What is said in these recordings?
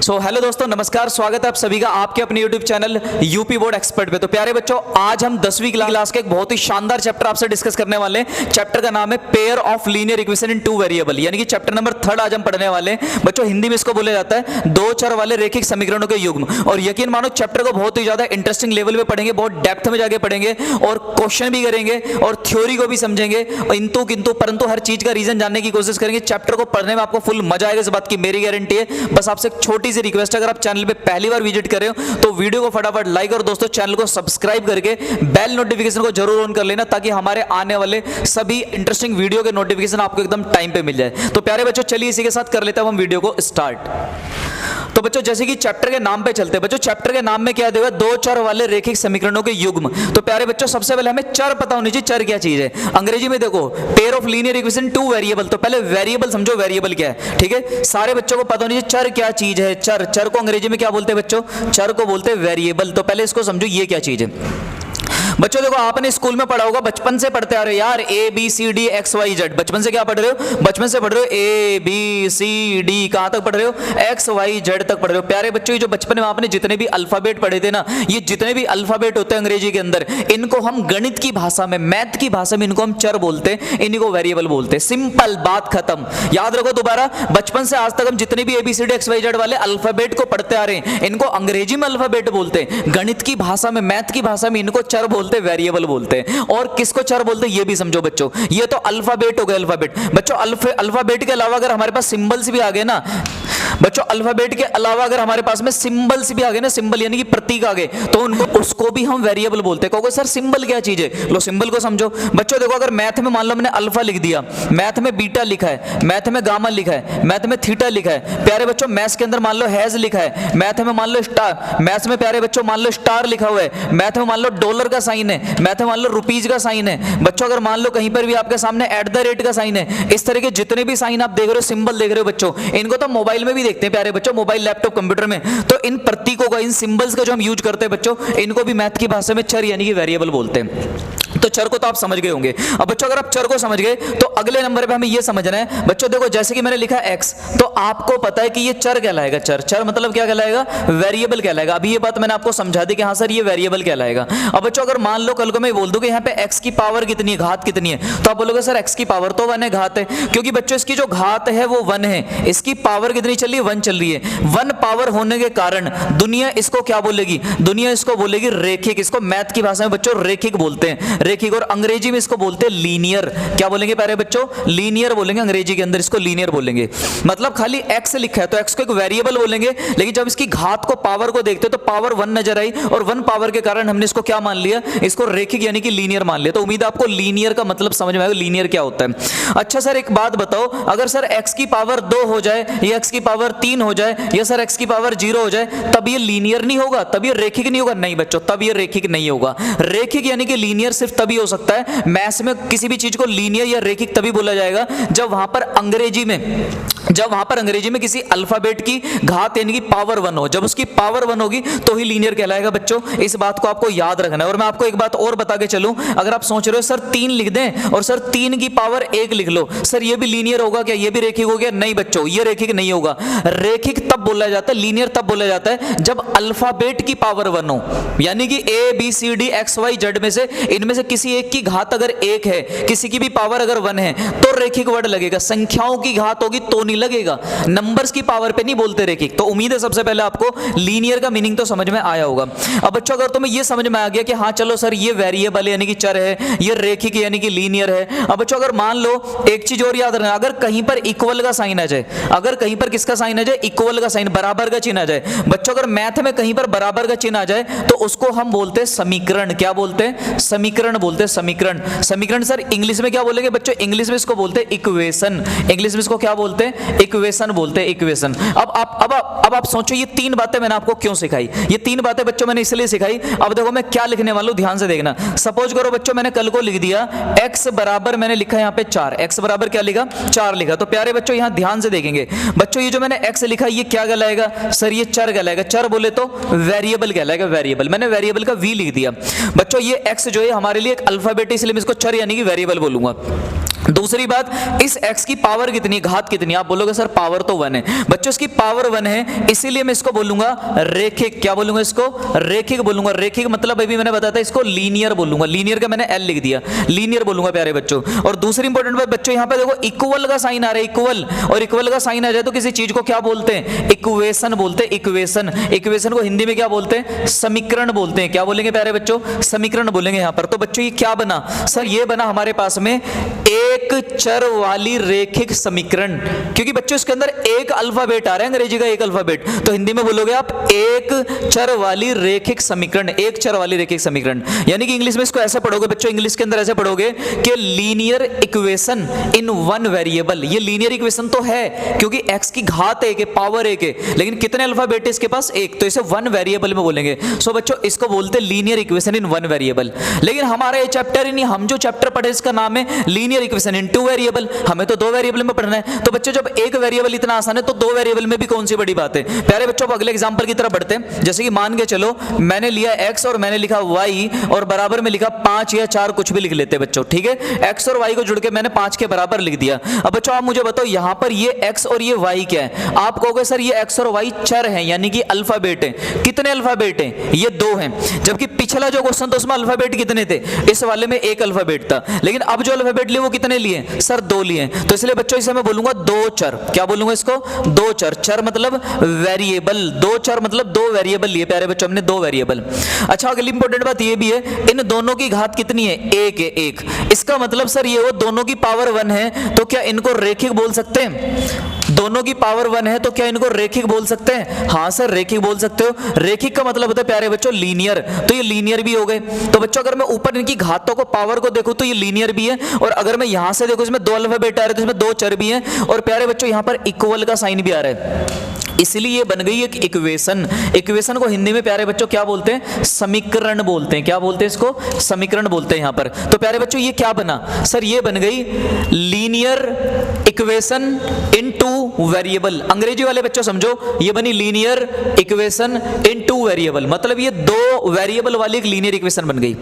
So hello दोस्तों, नमस्कार, स्वागत है आप सभी का आपके अपने YouTube channel UP board expert पे। तो प्यारे बच्चों, आज हम 10वीं क्लास के एक बहुत ही शानदार चैप्टर आपसे डिस्कस करने वाले हैं। चैप्टर का नाम है pair of linear equation in two variable, यानी कि चैप्टर नंबर 3 आज हम पढ़ने वाले हैं। बच्चों, हिंदी में इसको बोला जाता है दो चर वाले रैखिक समीकरणों के युग्म। और यकीन मानो चैप्टर को बहुत ही ज्यादा इंटरेस्टिंग लेवल पे पढ़ेंगे, बहुत डेप्थ में जाके पढ़ेंगे और क्वेश्चन भी करेंगे और थ्योरी को भी समझेंगे, इंतु किंतु परंतु हर चीज का रीजन जानने की कोशिश करेंगे। चैप्टर को पढ़ने में आपको फुल मजा आएगा, इस बात की मेरी गारंटी है। बस आपसे एक छोटी सी रिक्वेस्ट है, अगर आप चैनल पे पहली बार विजिट कर रहे हो तो वीडियो को फटाफट लाइक और दोस्तों चैनल को सब्सक्राइब करके बेल नोटिफिकेशन को जरूर ऑन कर लेना, ताकि हमारे आने वाले सभी इंटरेस्टिंग वीडियो के नोटिफिकेशन आपको एकदम टाइम पे मिल जाए। तो प्यारे बच्चों, चलिए इसी के साथ कर लेते हैं हम वीडियो को स्टार्ट। तो बच्चों, जैसे कि चैप्टर के नाम पे चलते हैं। बच्चों, चैप्टर के नाम में क्या दिया हुआ है? दो चर वाले रैखिक समीकरणों के युग्म। तो प्यारे बच्चों, सबसे पहले हमें चर पता होनी चाहिए। चर क्या चीज है? अंग्रेजी में देखो, pair of linear equation two variable. तो पहले वेरिएबल समझो, वेरिएबल क्या है, ठीक है? सारे बच्चों को पता होनी चाहिए चर क्या चीज है। चर, चर को अंग्रेजी में क्या बोलते हैं बच्चों? चर को बोलते हैं वेरिएबल। तो पहले इसको समझो, ये क्या चीज है। बच्चों देखो, आपने स्कूल में पढ़ा होगा, बचपन से पढ़ते आ रहे हो यार, A B C D X Y Z. बचपन से क्या पढ़ रहे हो? बचपन से पढ़ रहे हो ए बी सी डी, कहां तक पढ़ रहे हो? एक्स वाई जेड तक पढ़ रहे हो। प्यारे बच्चों, ये जो बचपन में आपने जितने भी अल्फाबेट पढ़े थे ना, ये जितने भी अल्फाबेट होते हैं अंग्रेजी के अंदर, इनको हम गणित की भाषा में, मैथ की भाषा में इनको हम चर बोलते हैं, इन्हीं को वेरिएबल बोलते हैं। सिंपल बात खत्म। याद रखो दोबारा, बचपन से आज तक हम जितने भी एबीसीडी एक्स वाई जेड वाले अल्फाबेट को पढ़ते आ रहे हैं, इनको अंग्रेजी में अल्फाबेट बोलते हैं, गणित की भाषा में, मैथ की भाषा में इनको चर बोलते हैं, वेरिएबल बोलते हैं। और किसको चर बोलते हैं ये भी समझो बच्चों। ये तो अल्फाबेट हो गए, अल्फाबेट। बच्चों, अल्फाबेट के अलावा अगर हमारे पास सिंबल्स भी आ गए ना बच्चों, अल्फाबेट के अलावा अगर हमारे पास में सिंबल्स भी आ गए ना, सिंबल यानी कि प्रतीक आ गए, तो उनको उसको भी हम वेरिएबल बोलते हैं। कहोगे सर सिंबल क्या चीज है? लो सिंबल को समझो। बच्चों देखो, अगर मैथ में मान लो मैंने अल्फा लिख दिया, मैथ में बीटा लिखा है, मैथ में गामा लिखा है, मैथ में थीटा लिखा है। प्यारे बच्चों, मैथ्स के अंदर मान लो हैज लिखा है, मैथ में मान लो स्टार, मैथ्स में प्यारे बच्चों मान लो स्टार लिखा हुआ है, मैथ में मान लो डॉलर का साइन है, मैथ में मान लो रुपीज का साइन है। बच्चों, अगर मान लो कहीं पर भी आपके सामने एट द रेट का साइन है, इस तरह के जितने भी साइन आप देख रहे हो, सिंबल देख रहे हो बच्चों, इनको तो मोबाइल में भी देखते हैं प्यारे बच्चों, मोबाइल, लैपटॉप, कंप्यूटर में। तो इन प्रतीकों का, इन सिंबल्स का जो हम यूज करते हैं बच्चों, इनको भी मैथ की भाषा में चर यानी कि वेरिएबल बोलते हैं। तो चर को तो आप समझ गए होंगे। अब बच्चों, अगर आप चर को समझ गए तो अगले नंबर पे हमें यह समझना है बच्चों। देखो, जैसे कि मैंने लिखा x, तो आपको पता है कि ये चर कहलाएगा। चर, चर मतलब क्या कहलाएगा? वेरिएबल कहलाएगा। अभी ये बात मैंने आपको समझा दी कि हाँ सर ये वेरिएबल कहलाएगा। अब बच्चों, अगर मान लो कल को मैं बोल दूं कि यहाँ पे x की पावर कितनी है, घात कितनी है, तो आप बोलोगे सर x की पावर तो 1 है, घात है, क्योंकि बच्चों इसकी जो घात है वो 1 है, इसकी पावर कितनी चल रही है? 1 चल रही है। 1 पावर होने के कारण दुनिया इसको क्या बोलेगी? दुनिया इसको बोलेगी रेखिक। इसको मैथ की भाषा में बच्चों रेखिक बोलते हैं, रेखिक। और अंग्रेजी में इसको बोलते हैं लीनियर। क्या बोलेंगे प्यारे बच्चों? लीनियर बोलेंगे अंग्रेजी के अंदर, इसको लीनियर बोलेंगे। मतलब खाली x लिखा है तो x को एक वेरिएबल बोलेंगे, लेकिन जब इसकी घात को, पावर को देखते तो पावर 1 नजर आई, और 1 पावर के कारण हमने इसको क्या मान लिया? इसको रेखिक यानी कि लीनियर मान लिया। तो उम्मीद है आपको लीनियर का मतलब समझ में आएगा, लीनियर क्या होता है। अच्छा सर, एक बात बताओ, अगर सर x की पावर 2 हो जाए, या x की पावर 3 हो जाए, या सर x की पावर 0 हो जाए, तब ये लीनियर नहीं होगा, तब ये रेखिक नहीं होगा? नहीं बच्चों, तब ये रेखिक नहीं होगा। रेखिक यानी कि लीनियर सिर्फ तभी हो सकता है, मैथ्स में किसी भी चीज को लीनियर या रेखिक तभी बोला जाएगा जब वहां पर अंग्रेजी में किसी अल्फाबेट की घात यानी कि पावर 1 हो। जब उसकी पावर 1 होगी तो ही लीनियर कहलाएगा बच्चों। इस बात को आपको याद रखना है। और मैं आपको एक बात और बता के चलूं, अगर आप सोच रहे हो सर 3 लिख दें और सर 3 की पावर 1 लिख लो, सर ये भी लीनियर होगा क्या? ये भी रेखिक हो गया? नहीं बच्चों, ये रेखिक नहीं होगा। रेखिक तब बोला जाता है, लीनियर तब बोला जाता है जब अल्फाबेट की पावर 1 हो, यानी कि A B C D X Y Z में से इनमें से किसी एक की घात अगर 1 है, किसी की भी पावर अगर 1 है, तो रेखिक वर्ड लगेगा। संख्याओं की घात होगी तो नहीं लगेगा, नंबर्स की पावर पे नहीं बोलते रेखिक। तो उम्मीद है सबसे पहले आपको लीनियर का मीनिंग तो समझ में आया होगा। अब बच्चों, अगर तुम्हें ये समझ में आ गया कि हाँ चलो सर ये वेरिएबल यानी कि चर है, ये रेखिक यानी कि लीनियर है। अब बच्चों, अगर मान लो एक चीज और याद रखना, अगर कहीं पर इक्वल का साइन आ जाए, अगर कहीं पर किसका साइन आ जाए? इक्वल का साइन, बराबर का चिन्ह आ जाए। बच्चों, अगर मैथ में कहीं पर बराबर का चिन्ह आ जाए तो उसको हम बोलते हैं समीकरण। क्या बोलते हैं? समीकरण बोलते हैं, समीकरण। समीकरण सर इंग्लिश में क्या बोलेंगे बच्चों? इंग्लिश में इसको बोलते हैं इक्वेशन। इंग्लिश में इसको क्या बोलते हैं? इक्वेशन बोलते हैं, इक्वेशन। अब आप सोचो, ये 3 बातें मैंने आपको क्यों सिखाई? ये 3 बातें बच्चों मैंने इसलिए सिखाई। अब देखो मैं क्या लिखने वाला हूं, ध्यान से देखना। सपोज करो बच्चों, मैंने कल को लिख दिया x बराबर, मैंने लिखा यहाँ पे 4, x बराबर क्या लिखा? 4 लिखा। तो प्यारे बच्चों यहाँ ध्यान से देखेंगे बच्चों, ये जो मैंने x लिखा ये क्या कहलाएगा? सर ये चर कहलाएगा। चर बोले तो वेरिएबल कहलाएगा, वेरिएबल। मैंने वेरिएबल का v लिख दिया। बच्चों, ये x जो है हमारे लिए एक अल्फाबेट, इसलिए मैं इसको चर यानी कि वेरिएबल बोलूंगा। दूसरी बात, इस x की पावर कितनी है, घात कितनी है? आप बोलोगे सर पावर तो 1 है। बच्चों इसकी पावर 1 है, इसीलिए मैं इसको बोलूंगा रेखिक। क्या बोलूंगा इसको? रेखिक बोलूंगा। रेखिक मतलब अभी मैंने बताया था इसको लीनियर बोलूंगा। लीनियर का मैंने L लिख दिया, लीनियर बोलूंगा प्यारे बच्चों। और दूसरी इंपॉर्टेंट बात बच्चों, यहां पे देखो इक्वल का साइन आ रहा है, इक्वल, और इक्वल का साइन आ जाए तो किसी चीज को क्या बोलते हैं? इक्वेशन बोलते हैं, इक्वेशन। इक्वेशन को हिंदी में क्या बोलते हैं? समीकरण बोलते हैं। क्या बोलेंगे प्यारे बच्चों? समीकरण बोलेंगे यहां पर। तो बच्चों ये क्या बना सर? ये बना हमारे पास में एक चर वाली रेखिक समीकरण, क्योंकि बच्चों इसके अंदर एक अल्फाबेट आ रहा है, अंग्रेजी का एक अल्फाबेट, तो हिंदी में बोलोगे आप एक चर वाली रेखिक समीकरण, एक चर वाली रेखिक समीकरण। यानी कि इंग्लिश में इसको ऐसे पढ़ोगे बच्चों, इंग्लिश के अंदर ऐसे पढ़ोगे कि linear equation in one variable. ये लीनियर इक्वेशन तो है क्योंकि x की घात एक है, पावर एक है, लेकिन कितने अल्फाबेट है इसके पास? एक, तो इसे वन वेरिएबल में बोलेंगे। सो बच्चों इसको बोलते हैं linear equation in one variable. लेकिन हमारा ये चैप्टर ही नहीं, हम जो चैप्टर पढ़े इसका नाम है linear equation in two variable. हमें तो दो वेरिएबल में पढ़ना है। तो बच्चों जब एक वेरिएबल इतना आसान है तो दो वेरिएबल में भी कौन सी बड़ी बात है? प्यारे बच्चों, अगले एग्जांपल की तरफ बढ़ते हैं। जैसे कि मान के चलो मैंने लिया x और मैंने लिखा y और बराबर में लिखा 5 या 4, कुछ भी लिख लेते बच्चों, ठीक है। x और y को जुड़ के मैंने 5 के बराबर लिख दिया। अब बच्चों आप मुझे बताओ यहां पर ये x और ये y क्या है? आप कहोगे सर ये x और y चर हैं, यानी कि अल्फाबेट हैं। कितने अल्फाबेट हैं? ये 2 हैं। जबकि पिछला जो क्वेश्चन था उसमें अल्फाबेट कितने थे? इस वाले में एक अल्फाबेट था, लेकिन अब जो अल्फाबेट लिए वो कितने लिए? सर 2 लिए। तो इसलिए बच्चों इसे मैं बोलूंगा दो चर। क्या बोलूंगा इसको? दो चर। चर मतलब वेरिएबल, दो चर मतलब दो वेरिएबल लिए प्यारे बच्चों हमने, दो वेरिएबल। अच्छा अगली इंपॉर्टेंट बात ये भी है, इन दोनों की घात कितनी है? एक है, एक। इसका मतलब सर ये वो दोनों की पावर 1 है, तो क्या इनको रेखिक बोल सकते हैं? दोनों की पावर 1 है तो क्या इनको रेखिक बोल सकते हैं? हाँ सर रेखिक बोल सकते हो। रेखिक का मतलब होता है प्यारे बच्चों लीनियर, तो ये लीनियर भी हो गए। तो बच्चों अगर मैं ऊपर इनकी घातों को, पावर को देखूं तो ये लीनियर भी है, और अगर मैं यहां से देखूं इसमें 2 अल्फाबेट आ रहे हैं तो इसमें 2 चर भी हैं, और प्यारे बच्चों यहां पर इक्वल का साइन भी आ रहा है, इसलिए ये बन गई एक इक्वेशन। इक्वेशन को हिंदी में प्यारे बच्चों क्या बोलते हैं? समीकरण बोलते हैं। क्या बोलते हैं इसको? समीकरण बोलते हैं यहां पर। तो प्यारे बच्चों ये क्या बना सर? ये बन गई linear equation in two variable. अंग्रेजी वाले बच्चों समझो, ये बनी linear equation in two variable, मतलब ये 2 वेरिएबल वाली एक लीनियर इक्वेशन बन गई।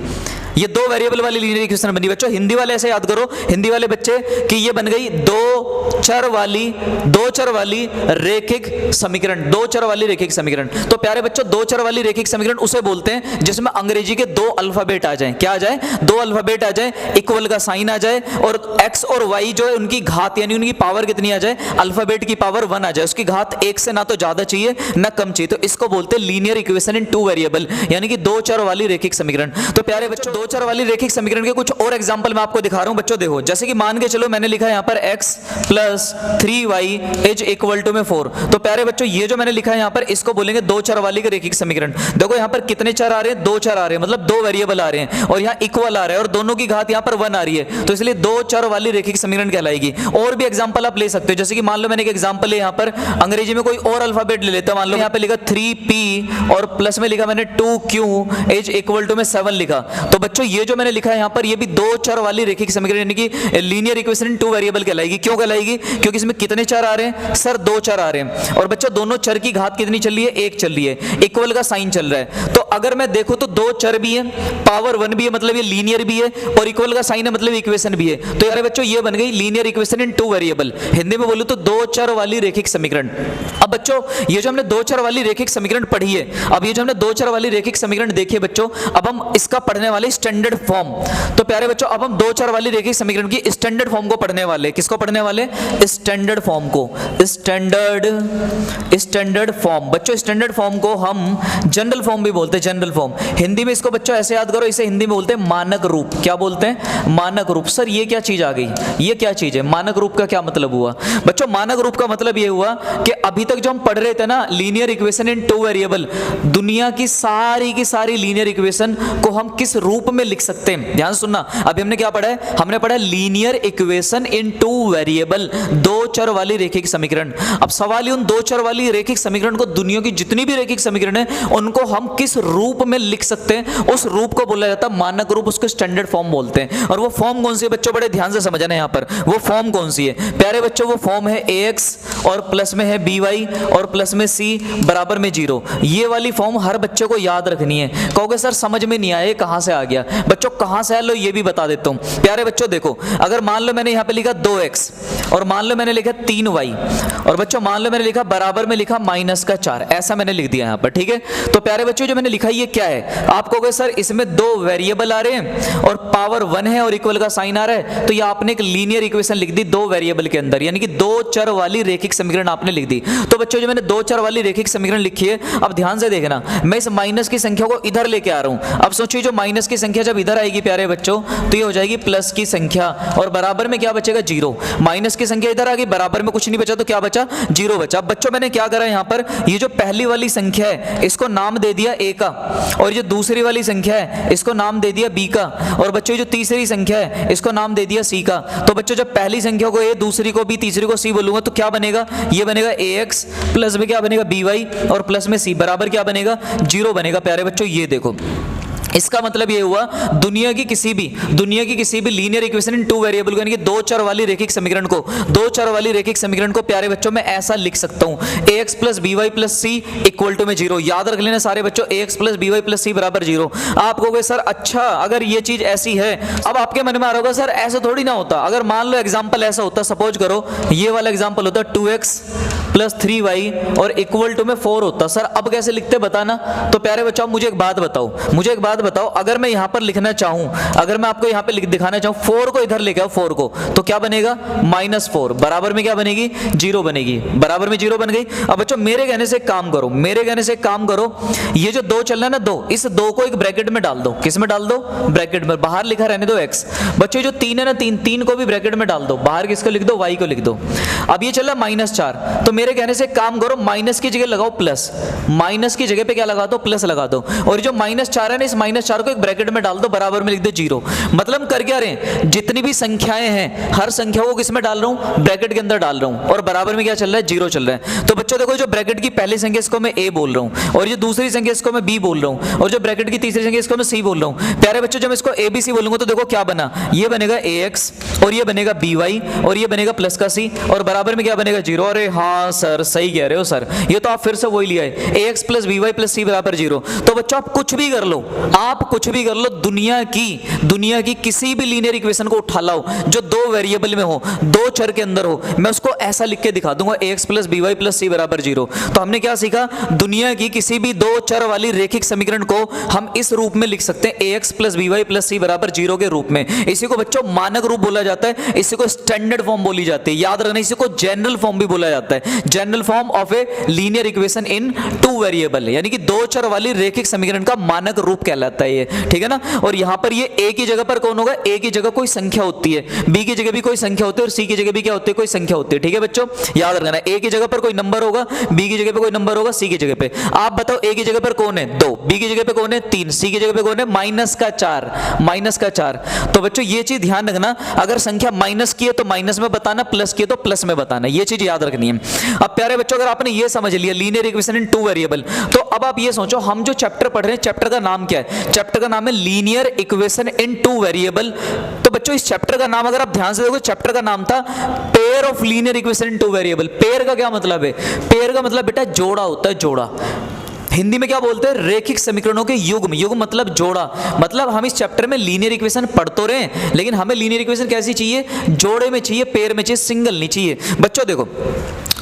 ये 2 वेरिएबल वाली लीनियर इक्वेशन बनी। बच्चों हिंदी वाले ऐसे याद करो, हिंदी वाले बच्चे, कि ये बन गई 2 चर वाली रेखिक समीकरण, 2 चर वाली रेखिक समीकरण। तो प्यारे बच्चों 2 चर वाली रेखिक समीकरण उसे बोलते हैं जिसमें अंग्रेजी के 2 अल्फाबेट आ जाएं। क्या आ जाए? 2 अल्फाबेट आ जाए, इक्वल का साइन आ जाए, और x और y जो है उनकी घात यानी उनकी पावर कितनी आ जाए? अल्फाबेट की पावर 1 आ जाए, उसकी घात 1 से ना तो ज्यादा चाहिए ना कम चाहिए। तो इसको बोलते हैं linear equation in two variable, यानी कि 2 चर वाली रेखिक समीकरण। तो प्यारे बच्चों 2 चर वाली रेखिक समीकरण के कुछ और एग्जांपल मैं आपको दिखा रहा हूं बच्चों। देखो जैसे कि मान के चलो मैंने लिखा है यहां पर x plus 3y is equal to में 4। तो प्यारे बच्चों ये जो मैंने लिखा है यहां पर इसको बोलेंगे 2 चर वाली रेखिक समीकरण। देखो यहां पर कितने चर आ रहे हैं? 2 चर आ रहे हैं, मतलब 2 वेरिएबल आ रहे हैं, और यहां इक्वल आ रहा है, और दोनों की घात यहां पर 1 आ रही है, तो इसलिए 2 चर वाली रेखिक समीकरण कहलाएगी। और भी एग्जांपल आप ले सकते हो, जैसे कि मान लो मैंने एक एग्जांपल है यहां पर, अंग्रेजी में कोई और अल्फाबेट ले लेता हूं। मान लो यहां पे लिखा 3p और प्लस में लिखा मैंने 2q इज इक्वल टू में 7 लिखा। तो बच्चों ये जो मैंने लिखा है यहां पर, ये भी 2 चर वाली रेखिक समीकरण यानी कि linear equation in two variable कहलाएगी। क्यों कहलाएगी? क्योंकि इसमें कितने चर आ रहे हैं? सर 2 चर आ रहे हैं, और बच्चों दोनों चर की घात कितनी चल रही है? 1 चल रही है, इक्वल का साइन चल रहा है। तो अगर मैं देखूं तो 2 चर भी है, पावर 1 भी है, मतलब ये लीनियर भी है, और इक्वल का साइन है मतलब इक्वेशन भी है। तो यार बच्चों ये बन गई linear equation in two variable. Hindi में बोलूं तो 2 चर वाली रेखिक समीकरण। अब बच्चों ये जो हमने 2 चर वाली रेखिक समीकरण पढ़ी है, अब ये जो हमने 2 चर वाली रेखिक समीकरण देखी है बच्चों, अब हम इसका पढ़ने वाले स्टैंडर्ड फॉर्म। तो प्यारे बच्चों अब हम 2 चर वाली रेखिक समीकरण की स्टैंडर्ड फॉर्म को पढ़ने वाले। किसको पढ़ने वाले? स्टैंडर्ड फॉर्म को। स्टैंडर्ड फॉर्म बच्चों, स्टैंडर्ड फॉर्म को हम जनरल फॉर्म भी बोलते हैं। जनरल फॉर्म हिंदी में इसको बच्चों ऐसे याद करो, इसे हिंदी में बोलते हैं मानक रूप। क्या बोलते हैं? मानक रूप। सर ये क्या चीज आ गई? ये क्या चीज है? मानक रूप का क्या मतलब हुआ बच्चों? मानक रूप का मतलब ये हुआ कि अभी तक जो हम पढ़ रहे थे ना linear equation in two variable, दुनिया की सारी लीनियर इक्वेशन को हम किस रूप में लिख सकते हैं? ध्यान सुनना, अभी हमने क्या पढ़ा है? हमने पढ़ा linear equation in two variable, 2 चर वाली रेखिक समीकरण। अब सवाल ये उन 2 चर वाली रेखिक समीकरण को, दुनिया की जितनी भी रेखिक समीकरण है उनको हम किस रूप में लिख सकते हैं? उस रूप को बोला जाता है मानक रूप, उसको स्टैंडर्ड फॉर्म बोलते हैं। और वो फॉर्म कौन सी है बच्चों? बड़े ध्यान से समझना यहां पर, वो फॉर्म कौन सी है प्यारे बच्चों? वो फॉर्म है ax और प्लस में है by और प्लस में c बराबर में 0। ये वाली फॉर्म हर बच्चे को याद रखनी है। कहोगे सर समझ में नहीं आया कहां से आ गया? गया। बच्चों कहां से आया लो ये भी बता देता हूं। प्यारे बच्चों देखो, अगर मान लो मैंने यहां पे लिखा 2x और मान लो मैंने लिखा 3y और बच्चों मान लो मैंने लिखा बराबर में लिखा -4, ऐसा मैंने लिख दिया यहां पर, ठीक है। तो प्यारे बच्चों जो मैंने लिखा ये क्या है, आप कहोगे सर इसमें 2 वेरिएबल आ रहे हैं और पावर 1 है और इक्वल का साइन आ रहा है, तो ये आपने एक लीनियर इक्वेशन लिख दी 2 वेरिएबल के अंदर, यानी कि 2 चर वाली रेखिक समीकरण आपने लिख दी। तो बच्चों जो मैंने 2 चर वाली रेखिक समीकरण लिखी है, अब ध्यान से देखना, मैं इस माइनस की संख्या को इधर लेके आ रहा हूं। अब सोचिए जो माइनस की संख्या जब इधर आएगी प्यारे बच्चों, तो ये हो जाएगी प्लस की संख्या और बराबर में क्या बचेगा 0। माइनस की संख्या इधर आ गई, बराबर में कुछ नहीं बचा, तो क्या बचा 0 बचा। अब बच्चों मैंने क्या करा यहां पर, ये जो पहली वाली संख्या है इसको नाम दे दिया a का, और जो दूसरी वाली संख्या है इसको नाम दे दिया b का, और बच्चों जो तीसरी संख्या है इसको नाम दे दिया c का। तो बच्चों जब पहली संख्या को a, दूसरी को b, तीसरी को c बोलूंगा तो क्या बनेगा, ये बनेगा ax प्लस में क्या बनेगा by और प्लस में c बराबर क्या बनेगा 0 बनेगा। प्यारे बच्चों ये देखो, इसका मतलब ये हुआ दुनिया की किसी भी लीनियर इक्वेशन इन 2 वेरिएबल को, यानी कि 2 चर वाली रेखिक समीकरण को प्यारे बच्चों मैं ऐसा लिख सकता हूं, ax plus by plus c equal to में 0। याद रख लेना सारे बच्चों, ax plus by plus c बराबर 0। आप कहोगे सर अच्छा अगर ये चीज ऐसी है, अब आपके मन में आ रहा होगा सर ऐसा थोड़ी ना होता। अगर मान लो एग्जाम्पल ऐसा होता, सपोज करो ये वाला एग्जाम्पल होता 2x प्लस 3y और इक्वल टू में 4 होता, सर अब कैसे लिखते बताना। तो प्यारे बच्चों मुझे एक बात बताओ, अगर मैं यहां पर लिखना चाहूं, अगर मैं आपको यहां पे दिखाना चाहूं 4 को इधर लेके आओ 4 को, तो क्या बनेगा -4 बराबर में क्या बनेगी 0 बनेगी, बराबर में 0 बन गई। अब बच्चों मेरे कहने से एक काम करो, ये जो 2 चल रहा है ना 2, इस 2 को एक ब्रैकेट में डाल दो। किस में डाल दो, ब्रैकेट में, बाहर लिखा रहने दो x। बच्चों जो 3 है ना 3 को भी ब्रैकेट में डाल दो, बाहर किसको लिख दो y को लिख दो। अब ये चल रहा -4, तो मेरे कहने से एक काम करो, माइनस की जगह लगाओ प्लस, माइनस की जगह पे क्या लगा दो प्लस लगा दो, और जो -4 है ना इस -4 को एक ब्रैकेट में डाल दो, बराबर में लिख दो 0। मतलब कर क्या रहे, जितनी भी संख्याएं हैं हर संख्या को किस में डाल रहा हूं, ब्रैकेट के अंदर डाल रहा हूं, और बराबर में क्या चल रहा है 0 चल रहा है। तो बच्चों देखो जो ब्रैकेट की पहली संख्या इसको मैं a बोल रहा हूं, और जो दूसरी संख्या इसको मैं b बोल रहा हूं, और जो ब्रैकेट की तीसरी संख्या इसको मैं c बोल रहा हूं। प्यारे बच्चों जब मैं इसको abc बोलूंगा तो देखो क्या बना, ये बनेगा ax और ये बनेगा by और ये बनेगा प्लस का c और बराबर में क्या बनेगा 0। अरे हाँ सर सही कह रहे हो सर, ये तो आप फिर से वही लिया है, ax plus by plus c बराबर 0। तो बच्चों आप कुछ भी कर लो, दुनिया की किसी भी लीनियर इक्वेशन को उठा लाओ जो 2 वेरिएबल में हो, 2 चर के अंदर हो, मैं उसको ऐसा लिख के दिखा दूंगा ax plus by plus c बराबर 0। तो हमने क्या सीखा, दुनिया की किसी भी 2 चर वाली रेखिक समीकरण को हम इस रूप में लिख सकते हैं ax plus by plus c बराबर 0 के रूप में। इसी को बच्चों मानक रूप बोला जाता है, इसी को स्टैंडर्ड फॉर्म बोली जाती है, याद रखना इसी को जनरल फॉर्म भी बोला जाता है, general form of a linear equation in 2 variable, यानी कि 2 चर वाली रेखिक समीकरण का मानक रूप कहलाता है ये, ठीक है ना। और यहां पर ये a की जगह पर कौन होगा, a की जगह कोई संख्या होती है, b की जगह भी कोई संख्या होती है और c की जगह भी क्या होती है, कोई संख्या होती है, ठीक है बच्चों याद रखना। a की जगह पर कोई नंबर होगा, b की जगह पे कोई नंबर होगा, c की जगह पे। आप बताओ a की जगह पर कौन है 2, b की जगह पे कौन है 3, c की जगह पे कौन है -4। तो बच्चों ये चीज ध्यान रखना, अगर संख्या माइनस की है तो माइनस में बताना, प्लस की है तो प्लस में बताना, ये चीज याद रखनी है। अब प्यारे बच्चों अगर आपने ये समझ लिया लीनियर इक्वेशन इन 2 वेरिएबल, तो अब आप ये सोचो हम जो चैप्टर पढ़ रहे हैं चैप्टर का नाम क्या है, चैप्टर का नाम है लीनियर इक्वेशन इन 2 वेरिएबल। तो बच्चों इस चैप्टर का नाम अगर आप ध्यान से देखो, चैप्टर का नाम था pair of linear equation in 2 variable. Pair का क्या मतलब है, पेयर का मतलब बेटा जोड़ा होता है, जोड़ा। हिंदी में क्या बोलते हैं, रेखिक समीकरणों के युग्म, युग्म मतलब जोड़ा। मतलब हम इस चैप्टर में लीनियर इक्वेशन पढ़ तो रहे हैं, लेकिन हमें लीनियर इक्वेशन कैसी चाहिए, जोड़े में चाहिए, पेयर में चाहिए, सिंगल नहीं चाहिए। बच्चों देखो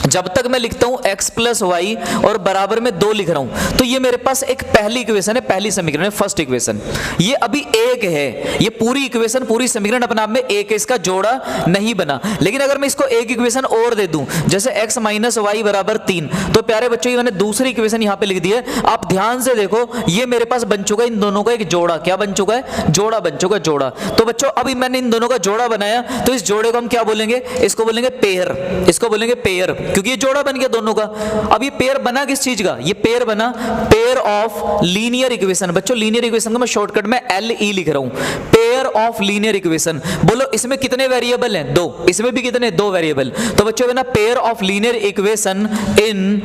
जब तक मैं लिखता हूं x प्लस वाई और बराबर में 2 लिख रहा हूं, तो ये मेरे पास एक पहली इक्वेशन है, पहली समीकरण है, फर्स्ट इक्वेशन। ये अभी एक है, ये पूरी इक्वेशन पूरी समीकरण अपने आप में एक है, इसका जोड़ा नहीं बना। लेकिन अगर मैं इसको एक इक्वेशन और दे दूं, जैसे x माइनस वाई बराबर 3, तो प्यारे बच्चों ये मैंने दूसरी इक्वेशन यहां पे लिख दी है। आप ध्यान से देखो ये मेरे पास बन चुका है इन दोनों का एक जोड़ा। क्या बन चुका है, जोड़ा बन चुका है, जोड़ा। तो बच्चों अभी मैंने इन दोनों का जोड़ा बनाया, तो इस जोड़े को हम क्या बोलेंगे, इसको बोलेंगे पेयर, इसको बोलेंगे पेयर, क्योंकि ये जोड़ा बन गया दोनों का। अब ये पेयर बना किस चीज का, ये पेयर बना पेयर ऑफ लीनियर इक्वेशन। बच्चों लीनियर इक्वेशन का मैं शॉर्टकट में LE लिख रहा हूं, पेयर ऑफ लीनियर इक्वेशन। बोलो इसमें कितने वेरिएबल हैं, 2, इसमें भी कितने, 2 वेरिएबल। तो बच्चों बना pair of linear equation in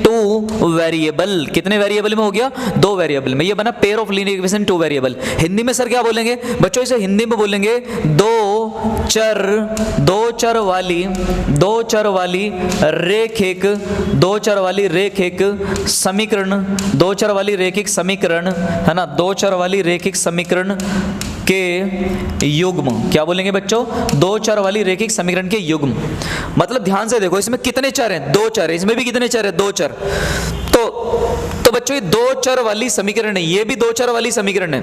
2 variable. कितने वेरिएबल में हो गया, 2 वेरिएबल में। ये बना pair of linear equation 2 variable. Hindi में सर क्या बोलेंगे बच्चों, इसे हिंदी में बोलेंगे 2 चर वाली रेखिक समीकरण है ना, दो चर वाली रेखिक समीकरण के युग्म। क्या बोलेंगे बच्चों? दो चर वाली रेखिक समीकरण के युग्म। मतलब ध्यान से देखो, इसमें कितने चर हैं? दो चर है। इसमें भी कितने चर है? दो चर। तो बच्चों ये दो चर वाली समीकरण है, ये भी दो चर वाली समीकरण है,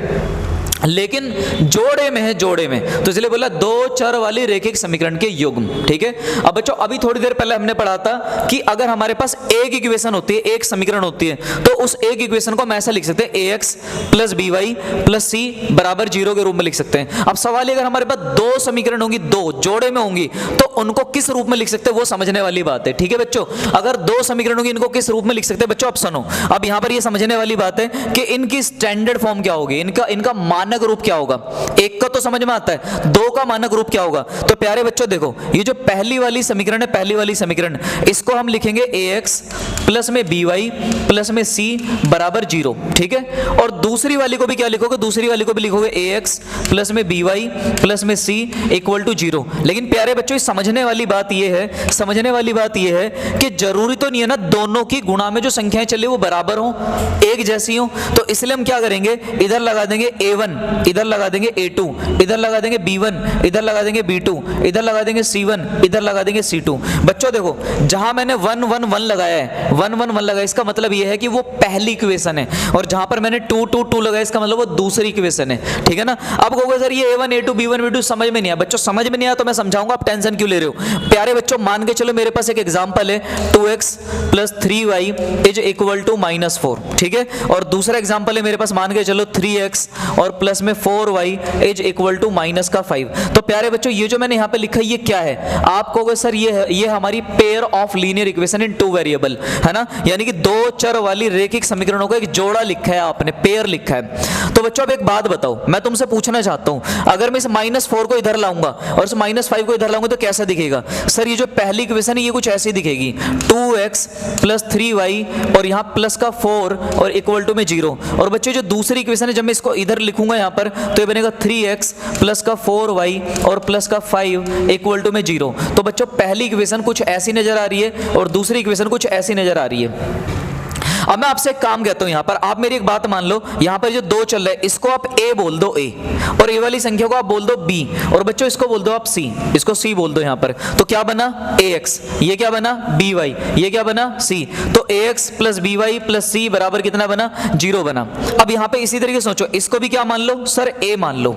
लेकिन जोड़े में है, जोड़े में, तो इसलिए बोला दो चर वाली रेखिक समीकरण के युग्म। ठीक है। अब बच्चों अभी थोड़ी देर पहले हमने पढ़ा था कि अगर हमारे पास एक इक्वेशन होती है, एक समीकरण होती है, तो उस एक इक्वेशन को हम ऐसा लिख सकते हैं ax plus by plus c बराबर 0 के रूप में लिख सकते हैं। अब सवाल है, अगर हमारे पास दो समीकरण होंगी, दो जोड़े में होंगी, तो उनको किस रूप में लिख सकते हैं, वो समझने वाली बात है। ठीक है बच्चों, अगर दो समीकरण होंगी, इनको किस रूप में लिख सकते हैं बच्चों? आप सुनो, अब यहां पर ये समझने वाली बात है कि इनकी स्टैंडर्ड फॉर्म क्या होगी, इनका मानक रूप क्या होगा। एक का तो समझ में आता है, दो का मानक रूप क्या होगा। तो प्यारे बच्चों देखो, ये जो पहली वाली समीकरण है, पहली वाली समीकरण, इसको हम लिखेंगे ax प्लस में by प्लस में c बराबर 0। ठीक है। और दूसरी वाली को भी क्या लिखोगे? दूसरी वाली को भी लिखोगे ax प्लस में by प्लस में c इक्वल टू 0। लेकिन प्यारे बच्चों समझने वाली बात यह है कि जरूरी तो नहीं है ना दोनों की गुणा में जो संख्याएं चले वो बराबर हो, एक जैसी हो। तो इसलिए हम क्या करेंगे, इधर लगा देंगे a1, इधर लगा देंगे a2, इधर लगा देंगे b1, इधर लगा देंगे b2, इधर लगा देंगे c1, इधर लगा देंगे c2। बच्चों देखो, जहां मैंने 1 1 1 लगाया है, 1 1 1 लगाया, इसका मतलब यह है कि वो पहली इक्वेशन है, और जहां पर मैंने 2 2 2 लगाया, इसका मतलब वो दूसरी इक्वेशन है। ठीक है ना। अब कहोगे सर ये a1 a2 b1 b2 समझ में नहीं आया। बच्चों समझ में नहीं आया तो मैं समझाऊंगा, आप टेंशन क्यों ले रहे हो। प्यारे बच्चों मान के चलो, मेरे पास एक एग्जांपल है 2x plus 3y is equal to -4। ठीक है। और दूसरा एग्जांपल है मेरे पास, मान के चलो 3x और प्लस में 4y इज इक्वल टू -5। तो प्यारे बच्चों ये जो मैंने यहां पे लिखा है ये क्या है? आप कहोगे सर ये हमारी pair of linear equation in two variable है ना, यानी कि दो चर वाली रेखिक समीकरणों का एक जोड़ा लिखा है आपने, पेयर लिखा है। तो बच्चों अब एक बात बताओ, मैं तुमसे पूछना चाहता हूं, अगर मैं इस -4 को इधर लाऊंगा और इस -5 को इधर लाऊंगा तो कैसा दिखेगा? सर ये जो पहली इक्वेशन है ये कुछ ऐसी दिखेगी, 2x प्लस 3y और यहां प्लस का 4 और इक्वल टू में 0। और बच्चों जो दूसरी इक्वेशन है, जब मैं इसको इधर लिखूंगा यहां पर, तो ये बनेगा 3x प्लस का 4y और प्लस का 5 इक्वल टू में 0। तो बच्चों पहली इक्वेशन कुछ ऐसी नजर आ रही है और दूसरी इक्वेशन कुछ ऐसी नजर आ रही है। अब मैं आपसे एक काम कहता हूं, यहां पर आप मेरी एक बात मान लो, यहां पर जो दो चल रहे हैं इसको आप a बोल दो, a, और a वाली संख्या को आप बोल दो b, और बच्चों इसको बोल दो आप c, इसको c बोल दो यहां पर। तो क्या बना? ax, ये क्या बना? by, ये क्या बना? c। तो ax plus by plus c बराबर कितना बना? 0 बना। अब यहां पे इसी तरीके सोचो, इसको भी क्या मान लो सर? a मान लो,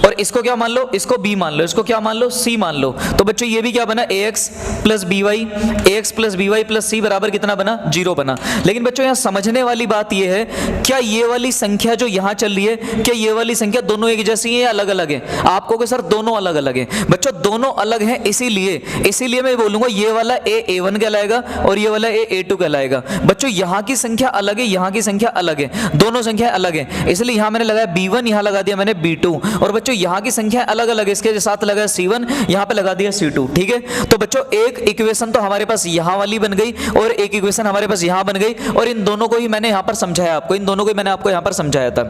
और इसको क्या मान लो? इसको b मान लो, इसको क्या मान लो? c मान लो। तो बच्चों ये भी क्या बना? ax plus by plus c बराबर कितना बना? 0 बना। लेकिन बच्चों यहाँ समझने वाली बात ये है, क्या ये वाली संख्या जो यहाँ चल रही है, क्या ये वाली संख्या दोनों एक जैसी है या अलग अलग है? आप कहोगे सर दोनों अलग अलग है। बच्चों दोनों अलग हैं, इसीलिए मैं बोलूंगा ये वाला a1 कहलाएगा और ये वाला a2 कहलाएगा। बच्चों यहाँ की संख्या अलग है, यहाँ की संख्या अलग है, दोनों संख्या अलग है, इसलिए यहाँ मैंने लगाया b1, यहाँ लगा दिया मैंने b2। और बच्चों यहाँ की संख्या अलग अलग है, इसके साथ लगा c1, यहाँ पे लगा दिया c2। ठीक है। तो बच्चों एक इक्वेशन तो हमारे पास यहाँ वाली बन गई और एक इक्वेशन हमारे पास यहाँ बन गई, और इन दोनों को ही मैंने यहाँ पर समझाया आपको, इन दोनों को मैंने आपको यहाँ पर समझाया था,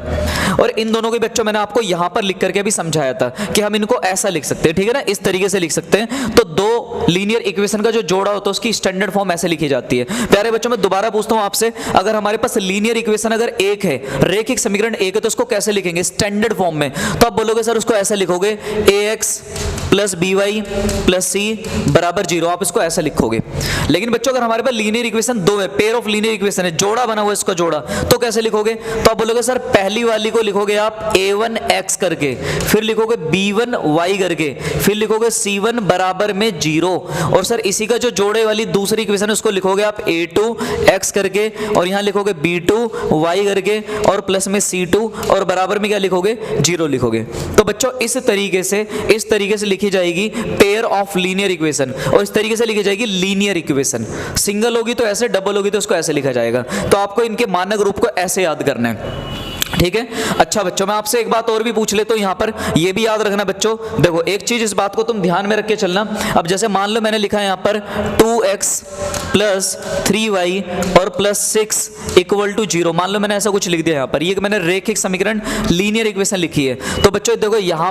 और इन दोनों को बच्चों मैंने आपको यहाँ पर लिख करके भी समझाया था कि हम इनको ऐसा लिख सकते हैं। ठीक है ना, इस तरीके से लिख सकते हैं। तो दो लीनियर इक्वेशन का जो जोड़ा होता है उसकी स्टैंडर्ड फॉर्म ऐसे लिखी जाती है। प्यारे बच्चों मैं दोबारा पूछता हूँ आपसे, अगर हमारे पास लीनियर इक्वेशन अगर एक है, रेखिक समीकरण एक है, तो उसको कैसे लिखेंगे स्टैंडर्ड फॉर्म में? तो आप बोलोगे सर उसको ऐसे लिखोगे ax plus by plus c बराबर 0, आप इसको ऐसा लिखोगे। लेकिन बच्चों अगर हमारे पास लीनियर इक्वेशन दो है, पेयर ऑफ लीनियर इक्वेशन है, जोड़ा बना हुआ है इसका जोड़ा, तो कैसे लिखोगे? तो आप बोलोगे सर पहली वाली को लिखोगे आप a1x करके, फिर लिखोगे b1y करके, फिर लिखोगे c1 बराबर में 0, और सर इसी का जो जोड़े वाली दूसरी इक्वेशन है उसको लिखोगे आप a2x करके, और यहाँ लिखोगे b2y करके, और प्लस में c2, और बराबर में क्या लिखोगे? 0 लिखोगे। तो बच्चों इस तरीके से लिखी जाएगी पेयर ऑफ लीनियर इक्वेशन, और इस तरीके से लिखी जाएगी लीनियर इक्वेशन। सिंगल होगी तो ऐसे, डबल होगी तो उसको ऐसे लिखा जाएगा। तो आपको इनके मानक रूप को ऐसे याद करना है। ठीक है। अच्छा बच्चों, मैं आपसे एक बात और भी पूछ लेता हूं यहां पर, ये भी याद रखना बच्चों। देखो एक चीज, इस बात को तुम ध्यान में रख के चलना। अब जैसे मान लो मैंने लिखा है यहां पर 2x प्लस 3y और प्लस 6 इक्वल टू 0, मान लो मैंने ऐसा कुछ लिख दिया यहां पर, ये मैंने रेखिक समीकरण लीनियर इक्वेशन लिखी है। तो बच्चों देखो यहां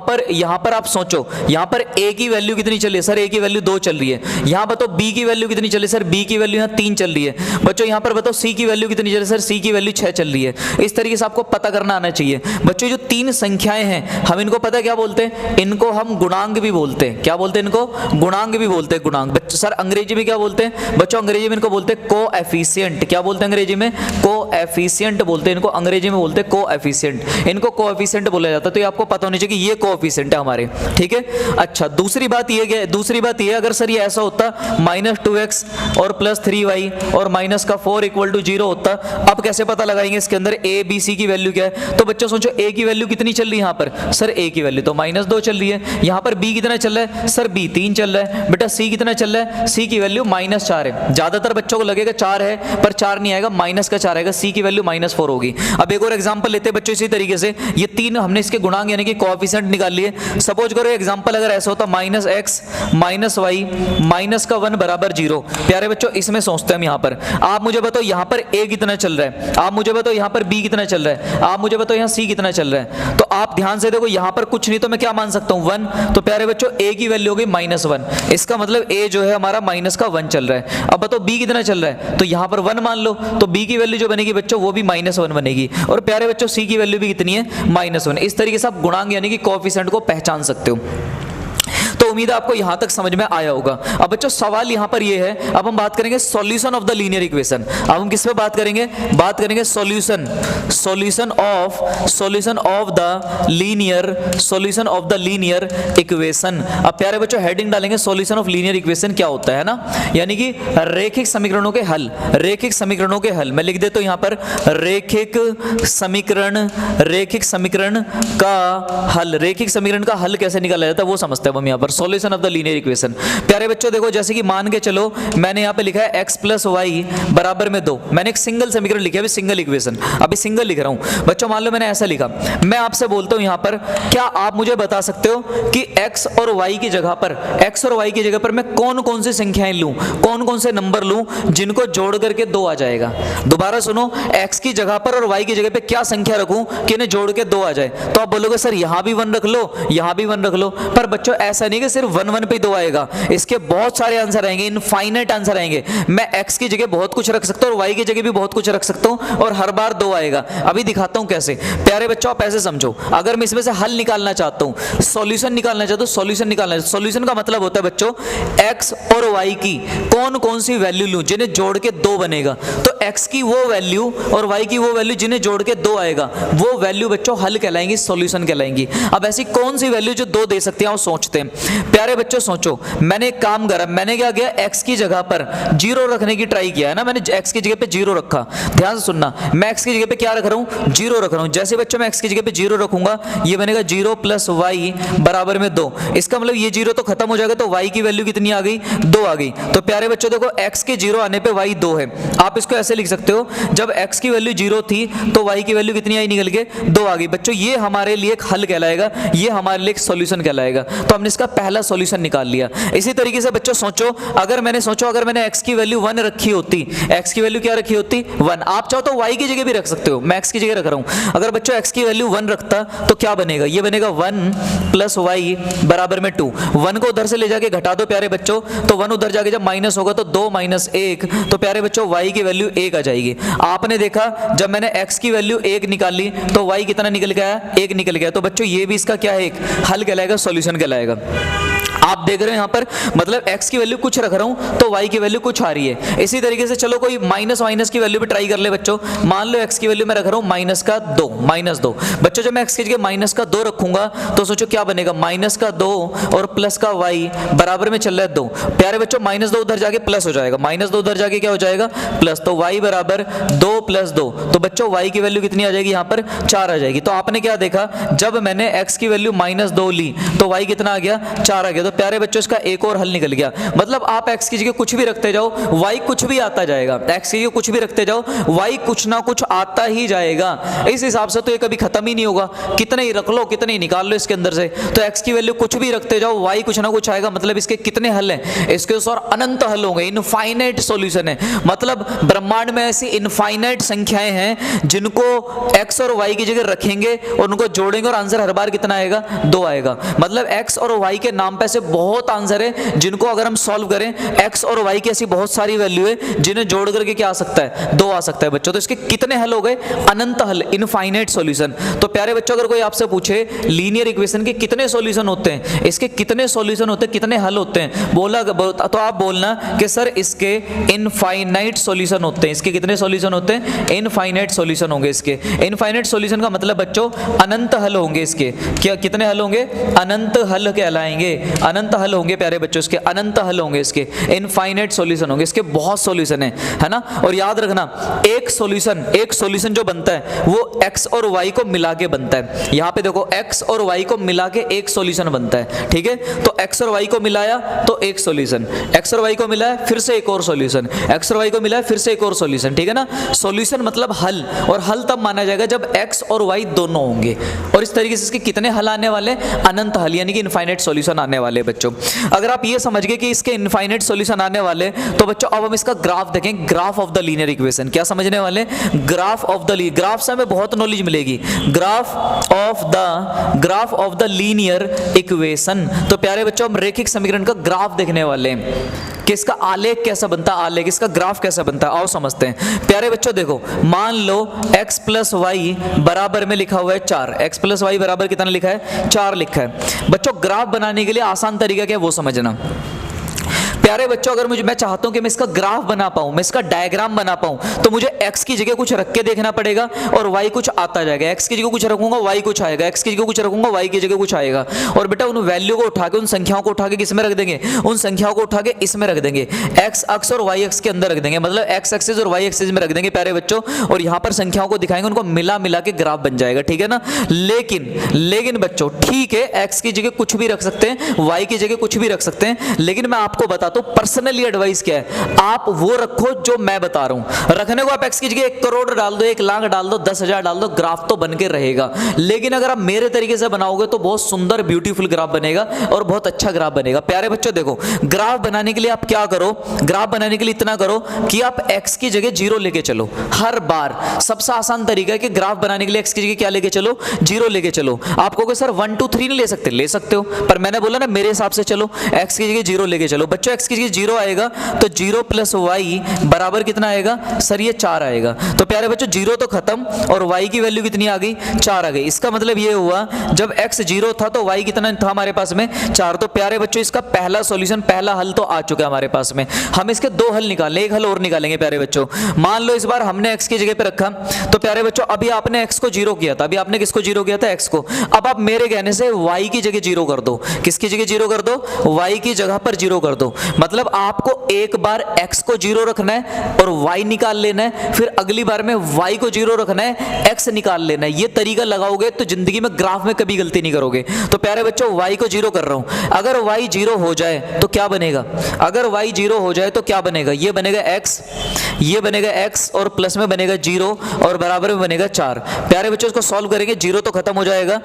पर आप सोचो, यहां पर a की वैल्यू कितनी चल रही है सर, a की वैल्यू 2 चल रही है। यहां बताओ b की वैल्यू कितनी चल रही है सर, b की वैल्यू यहां 3 चल रही है। बच्चों यहां पर बताओ c की वैल्यू कितनी चल रही है सर, c की वैल्यू 6 चल रही है। इस तरीके से आपको पता करना आना चाहिए। बच्चों जो 3 संख्याएं हैं हम इनको पता है क्या बोलते हैं, इनको हम गुणांक भी बोलते हैं। क्या बोलते हैं इनको, गुणांक भी बोलते हैं। गुणांक बच्चों सर अंग्रेजी में क्या बोलते हैं बच्चों, अंग्रेजी में इनको बोलते हैं कोएफिशिएंट। क्या बोलते हैं अंग्रेजी में, कोएफिशिएंट बोलते हैं इनको, अंग्रेजी में बोलते हैं कोएफिशिएंट। इनको कोएफिशिएंट बोला जाता है। तो ये आपको पता होना चाहिए कि ये कोएफिशिएंट है हमारे, ठीक है। अच्छा दूसरी बात ये अगर सर ये ऐसा होता -2x और प्लस 3y और माइनस का 4 इक्वल टू 0 होता, अब कैसे पता लगाएंगे इसके अंदर a b c की वैल्यू क्या है। तो बच्चों सोचो a की वैल्यू कितनी चल रही है यहाँ पर सर, a की वैल्यू तो -2 चल रही है। यहाँ पर b कितना चल रहा है सर, b 3 चल रहा है। बेटा c कितना चल रहा है, c की वैल्यू -4 है। ज्यादातर बच्चों को लगेगा 4 है, पर 4 नहीं आएगा, माइनस का 4 आएगा, c की वैल्यू -4 होगी। अब एक और एग्जांपल लेते हैं बच्चों, इसी तरीके से ये 3 हमने इसके गुणांक यानी कि कोएफिशिएंट निकाल लिए। सपोज करो एग्जांपल अगर ऐसा होता -x -y -1 बराबर 0। प्यारे बच्चों इसमें सोचते हैं हम, यहाँ पर आप मुझे बताओ यहाँ पर a कितना चल रहा है, आप मुझे बताओ यहाँ पर b कितना चल रहा है, आप मुझे बताओ यहाँ c कितना चल रहा है। तो आप ध्यान से देखो यहाँ पर कुछ नहीं तो मैं क्या मान सकता हूँ 1। तो प्यारे बच्चों a की वैल्यू हो गई -1, इसका मतलब a जो है हमारा -1 चल रहा है। अब बताओ b कितना चल रहा है, तो यहाँ पर 1 मान लो, तो b की वैल्यू जो बनेगी बच्चों वो भी -1 बनेगी। और प्यारे बच्चों c की वैल्यू भी कितनी है, -1। इस तरीके से आप गुणांक यानी कि कोएफिशिएंट को पहचान सकते हो। तो उम्मीद है आपको यहां तक समझ में आया होगा। अब बच्चों सवाल यहां पर ये है, अब हम बात करेंगे solution of the linear equation. अब हम किस पे बात करेंगे, बात करेंगे solution of the linear equation. अब प्यारे बच्चों हेडिंग डालेंगे सॉल्यूशन ऑफ लीनियर इक्वेशन क्या होता है ना, यानी कि रेखिक समीकरणों के हल। रेखिक समीकरणों के हल मैं लिख देता हूं यहां पर, रेखिक समीकरण का हल। रेखिक समीकरण का हल कैसे निकाला जाता है वो समझते हैं हम यहां पर, solution of the linear equation. प्यारे बच्चों देखो जैसे कि मान के चलो मैंने यहाँ पे लिखा है x + y = 2। मैंने एक सिंगल समीकरण लिखा है, अभी सिंगल इक्वेशन, अभी सिंगल लिख रहा हूँ। बच्चों मान लो मैंने ऐसा लिखा, मैं आपसे बोलता हूँ यहाँ पर क्या आप मुझे बता सकते हो कि x और y की जगह पर मैं कौन कौन सी संख्याएं लूं, कौन कौन से नंबर लूं जिनको जोड़ करके 2 आ जाएगा। दोबारा सुनो, x की जगह पर और y की जगह पे क्या संख्या रखूं कि इन्हें जोड़ के 2 आ जाए। तो आप बोलोगे सर यहाँ भी 1 रख लो, यहाँ भी 1 रख लो, पर बच्चों ऐसा नहीं कि सिर्फ 1 पे 2 आएगा, इसके बहुत सारे आंसर आएंगे, इनफाइनाइट आंसर आएंगे। मैं x की जगह बहुत कुछ रख सकता हूं और y की जगह भी बहुत कुछ रख सकता हूं और हर बार 2 आएगा। अभी दिखाता हूं कैसे। प्यारे बच्चों आप ऐसे समझो, अगर मैं इसमें से हल निकालना चाहता हूं, सॉल्यूशन निकालना चाहता हूं, सॉल्यूशन का मतलब होता है बच्चों x और y की कौन कौन सी वैल्यू लूं जिन्हें जोड़ के 2 बनेगा। तो x की वो वैल्यू और y की वो वैल्यू जिन्हें जोड़ के 2 आएगा, वो वैल्यू बच्चों हल कहलाएंगी, सॉल्यूशन कहलाएंगी। अब ऐसी कौन सी वैल्यू जो 2 दे सकते हैं और सोचते हैं। प्यारे बच्चों सोचो, मैंने एक काम करा, मैंने क्या किया, x की जगह पर 0 रखने की ट्राई किया है ना, मैंने x की जगह पे 0 रखा। ध्यान से सुनना, मैं x की जगह पे क्या रख रहा हूं, 0 रख रहा हूं। जैसे बच्चों मैं x की जगह पे 0 रखूंगा, ये बनेगा 0 + y = 2। इसका मतलब ये 0 तो खत्म हो जाएगा, तो y की वैल्यू कितनी आ गई, 2 आ गई। तो प्यारे बच्चों देखो x के 0 आने पे y 2 है। आप इसको ऐसे लिख सकते हो, जब x की वैल्यू 0 थी तो y की वैल्यू कितनी आई निकल के, 2 आ गई। बच्चों ये हमारे लिए एक हल कहलाएगा, ये हमारे लिए एक सॉल्यूशन कहलाएगा। तो हमने इसका पहला सॉल्यूशन निकाल लिया। इसी तरीके से बच्चों सोचो, अगर मैंने x की वैल्यू 1 रखी होती, x की वैल्यू क्या रखी होती, 1। आप चाहो तो y की जगह भी रख सकते हो, मैं x की जगह रख रहा हूं। अगर बच्चों x की वैल्यू 1 रखता तो क्या बनेगा, ये बनेगा 1 + y = 2। 1 को उधर से ले जाके घटा दो प्यारे बच्चों, तो 1 उधर जाके जब माइनस होगा तो 2 - 1, तो प्यारे बच्चों y की वैल्यू 1 आ जाएगी। आपने देखा जब मैंने x की वैल्यू 1 निकाली तो y कितना निकल गया, 1 निकल गया। तो बच्चों ये भी इसका क्या है, एक हल कहलाएगा, सॉल्यूशन कहलाएगा। आप देख रहे हैं यहाँ पर, मतलब x की वैल्यू कुछ रख रहा हूं तो y की वैल्यू कुछ आ रही है। इसी तरीके से चलो कोई माइनस की वैल्यू भी ट्राई कर ले बच्चों। मान लो x की वैल्यू मैं रख रहा हूं -2। बच्चों जब मैं x की जगह -2 रखूंगा तो सोचो क्या बनेगा, -2 और प्लस का y बराबर में चल रहा है 2। प्यारे बच्चों -2 उधर जाके प्लस हो जाएगा, -2 उधर जाके क्या हो जाएगा, प्लस। तो y = 2 + 2। तो बच्चों y की वैल्यू कितनी आ जाएगी, यहाँ पर 4 आ जाएगी। तो आपने क्या देखा, जब मैंने x की वैल्यू -2 ली तो y कितना आ गया, 4 आ गया। तो प्यारे बच्चों इसका एक और हल निकल गया। मतलब आप x की जगह कुछ भी रखते जाओ, y कुछ भी आता जाएगा। x की जगह कुछ भी रखते जाओ, y कुछ ना कुछ आता ही जाएगा। इस हिसाब से तो ये कभी खत्म ही नहीं होगा, कितने ही रख लो, कितने ही निकाल लो इसके अंदर से। तो x की वैल्यू कुछ भी रखते जाओ, y कुछ ना कुछ आएगा। मतलब इसके कितने हल हैं? इसके और अनंत हल होंगे, इनफाइनाइट सॉल्यूशन है। मतलब ब्रह्मांड में ऐसी इनफाइनाइट संख्याएं हैं जिनको x और y की जगह रखेंगे और उनको जोड़ेंगे और आंसर हर बार कितना आएगा? 2 आएगा। मतलब x और y के नाम पे ऐसे बहुत आंसर है जिनको अगर हम सॉल्व करें, x और y की ऐसी बहुत सारी वैल्यू है जिन्हें जोड़ करके क्या आ सकता है? 2 आ सकता है बच्चों। तो इसके कितने हल हो गए? अनंत हल, इनफाइनाइट सॉल्यूशन। तो प्यारे बच्चों अगर कोई आपसे पूछे लीनियर इक्वेशन के कितने सॉल्यूशन होते हैं, इसके कितने सॉल्यूशन होते हैं, कितने हल होते हैं, तो आप बोलना कि सर इसके इनफाइनाइट सॉल्यूशन होते हैं। इसके कितने सॉल्यूशन होते हैं? इनफाइनाइट सॉल्यूशन होंगे इसके। इनफाइनाइट सॉल्यूशन का मतलब बच्चों अनंत हल होंगे इसके। क्या कितने हल होंगे? अनंत हल कहलाएंगे। अनंत हल होंगे प्यारे बच्चों इसके, अनंत हल होंगे इसके, इनफाइनाइट सॉल्यूशन होंगे इसके। बहुत सॉल्यूशन है ना। और याद रखना एक सॉल्यूशन जो बनता है वो x और y को मिला के बनता है। यहां पे देखो x और y को मिला के एक सॉल्यूशन बनता है, ठीक है। तो x और y को मिलाया तो एक सॉल्यूशन, x और y को मिलाया फिर से एक और सॉल्यूशन, x और y को मिलाया फिर से एक और सॉल्यूशन, ठीक है ना। सॉल्यूशन मतलब हल, और हल तब माना जाएगा जब x और y दोनों होंगे। और इस तरीके से इसके कितने हल आने वाले? अनंत हल, यानी कि इनफाइनाइट सॉल्यूशन आने वाले बच्चों। अगर आप ये समझ गए कि इसके इनफाइनाइट सॉल्यूशन आने वाले, तो बच्चों अब हम इसका ग्राफ देखें, graph of the linear equation. क्या समझने वाले? ग्राफ ऑफ द ग्राफ से हमें बहुत नॉलेज मिलेगी। Graph of the linear equation. तो प्यारे बच्चों हम रेखिक समीकरण का ग्राफ देखने वाले हैं कि इसका आलेख कैसा बनता है, आलेख इसका ग्राफ कैसा बनता है। आओ समझते हैं। प्यारे बच्चों देखो, मान लो x प्लस वाई बराबर में लिखा हुआ है 4। x प्लस वाई बराबर कितना लिखा है? 4 लिखा है। बच्चों ग्राफ बनाने के लिए आसान तरीका क्या है वो समझना। प्यारे बच्चों अगर मैं चाहता हूं कि मैं इसका ग्राफ बना पाऊं, मैं इसका डायग्राम बना पाऊं, तो मुझे x की जगह कुछ रख के देखना पड़ेगा और y कुछ आता जाएगा। x की जगह कुछ रखूंगा y कुछ आएगा, x की जगह कुछ रखूंगा y की जगह कुछ आएगा। और बेटा उन वैल्यू को उठा के, उन संख्याओं को उठा के किस में रख देंगे? उन संख्याओं को उठा के इसमें रख देंगे, x अक्ष और y अक्ष के अंदर रख देंगे। मतलब x एक्सिस और y एक्सिस में रख देंगे प्यारे बच्चों, और यहां पर संख्याओं को दिखाएंगे, उनको मिला मिला के ग्राफ बन जाएगा, ठीक है ना। लेकिन बच्चों ठीक है, x की जगह कुछ भी रख सकते हैं, y की जगह कुछ भी रख सकते हैं, लेकिन मैं आपको बताता हूं पर्सनली एडवाइस क्या है, आप वो रखो जो मैं बता रहा हूं। रखने को आप x की जगह 1 करोड़ डाल दो, 1 लाख डाल दो, 10,000 डाल दो, ग्राफ तो बन के रहेगा। लेकिन अगर आप मेरे तरीके से बनाओगे तो बहुत सुंदर ब्यूटीफुल ग्राफ बनेगा और बहुत अच्छा ग्राफ बनेगा। प्यारे बच्चों देखो, ग्राफ बनाने के लिए आप क्या करो, ग्राफ बनाने के लिए इतना करो कि आप x की जगह 0 लेके चलो हर बार। सबसे आसान तरीका है कि ग्राफ बनाने के लिए x की जगह क्या लेके चलो? 0 लेके चलो। आप कहोगे सर 1 2 3 नहीं ले सकते, ले सकते हो, पर मैंने बोला ना मेरे हिसाब से चलो, x की जगह 0 लेके चलो। बच्चों x की जगह 0 आएगा तो 0 प्लस वाई बराबर कितना आएगा? सर ये 4 आएगा। तो प्यारे बच्चों 0 तो खत्म और y की वैल्यू कितनी आ गई? 4 आ गई। इसका मतलब ये हुआ जब x 0 था तो y कितना था हमारे पास में? 4। तो प्यारे बच्चों इसका पहला सॉल्यूशन, पहला हल तो आ चुका है हमारे पास में। हम इसके 2 हल निकालें, एक हल और निकालेंगे प्यारे बच्चों। मान लो इस बार हमने x की जगह पे रखा, तो प्यारे बच्चों अभी आपने x को 0 किया था, अभी आपने किसको 0 किया था? x को। अब आप मेरे कहने से y की जगह 0 कर दो। किसकी जगह 0 कर दो? y की जगह पर 0 कर दो। मतलब आपको एक बार x को 0 रखना है और y निकाल लेना है, फिर अगली बार में y को 0 रखना है, x निकाल लेना है। ये तरीका लगाओगे तो जिंदगी में ग्राफ में कभी गलती नहीं करोगे। तो प्यारे बच्चों y को 0 कर रहा हूं, अगर y 0 हो जाए तो क्या बनेगा? अगर y 0 हो जाए तो क्या बनेगा? ये बनेगा x, ये बनेगा x और प्लस में बनेगा 0 और बराबर में बनेगा 4। प्यारे बच्चों इसको सॉल्व करेंगे, 0 तो खत्म हो जाएगा,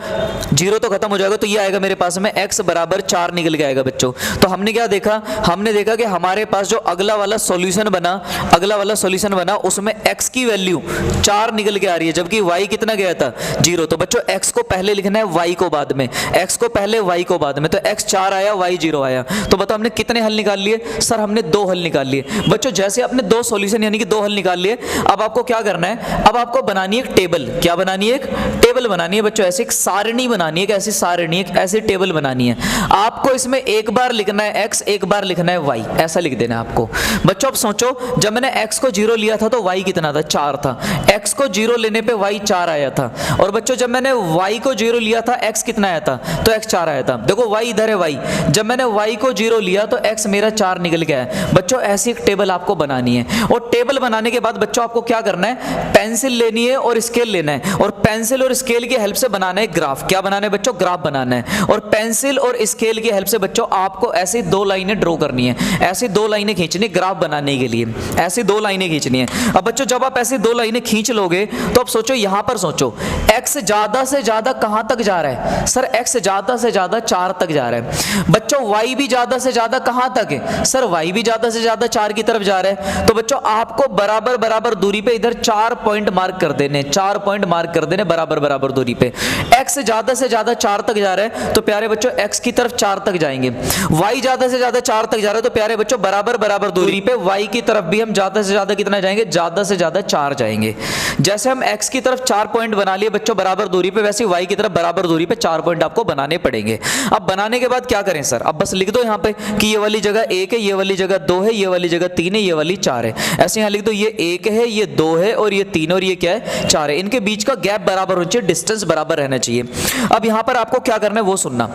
0 तो खत्म हो जाएगा, तो ये आएगा मेरे पास में x बराबर 4 निकल के आएगा बच्चों। तो हमने क्या देखा? हमने देखा कि हमारे पास जो अगला वाला सॉल्यूशन बना उसमें x की वैल्यू 4 निकल के आ रही है, जबकि y कितना गया था? 0। तो बच्चों x को पहले लिखना है, y को बाद में, x को पहले y को बाद में। तो x 4 आया, y 0 आया। तो बताओ हमने कितने हल निकाल लिए? सर हमने 2 हल निकाल लिए। बच्चों जैसे आपने 2 सॉल्यूशन यानी कि 2 हल निकाल लिए, अब आपको क्या करना है? अब आपको बनानी है एक टेबल। क्या बनानी है? एक टेबल बनानी है बच्चों। ऐसे एक सारणी बनानी है, एक ऐसी सारणी, एक ऐसी टेबल बनानी है। आपको इसमें एक बार लिखना है x, एक बार लिखना करना है y, ऐसा लिख देना है आपको। बच्चों अब सोचो, जब मैंने x को 0 लिया था तो y कितना था, 4 था। x को 0 लेने पे y 4 आया था। और बच्चों जब मैंने y को 0 लिया था x कितना आया था, तो x 4 आया था। देखो y इधर है y, जब मैंने y को 0 लिया तो x मेरा 4 निकल गया है। बच्चों ऐसी एक टेबल आपको बनानी है, और टेबल बनाने के बाद बच्चों आपको क्या करना है, पेंसिल लेनी है और स्केल लेना है, और पेंसिल और स्केल की हेल्प से बनाना है ग्राफ। क्या बनाना है बच्चों, ग्राफ बनाना है। और पेंसिल और स्केल की हेल्प से बच्चों आपको ऐसी 2 लाइनें ड्रॉ करनी है, ऐसी 2 लाइनें खींचनी ग्राफ बनाने के लिए, ऐसी 2 लाइनें खींचनी है। अब बच्चों जब आप ऐसी 2 लाइनें खींच लोगे तो अब सोचो, यहां पर सोचो x ज्यादा से ज्यादा कहां तक जा रहा है, सर x ज्यादा से ज्यादा 4 तक जा रहा है। बच्चों y भी ज्यादा से ज्यादा कहां तक है, सर y भी ज्यादा से ज्यादा 4 की तरफ जा रहा है। तो बच्चों आपको बराबर बराबर दूरी पे इधर 4 पॉइंट मार्क कर देने, 4 पॉइंट मार्क कर देने बराबर बराबर दूरी पे। x ज्यादा से ज्यादा 4 तक जा रहा है तो प्यारे बच्चों x की तरफ 4 तक जाएंगे। y ज्यादा से ज्यादा 4 तक जा रहा है तो प्यारे बच्चों बराबर बराबर दूरी पे y की तरफ भी हम ज्यादा से ज्यादा कितना जाएंगे, ज्यादा से ज्यादा 4 जाएंगे। जैसे हम x की तरफ 4 पॉइंट बना लिए बच्चों बराबर दूरी पे, वैसे y की तरफ बराबर दूरी पे 4 पॉइंट आपको बनाने पड़ेंगे। अब बनाने के बाद क्या करें सर, अब बस लिख दो यहाँ पे कि ये वाली जगह 1 है, ये वाली जगह 2 है, ये वाली जगह 3 है, ये वाली 4 है। ऐसे यहाँ लिख दो, ये 1 है, ये 2 है और ये 3 और ये क्या है, 4 है। इनके बीच का गैप बराबर होना चाहिए, डिस्टेंस बराबर रहना चाहिए। अब यहाँ पर आपको क्या करना है वो सुनना।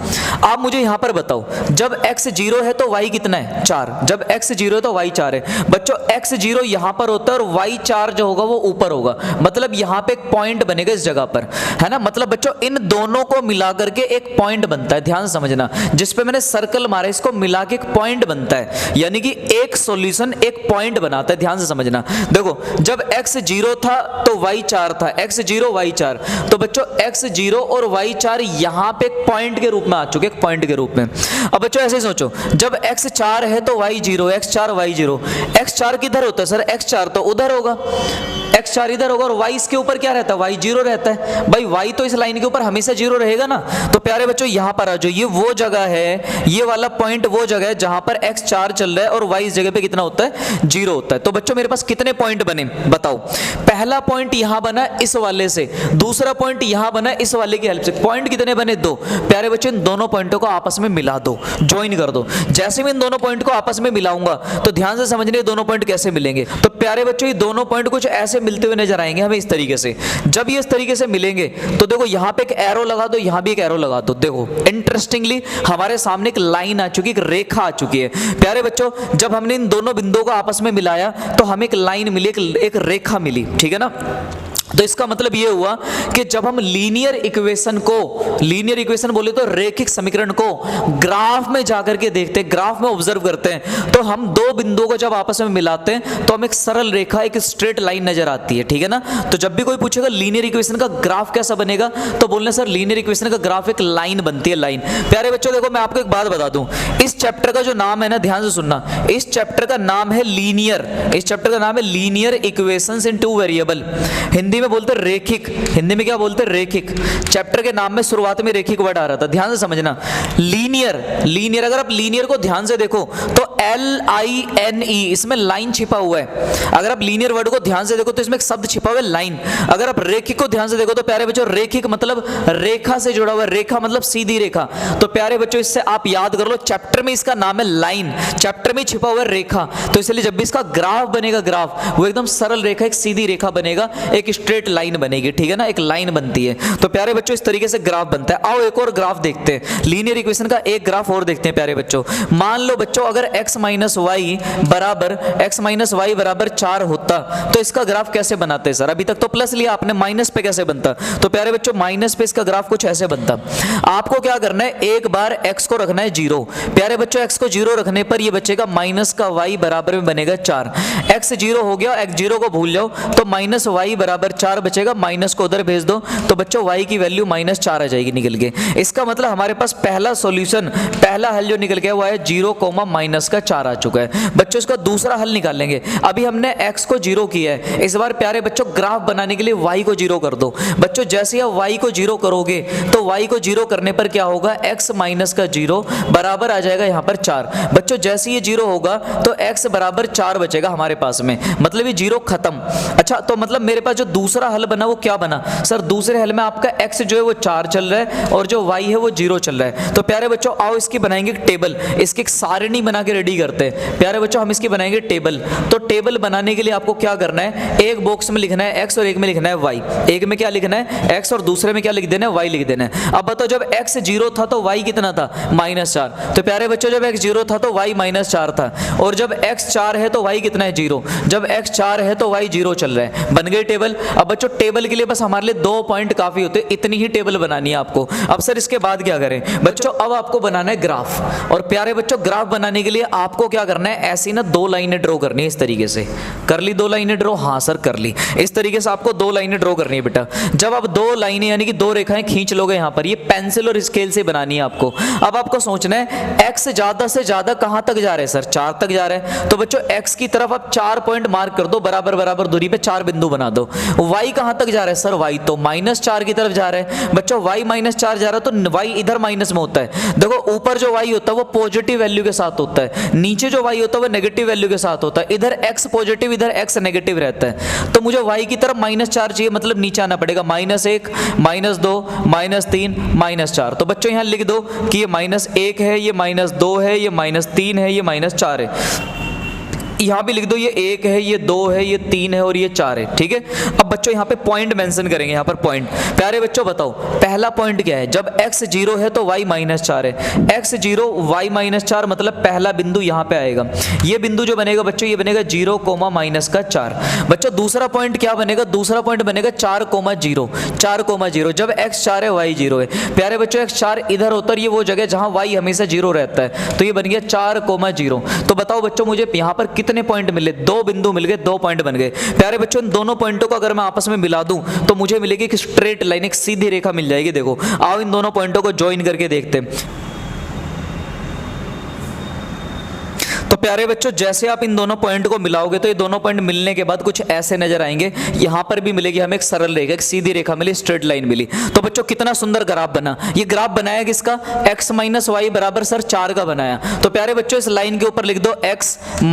आप मुझे यहाँ पर बताओ, जब x 0 है तो y कितना है, 4। जब x 0 है तो y 4 है। बच्चों x 0 यहाँ पर होता है और y 4 जो होगा वो ऊपर होगा, मतलब यहाँ पे एक पॉइंट बनेगा इस जगह पर, है ना। मतलब बच्चों इन दोनों को मिला करके एक पॉइंट बनता है, ध्यान से समझना। जिस पे मैंने सर्कल मारा इसको मिला के एक पॉइंट बनता है, यानी कि एक सॉल्यूशन एक पॉइंट बनाता है, ध्यान से समझना। देखो जब x 0 था तो y 4 था, x 0 y 4, तो बच्चों x 0 और y 4 यहाँ पे एक पॉइंट के रूप में आ चुके, एक पॉइंट के रूप में। अब बच्चों ऐसे सोचो, जब x 4 है तो y 0, x 4 y 0। x 4 किधर होता है सर, x 4 तो उधर होगा, x 4 इधर होगा, और y इसके ऊपर क्या रहता है, y 0 रहता है। भाई y तो इस लाइन के ऊपर हमेशा 0 रहेगा ना। तो प्यारे बच्चों यहाँ पर आ जाओ, ये वो जगह है, ये वाला पॉइंट वो जगह है जहां पर x 4 चल रहा है और y इस जगह पे कितना होता है, 0 होता है। तो बच्चों मेरे पास कितने पॉइंट बने बताओ। पहला पॉइंट यहां बना इस वाले से, दूसरा पॉइंट यहां बना इस वाले की हेल्प से। पॉइंट कितने बने, 2। प्यारे बच्चों इन दोनों पॉइंटों को आपस में मिला दो, ज्वाइन कर दो। जैसे मैं इन दोनों पॉइंट को आपस में मिलाऊंगा तो ध्यान से समझने ये दोनों पॉइंट कैसे मिलेंगे। तो प्यारे बच्चों ये दोनों पॉइंट कुछ ऐसे मिलते हुए नजर आएंगे हमें इस तरीके से। जब ये इस तरीके से मिलेंगे तो देखो यहां पे एक एरो लगा दो, यहां भी एक एरो लगा दो। देखो इंटरेस्टिंगली हमारे सामने एक लाइन आ चुकी है, एक रेखा आ चुकी है। प्यारे बच्चों जब हमने इन दोनों बिंदुओं को आपस में मिलाया तो हमें एक लाइन मिली, एक रेखा मिली, ठीक है ना। तो इसका मतलब ये हुआ कि जब हम लीनियर इक्वेशन को, लीनियर इक्वेशन बोले तो रेखिक समीकरण को ग्राफ में जाकर के देखते हैं, ग्राफ में ऑब्जर्व करते हैं, तो हम दो बिंदुओं को जब आपस में मिलाते हैं तो हमें एक सरल रेखा, एक स्ट्रेट लाइन नजर आती है, ठीक है ना। तो जब भी कोई पूछेगा लीनियर इक्वेशन का ग्राफ कैसा बनेगा तो बोलना सर लीनियर इक्वेशन का ग्राफ एक लाइन बनती है, लाइन। प्यारे बच्चों देखो मैं आपको एक बात बता दूं, इस चैप्टर का जो नाम है ना, ध्यान से सुनना, इस चैप्टर का नाम है लीनियर, इस चैप्टर का नाम है लीनियर इक्वेशंस इन 2 वेरिएबल। हिंदी में बोलते रेखिक, हिंदी में क्या बोलते रेखिक। चैप्टर के नाम में शुरुआत में रेखिक वर्ड आ रहा था, ध्यान से समझना। लीनियर, लीनियर अगर आप लीनियर को ध्यान से देखो तो LINE इसमें लाइन छिपा हुआ है। अगर आप लीनियर वर्ड को ध्यान से देखो तो इसमें एक शब्द छिपा हुआ है लाइन। अगर आप रेखिक को ध्यान से देखो तो प्यारे बच्चों रेखिक मतलब रेखा से जुड़ा हुआ, रेखा मतलब सीधी रेखा। तो प्यारे बच्चों इससे आप याद कर लो, चैप्टर में इसका नाम है लाइन, चैप्टर में छिपा हुआ है रेखा। तो इसलिए जब भी इसका ग्राफ बनेगा, ग्राफ वो एकदम सरल रेखा, एक सीधी रेखा बनेगा, एक स्ट्रेट लाइन बनेगी, ठीक है ना, एक लाइन बनती है। तो प्यारे बच्चों इस तरीके से ग्राफ बनता है। आओ एक और ग्राफ देखते हैं, लीनियर इक्वेशन का एक ग्राफ और देखते हैं प्यारे बच्चों। मान लो बच्चों अगर x माइनस वाई बराबर 4 होता तो इसका ग्राफ कैसे बनाते हैं सर। अभी तक तो प्लस लिया आपने, माइनस पे कैसे बनता। तो प्यारे बच्चों माइनस पे इसका ग्राफ कुछ ऐसे बनता। आपको क्या करना है, एक बार x को रखना है 0। प्यारे बच्चों x को 0 रखने पर ये बचेगा माइनस का y बराबर में बनेगा 4। x 0 हो गया, x 0 को भूल जाओ तो माइनस y बराबर 4 बचेगा, माइनस को उधर भेज दो तो बच्चों y की वैल्यू -4 आ जाएगी निकल के। इसका मतलब हमारे पास पहला सॉल्यूशन, पहला हल जो निकल गया वो है 0, -4 आ चुका है। बच्चों इसका दूसरा हल निकालेंगे। अभी हमने x को 0 किया है, इस बार प्यारे बच्चों ग्राफ बनाने के लिए y को 0 कर दो। बच्चों जैसे आप y को 0 करोगे तो y को 0 करने पर क्या होगा, x माइनस का 0 बराबर आ जाएगा यहाँ पर 4। बच्चों जैसे ये 0 होगा तो x बराबर 4 बचेगा हमारे पास में, मतलब ये 0 खत्म। अच्छा तो मतलब मेरे पास जो दूसरा हल बना वो क्या बना सर, दूसरे हल में आपका x जो है वो 4 चल रहा है और जो y है वो 0 चल रहा है। तो प्यारे बच्चों आओ इसकी बनाएंगे टेबल, इसकी एक सारणी बना के रेडी करते हैं। प्यारे बच्चों हम इसकी बनाएंगे टेबल। तो टेबल बनाने के लिए आपको क्या करना है, एक बॉक्स में लिखना है x और एक में लिखना है y। एक में क्या लिखना है x और दूसरे में क्या लिख देना है, y लिख देना है। अब बताओ जब x 0 था तो y कितना था, -4। तो प्यारे बच्चों जब x 0 था तो y -4 था, और जब x 4 है तो y कितना है, 0। जब x 4 है तो y 0 चल रहा है। बन गई टेबल। अब बच्चों टेबल के लिए बस हमारे लिए 2 पॉइंट काफी होते हैं, इतनी ही टेबल बनानी है आपको। अब सर इसके बाद क्या करें बच्चों, अब आपको बनाना है ग्राफ। और प्यारे बच्चों ग्राफ बनाने के लिए आपको क्या करना है, ऐसी ना 2 लाइनें ड्रॉ करनी है। इस तरीके से कर ली 2 लाइनें ड्रॉ, हाँ सर कर ली। इस तरीके से आपको 2 लाइनें ड्रॉ करनी है बेटा। जब आप 2 लाइनें यानी कि 2 रेखाएं खींच लोगे यहाँ पर, ये पेंसिल और स्केल से बनानी है आपको। अब आपको सोचना है x ज्यादा से ज्यादा कहां तक जा रहे हैं सर, 4 तक जा रहे हैं। तो बच्चों x की तरफ आप 4 पॉइंट मार्क कर दो, बराबर बराबर दूरी पे 4 बिंदु बना दो। y कहां तक जा रहा है सर, y तो -4 की तरफ जा रहा है। बच्चों y -4 जा रहा है तो y इधर माइनस में होता है। देखो ऊपर जो y होता है वो पॉजिटिव वैल्यू के साथ होता है, नीचे जो y होता है वो नेगेटिव वैल्यू के साथ होता है। इधर x पॉजिटिव इधर x नेगेटिव रहता है। तो मुझे y की तरफ -4 चाहिए, मतलब नीचे आना पड़ेगा, -1 -2 -3 -4। तो बच्चों यहां लिख दो कि ये -1 है, ये -2 है, ये -3 है, ये -4 है। यहाँ भी लिख दो ये 1 है, ये 2 है, ये 3 है और ये 4 है। ठीक है। अब बच्चों यहाँ पे पॉइंट मेंशन करेंगे, यहाँ पर पॉइंट। प्यारे बच्चों बताओ पहला पॉइंट क्या है, जब x 0 है तो y -4 है। x 0 y -4 मतलब पहला बिंदु यहाँ पे आएगा। ये बिंदु जो बनेगा बच्चों ये बनेगा 0, -4। बच्चों दूसरा पॉइंट क्या बनेगा, दूसरा पॉइंट बनेगा 4, 0 4, 0 जब x 4 है y 0 है। प्यारे बच्चों x 4 इधर होता है, ये वो जगह जहाँ y हमेशा 0 रहता है, तो ये बन गया 4, 0। तो बताओ बच्चों मुझे यहाँ पर कितने पॉइंट मिले, 2 बिंदु मिल गए, 2 पॉइंट बन गए। प्यारे बच्चों इन दोनों पॉइंटों को अगर मैं आपस में मिला दूं तो मुझे मिलेगी एक स्ट्रेट लाइन, एक सीधी रेखा मिल जाएगी। देखो आओ इन दोनों पॉइंटों को ज्वाइन करके देखते हैं। तो प्यारे बच्चों जैसे आप इन दोनों पॉइंट को मिलाओगे तो ये दोनों पॉइंट मिलने के बाद कुछ ऐसे नजर आएंगे। यहाँ पर भी मिलेगी हमें एक सरल रेखा, एक सीधी रेखा मिली, स्ट्रेट लाइन मिली। तो बच्चों कितना सुंदर ग्राफ बना। ये ग्राफ बनाया किसका, x - y बराबर सर 4 का बनाया। तो प्यारे बच्चों इस लाइन के ऊपर लिख दो x -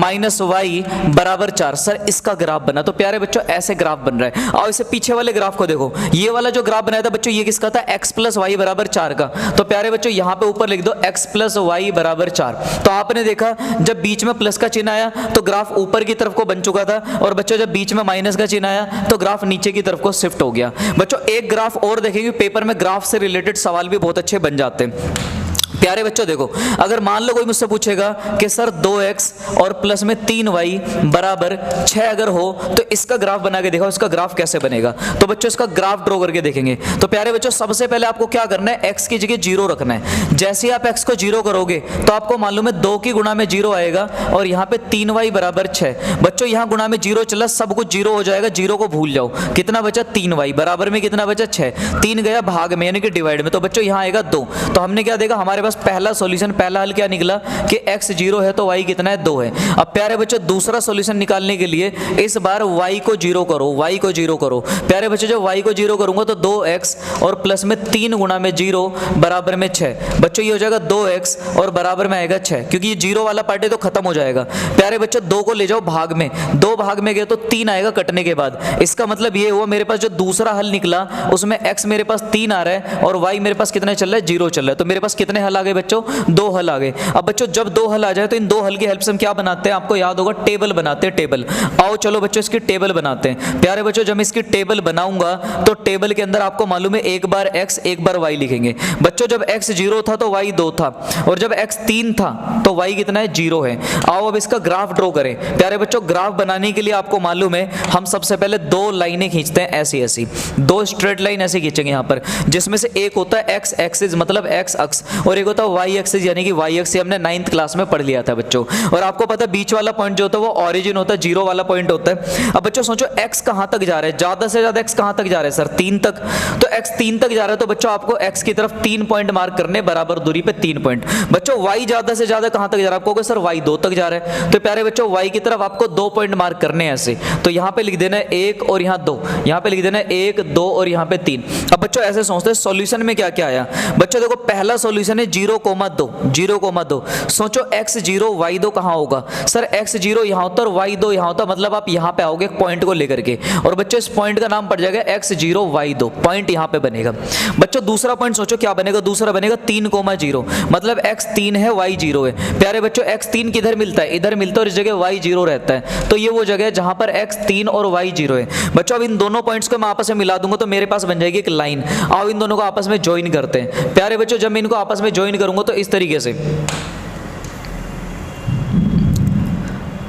y बराबर 4, सर इसका ग्राफ बना। तो प्यारे बच्चों ऐसे ग्राफ बन रहा है। और इसे पीछे वाले ग्राफ को देखो, ये वाला जो ग्राफ बनाया था बच्चों ये किसका था, x + y बराबर 4 का। तो प्यारे बच्चों यहाँ पे ऊपर लिख दो x + y बराबर 4। तो आपने देखा जब बीच में प्लस का चिन्ह आया तो ग्राफ ऊपर की तरफ को बन चुका था, और बच्चों जब बीच में माइनस का चिन्ह आया तो ग्राफ नीचे की तरफ को शिफ्ट हो गया। बच्चों एक ग्राफ और देखेंगे, पेपर में ग्राफ से रिलेटेड सवाल भी बहुत अच्छे बन जाते हैं। प्यारे बच्चों देखो अगर मान लो कोई मुझसे पूछेगा कि सर 2x और प्लस में 3y बराबर 6 अगर हो तो इसका ग्राफ बना के देखो, इसका ग्राफ कैसे बनेगा। तो बच्चों इसका ग्राफ ड्रॉ करके देखेंगे। तो प्यारे बच्चों सबसे पहले आपको क्या करना है, x की जगह 0 रखना है। जैसे ही आप x को 0 करोगे तो आपको मालूम है 2 की गुणा में 0 आएगा, और यहाँ पे 3y बराबर 6। बच्चों यहाँ गुणा में 0 चला, सब कुछ 0 हो जाएगा, 0 को भूल जाओ। कितना बचा, 3y बराबर में कितना बचा, 6। 3 गया भाग में यानी कि डिवाइड में, तो बच्चों यहाँ आएगा 2। तो हमने क्या देखा, हमारे पास पहला सॉल्यूशन, पहला हल क्या निकला कि x 0 है तो y कितना है, 2 है। अब प्यारे बच्चों दूसरा सॉल्यूशन निकालने के लिए इस बार y को 0 करो, y को 0 करो। प्यारे बच्चों जब y को 0 करूंगा तो 2x और प्लस में 3 गुणा में 0 बराबर में 6। बच्चों ये हो जाएगा 2x और बराबर में आएगा 6, क्योंकि ये 0 वाला पार्ट है तो खत्म हो जाएगा। प्यारे बच्चों 2 को ले जाओ भाग में, 2 भाग में गए तो 3 आएगा कटने के बाद। इसका मतलब ये हुआ मेरे पास जो दूसरा हल निकला उसमें x मेरे पास 3 आ रहा है और y मेरे पास कितना चल रहा है, 0 चल रहा है। तो मेरे पास कितने हल आ गए बच्चों, 2 हल आ गए। अब बच्चों जब 2 हल आ जाए तो इन 2 हल की हेल्प से हम क्या बनाते हैं, आपको याद होगा टेबल बनाते हैं, टेबल। आओ चलो बच्चों इसकी टेबल बनाते हैं। प्यारे बच्चों जब मैं इसकी टेबल बनाऊंगा तो टेबल के अंदर आपको मालूम है एक बार x एक बार y लिखेंगे। बच्चों जब x 0 था तो y 2 था, और जब x 3 था तो y कितना है, 0 है। आओ अब इसका ग्राफ ड्रॉ करें। प्यारे बच्चों ग्राफ बनाने के लिए आपको मालूम है हम सबसे पहले 2 लाइनें खींचते हैं, ऐसी ऐसी 2 स्ट्रेट लाइन ऐसे खींचेंगे यहाँ पर, जिसमें से एक होता है x एक्सिस मतलब x अक्ष, और एक होता है y एक्सिस यानी कि y अक्ष। हमने 9th क्लास में पढ़ लिया था बच्चों। और आपको पता है बीच वाला पॉइंट जो होता है वो ओरिजिन होता है, 0 वाला पॉइंट होता है। अब बच्चों सोचो x कहां तक जा रहा है, ज्यादा से ज्यादा x कहां तक जा रहा है सर, 3 तक। तो x 3 तक जा रहा है तो बच्चों आपको x की तरफ 3 पॉइंट मार्क करने, बराबर दूरी पे 3 पॉइंट। बच्चों y ज्यादा से ज्यादा कहां तक जा रहा है, आप कहोगे सर y 2 तक जा रहा है, तो प्यारे बच्चों y की तरफ आपको 2 पॉइंट मार्क करने हैं ऐसे, तो यहां पे लिख देना है 1 और यहां 2, यहां पे लिख देना है 1 2 और यहां पे 3। अब बच्चों ऐसे सोचते हैं सॉल्यूशन में क्या क्या आया। बच्चों देखो पहला सॉल्यूशन है 0,2, 0,2। सोचो x0 y2 कहां होगा, सर x0 यहां होता और y2 यहां होता, मतलब आप यहां पे आओगे एक पॉइंट को लेकर के, और बच्चों इस पॉइंट का नाम पड़ जाएगा x0 y2, पॉइंट यहां पे बनेगा। बच्चों दूसरा पॉइंट सोचो क्या बनेगा, दूसरा बनेगा 3,0, मतलब x3 है y0 है। प्यारे बच्चों x3 किधर मिलता है, इधर मिलता है, और इस जगह y0 रहता है, तो ये वो जगह है जहां पर x3 और y0 है। बच्चों अब इन दोनों पॉइंट्स को मैं आपस में मिला दूंगा तो मेरे पास बन जाएगी एक लाइन। आओ इन दोनों को आपस में ज्वाइन करते हैं। प्यारे बच्चों जब मैं इनको आपस में ज्वाइन करूंगा तो इस तरीके से,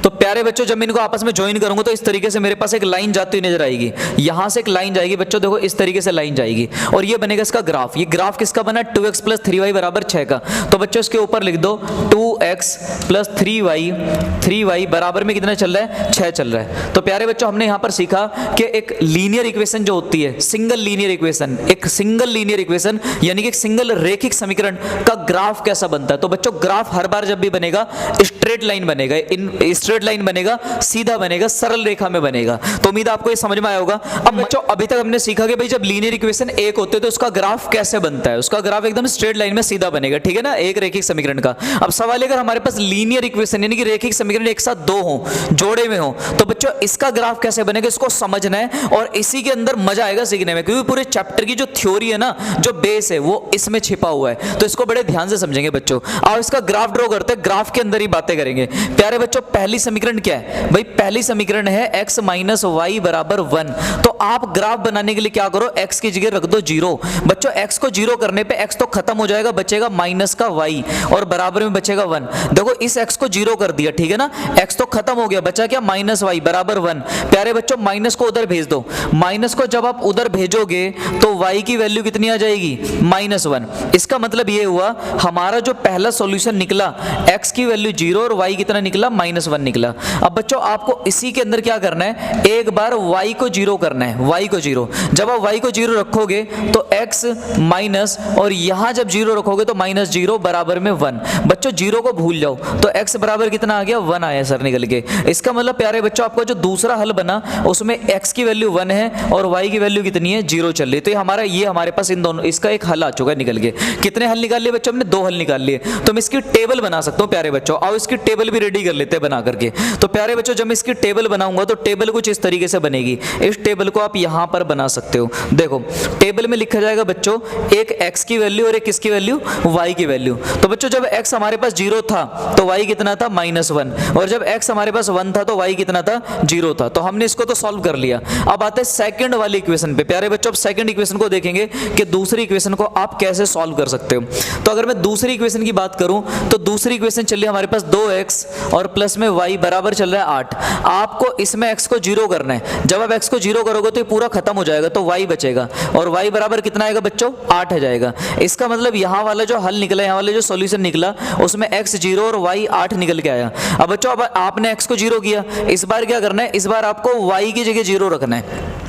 तो प्यारे बच्चों जब मैं इनको आपस में ज्वाइन करूंगा तो इस तरीके से मेरे पास एक लाइन जाती हुई नजर आएगी। यहां से एक लाइन जाएगी बच्चों, देखो इस तरीके से लाइन जाएगी, और ये बनेगा इसका ग्राफ। ये ग्राफ किसका बना, 2x प्लस 3y बराबर 6 का। तो बच्चों इसके ऊपर लिख दो 2x प्लस 3y बराबर में कितना चल रहा है, 6 चल रहा है। तो प्यारे बच्चों हमने यहां पर सीखा कि एक लीनियर इक्वेशन जो होती है, सिंगल लीनियर इक्वेशन, एक सिंगल लीनियर इक्वेशन यानी कि एक सिंगल रेखिक समीकरण का ग्राफ कैसा बनता है। तो बच्चों ग्राफ हर बार जब भी बनेगा स्ट्रेट लाइन बनेगा, स्ट्रेट लाइन बनेगा, सीधा बनेगा, सरल रेखा में बनेगा। तो उम्मीद आपको ये समझ में आया होगा। अब बच्चों अभी तक हमने सीखा कि भाई जब लीनियर इक्वेशन एक होते हैं तो उसका ग्राफ कैसे बनता है, उसका ग्राफ एकदम स्ट्रेट लाइन में सीधा बनेगा, ठीक है ना, एक रेखिक समीकरण का। अब सवाल है अगर हमारे पास लीनियर इक्वेशन यानी कि रेखिक समीकरण एक साथ दो हो, जोड़े में हो, तो बच्चों इसका ग्राफ कैसे बनेगा, इसको समझना है, और इसी के अंदर मजा आएगा सीखने में, क्योंकि पूरे चैप्टर की जो थ्योरी है ना, जो बेस है वो इसमें छिपा हुआ है। तो इसको बड़े ध्यान से समझेंगे बच्चों। और इसका ग्राफ ड्रॉ करते हैं, ग्राफ के अंदर ही बातें करेंगे। प्यारे बच्चों पहली समीकरण क्या है भाई, पहली समीकरण है x माइनस वाई बराबर 1। तो आप ग्राफ बनाने के लिए क्या करो, x की जगह रख दो 0। बच्चों x को 0 करने पे x तो खत्म हो जाएगा, बचेगा माइनस का y और बराबर में बचेगा 1। देखो इस x को 0 कर दिया, ठीक है ना, x तो खत्म हो गया, बचा क्या, माइनस y बराबर 1। प्यारे बच्चों माइनस को उधर भेज दो, माइनस को जब आप उधर भेजोगे तो y की वैल्यू कितनी आ जाएगी, -1। इसका मतलब ये हुआ हमारा जो पहला सॉल्यूशन निकला x की वैल्यू 0 और y कितना निकला, -1 निकला। अब बच्चों आपको इसी के अंदर क्या करना है, एक बार y को 0 करना है, y को 0। जब आप y को 0 रखोगे तो x माइनस, और यहां जब 0 रखोगे तो -0 बराबर में 1। बच्चों 0 को भूल जाओ तो x बराबर कितना आ गया, 1 आया सर निकल के। इसका मतलब प्यारे बच्चों आपका जो दूसरा हल बना उसमें x की वैल्यू 1 है और y की वैल्यू कितनी है, 0 चल रही है। तो ये हमारे पास इन दोनों, इसका एक हल आ चुका है निकल के। कितने हल निकाल लिए बच्चों, हमने 2 हल निकाल लिए। तो मैं इसकी टेबल बना सकता हूं प्यारे बच्चों, आओ इसकी टेबल भी रेडी कर लेते हैं बना करके। तो प्यारे बच्चों जब मैं इसकी टेबल बनाऊंगा तो टेबल कुछ इस तरीके से बनेगी। इस टेबल को आप यहां पर बना सकते हो। देखो टेबल में लिखा जाएगा बच्चों एक x की वैल्यू और एक किसकी वैल्यू, y की वैल्यू। तो बच्चों जब x हमारे पास 0 था तो y कितना था, -1, और जब x हमारे पास 1 था तो y कितना था, 0 था। तो हमने इसको तो सॉल्व कर लिया। अब आते हैं सेकंड वाली इक्वेशन पे। प्यारे बच्चों अब सेकंड इक्वेशन को देखेंगे कि दूसरी इक्वेशन को आप कैसे सॉल्व कर सकते हो। तो अगर मैं दूसरी इक्वेशन की बात करूं तो दूसरी इक्वेशन चल रही है हमारे पास 2x और प्लस में y बराबर चल रहा है 8। आपको इसमें x को 0 करना है। जब आप x को 0 करोगे तो ये पूरा खत्म हो जाएगा, तो y बचेगा, और y बराबर कितना आएगा बच्चों, 8 आ जाएगा। इसका मतलब यहाँ वाला जो हल निकला, यहाँ वाला जो सॉल्यूशन निकला उसमें x 0 और y 8 निकल के आया। अब बच्चों अब आपने x को 0 किया, इस बार क्या करना है, इस बार आपको y की जगह 0 रखना है।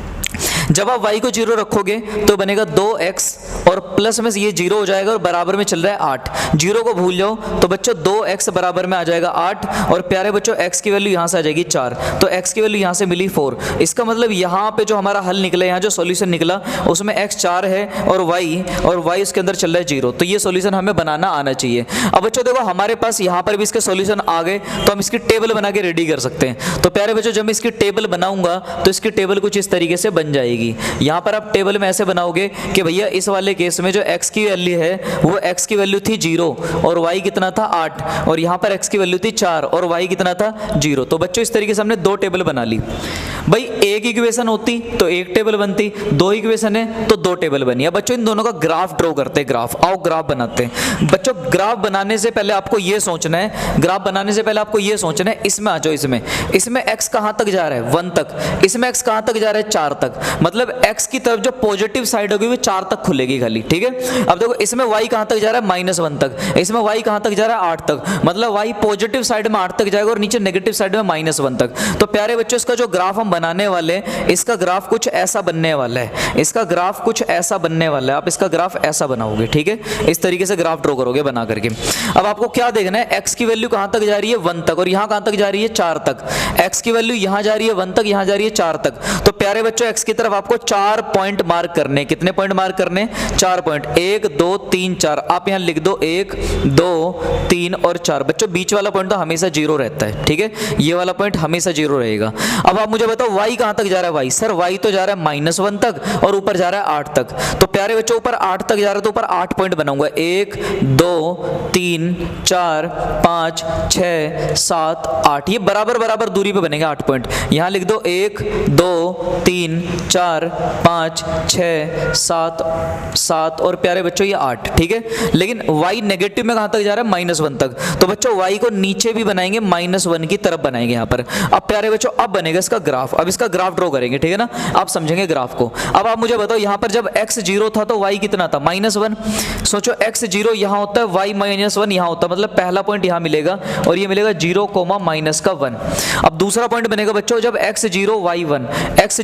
जब आप y को 0 रखोगे तो बनेगा 2x और प्लस में ये 0 हो जाएगा और बराबर में चल रहा है 8। 0 को भूल जाओ तो बच्चों 2x बराबर में आ जाएगा 8, और प्यारे बच्चों x की वैल्यू यहाँ से आ जाएगी 4, तो x की वैल्यू यहाँ से मिली 4। इसका मतलब यहाँ पे जो हमारा हल निकला, यहाँ जो सॉल्यूशन निकला उसमें x 4 है और y उसके अंदर चल रहा है 0। तो ये सॉल्यूशन हमें बनाना आना चाहिए। अब बच्चों देखो हमारे पास यहाँ पर भी इसके सॉल्यूशन आ गए, तो हम इसकी टेबल बना के रेडी कर सकते हैं। तो प्यारे बच्चों जब मैं इसकी टेबल बनाऊंगा तो इसकी टेबल कुछ इस तरीके से बन जाएगी। यहां पर आप टेबल में ऐसे बनाओगे कि भैया इस वाले केस में जो x की वैल्यू है वो x की वैल्यू थी 0 और y कितना था 8, और यहां पर x की वैल्यू थी 4 और y कितना था 0। तो बच्चों इस तरीके से हमने 2 टेबल बना ली। भाई एक इक्वेशन होती तो एक टेबल बनती, 2 इक्वेशन है तो 2 टेबल बनी। अब बच्चों इन दोनों का ग्राफ ड्रॉ करते हैं। ग्राफ, आओ ग्राफ बनाते हैं। बच्चों ग्राफ बनाने से पहले आपको ये सोचना है, ग्राफ बनाने से पहले आपको ये सोचना है, इसमें आ जाओ, इसमें x कहां तक जा रहा है, 1 तक, इसमें x कहां तक जा रहा है, 4 तक। मतलब मतलब x की तरफ जो पॉजिटिव साइड होगी वो 4 तक खुलेगी खाली, ठीक है। अब देखो इसमें y कहां तक जा रहा है -1 तक, इसमें y कहां तक जा रहा है 8 तक, मतलब y पॉजिटिव साइड में 8 तक जाएगा और नीचे नेगेटिव साइड में -1 तक। तो प्यारे बच्चों इसका जो ग्राफ हम बनाने वाले हैं, इसका ग्राफ कुछ ऐसा बनने वाला है, इसका ग्राफ कुछ ऐसा बनने वाला है। आप इसका ग्राफ ऐसा बनाओगे, ठीक है, इस तरीके से ग्राफ ड्रॉ करोगे बना करके। अब आपको क्या देखना है, x की वैल्यू कहां तक जा रही है 1 तक, और यहां कहां तक जा रही है 4 तक। x की वैल्यू यहां जा रही है 1 तक, यहां जा रही है 4 तक। तो प्यारे बच्चों x की तरफ आपको 4 पॉइंट मार्क करने, कितने पॉइंट मार्क करने, 4 पॉइंट, 1 2 3 4। आप यहां लिख दो 1 2 3 और 4। बच्चों बीच वाला पॉइंट तो हमेशा 0 रहता है, ठीक है, ये वाला पॉइंट हमेशा 0 रहेगा। अब आप मुझे बताओ y कहां तक जा रहा है, y सर y तो जा रहा है -1 तक और ऊपर जा रहा है 8 तक। तो प्यारे बच्चों ऊपर 8 तक जा रहा है तो ऊपर 8 पॉइंट बनाऊंगा, 1 2 3 4 5 6 7 8। ये बराबर बराबर दूरी पे बनेगा 8 पॉइंट। यहां लिख दो 1 2 3 4 5 6 7 और प्यारे बच्चों ये 8, ठीक है। लेकिन y नेगेटिव में कहां तक जा रहा है -1 तक। तो बच्चों y को नीचे भी बनाएंगे, -1 की तरफ बनाएंगे यहां पर। अब प्यारे बच्चों अब बनेगा इसका ग्राफ, अब इसका ग्राफ ड्रॉ करेंगे, ठीक है ना, आप समझेंगे ग्राफ को। अब आप मुझे बताओ यहां पर जब x 0 था तो y कितना था, -1। सोचो x 0 यहां होता है, y -1 यहां होता है, मतलब पहला पॉइंट यहां मिलेगा और ये मिलेगा 0, -1। अब दूसरा पॉइंट बनेगा बच्चों जब x 0 y 1, x